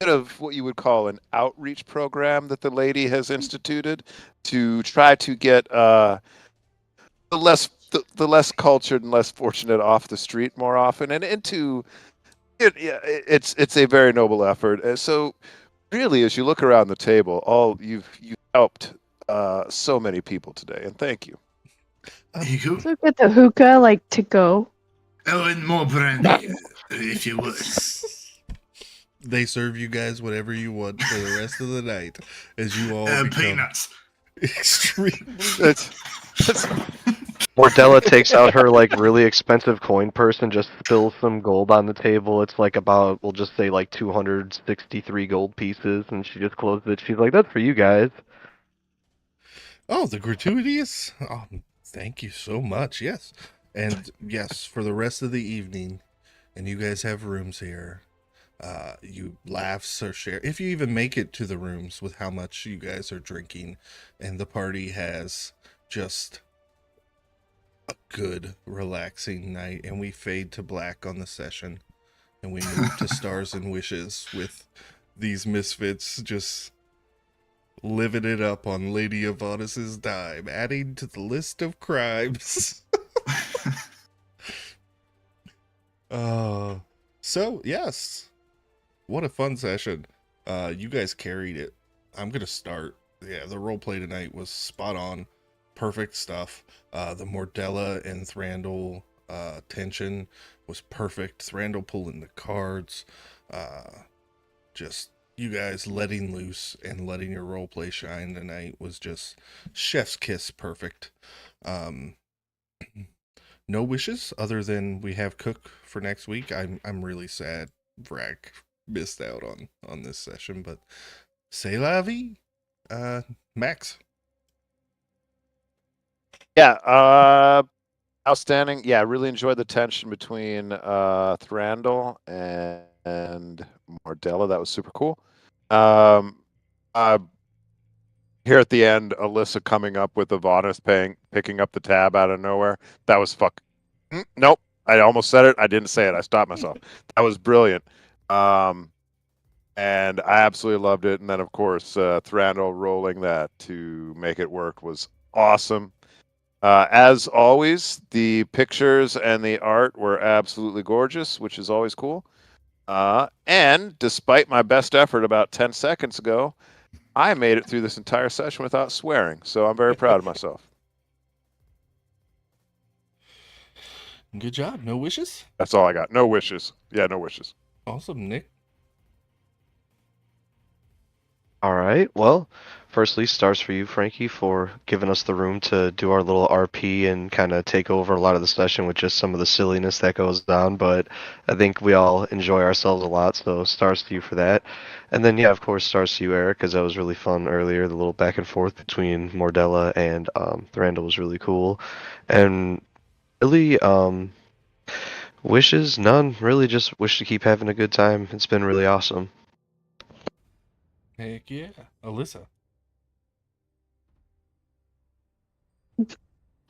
bit of what you would call an outreach program that the lady has instituted to try to get the less cultured and less fortunate off the street more often and into it. Yeah, it's a very noble effort. So really, as you look around the table, all you've helped so many people today, and thank you. You go. So get the hookah like to go. Oh, and more brandy, if you would. They serve you guys whatever you want for the rest of the night as you all become Peanuts. extremely. It's Mordella takes out her like really expensive coin purse and just spills some gold on the table. It's like about, we'll just say like 263 gold pieces, and she just closes it. She's like, "That's for you guys." Oh, the gratuitous. Oh, thank you so much. Yes. And yes, for the rest of the evening, and you guys have rooms here. You laughs or share if you even make it to the rooms with how much you guys are drinking, and the party has just a good relaxing night, and we fade to black on the session, and we move to Stars and Wishes with these misfits just living it up on Lady Avadis's dime, adding to the list of crimes. So yes, what a fun session. You guys carried it. I'm gonna start. Yeah, the role play tonight was spot on. Perfect stuff. The Mordella and Thranduil tension was perfect. Thranduil pulling the cards. Just you guys letting loose and letting your role play shine tonight was just chef's kiss perfect. No wishes other than we have Cook for next week. I'm really sad Vrac missed out on this session, but c'est la vie. Max. yeah, outstanding. Yeah, I really enjoyed the tension between Thranduil and Mordella. That was super cool. Uh, Here at the end, Alyssa coming up with Ivana's picking up the tab out of nowhere. That was nope. I almost said it. I didn't say it. I stopped myself. That was brilliant. And I absolutely loved it. And then, of course, Thranduil rolling that to make it work was awesome. As always, the pictures and the art were absolutely gorgeous, which is always cool. And despite my best effort about 10 seconds ago, I made it through this entire session without swearing, so I'm very proud of myself. Good job. No wishes? That's all I got. No wishes. Yeah, no wishes. Awesome, Nick. All right. Well, firstly, stars for you, Frankie, for giving us the room to do our little RP and kind of take over a lot of the session with just some of the silliness that goes on. But I think we all enjoy ourselves a lot, so stars to you for that. And then, yeah, of course, stars to you, Eric, because that was really fun earlier. The little back and forth between Mordella and Thranduil was really cool. And really, wishes, none. Really just wish to keep having a good time. It's been really awesome. Heck yeah. Alyssa.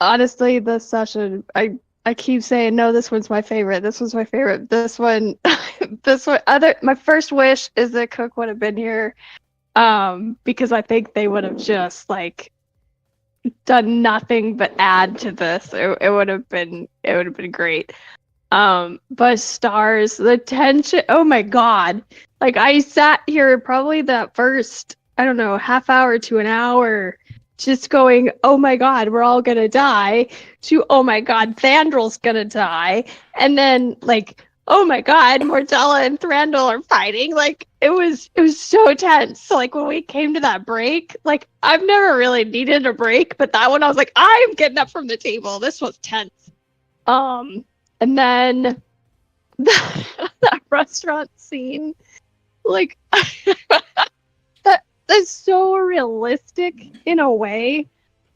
Honestly, this session, I keep saying no. This one's my favorite. This one's my favorite. This one, this one. My first wish is that Cook would have been here, because I think they would have just like done nothing but add to this. It would have been great. But stars, the tension, oh my god. Like I sat here probably that first, I don't know, half hour to an hour just going, oh my god, we're all gonna die, to oh my god, Thandril's gonna die, and then like, oh my god, Mordella and Thranduil are fighting. Like it was so tense. So, like when we came to that break, like I've never really needed a break, but that one I was like, I'm getting up from the table. This was tense. And then that restaurant scene, like that's so realistic in a way.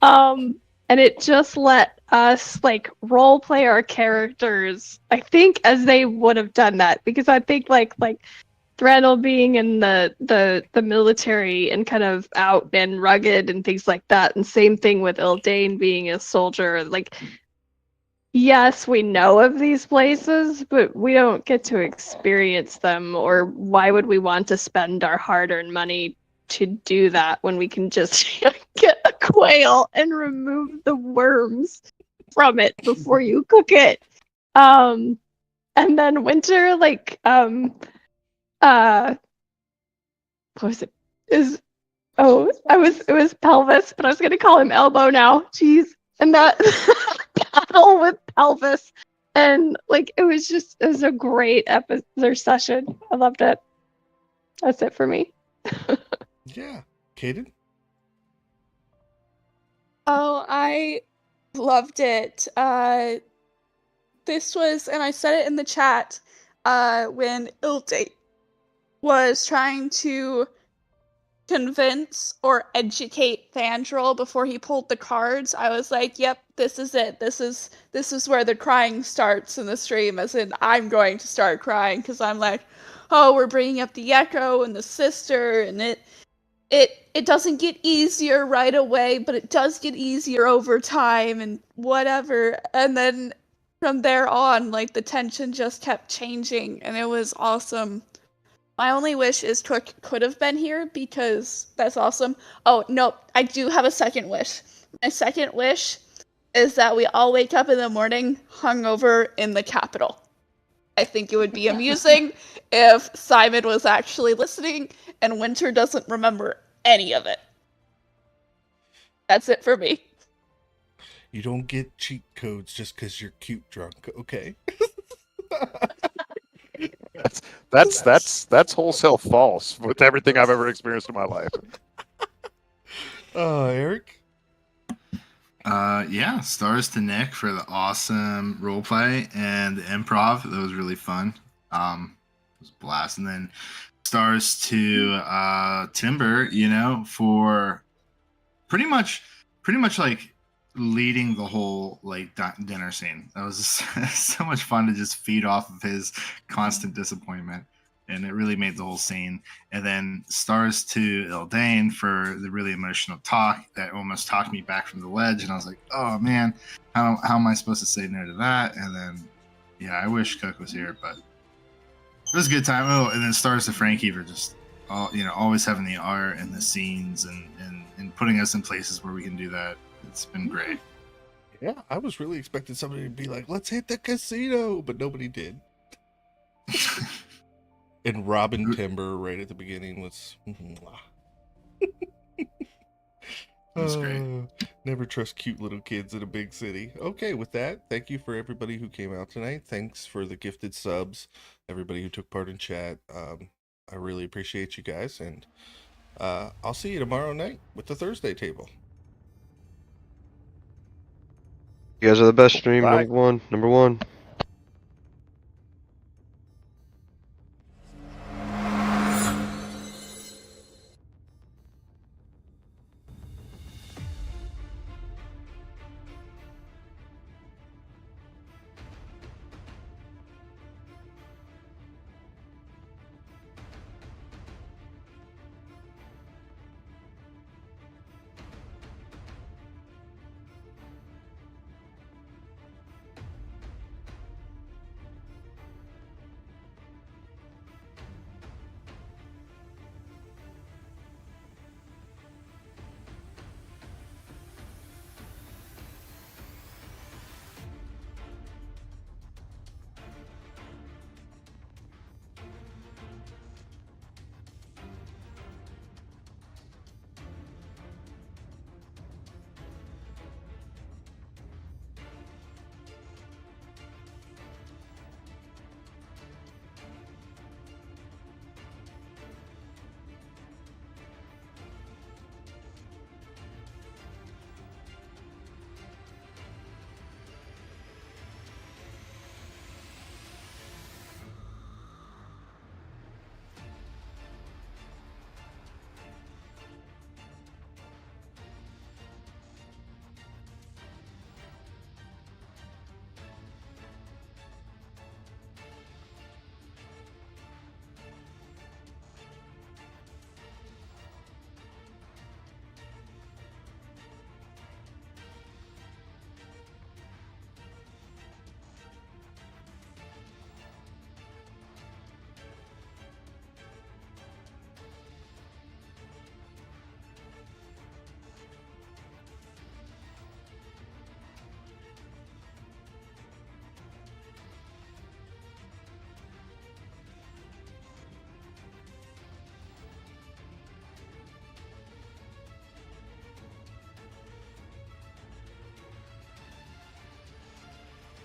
And it just let us like role play our characters, I think, as they would have done that. Because I think like Thranduil being in the military and kind of out and rugged and things like that, and same thing with Ildane being a soldier, like yes, we know of these places, but we don't get to experience them, or why would we want to spend our hard-earned money to do that when we can just get a quail and remove the worms from it before you cook it? And then Winter, what was it? Is it was Pelvis, but I was gonna call him Elbow now. Jeez. And that battle with Pelvis, and like it was a great episode or session. I loved it. That's it for me. Yeah. Caden? Oh, I loved it. This was, and I said it in the chat, when Ilde was trying to convince or educate Fandral before he pulled the cards. I was like, yep, this is it. This is where the crying starts in the stream, as in I'm going to start crying because I'm like, oh, we're bringing up the Echo and the sister, and it doesn't get easier right away, but it does get easier over time and whatever. And then from there on, like the tension just kept changing and it was awesome. My only wish is Took could have been here because that's awesome. Oh, no, I do have a second wish. My second wish is that we all wake up in the morning hungover in the Capitol. I think it would be amusing if Simon was actually listening and Winter doesn't remember any of it. That's it for me. You don't get cheat codes just because you're cute drunk, okay? That's wholesale false with everything I've ever experienced in my life. Eric? Yeah, stars to Nick for the awesome roleplay and the improv. That was really fun. It was a blast. And then stars to Timber, for pretty much like leading the whole like dinner scene. That was just so much fun to just feed off of his constant disappointment, and it really made the whole scene. And then stars to Eldane for the really emotional talk that almost talked me back from the ledge, and I was like, oh man, how am I supposed to say no to that? And then yeah, I wish Cook was here, but it was a good time. Oh, and then stars to Frankie for just always having the art and the scenes and putting us in places where we can do that. It's been great. Yeah, I was really expecting somebody to be like, let's hit the casino, but nobody did. And Robin Timber right at the beginning was... That's great. Never trust cute little kids in a big city. Okay, with that, thank you for everybody who came out tonight. Thanks for the gifted subs, everybody who took part in chat. I really appreciate you guys, and I'll see you tomorrow night with the Thursday table. You guys are the best stream, Bye. number one.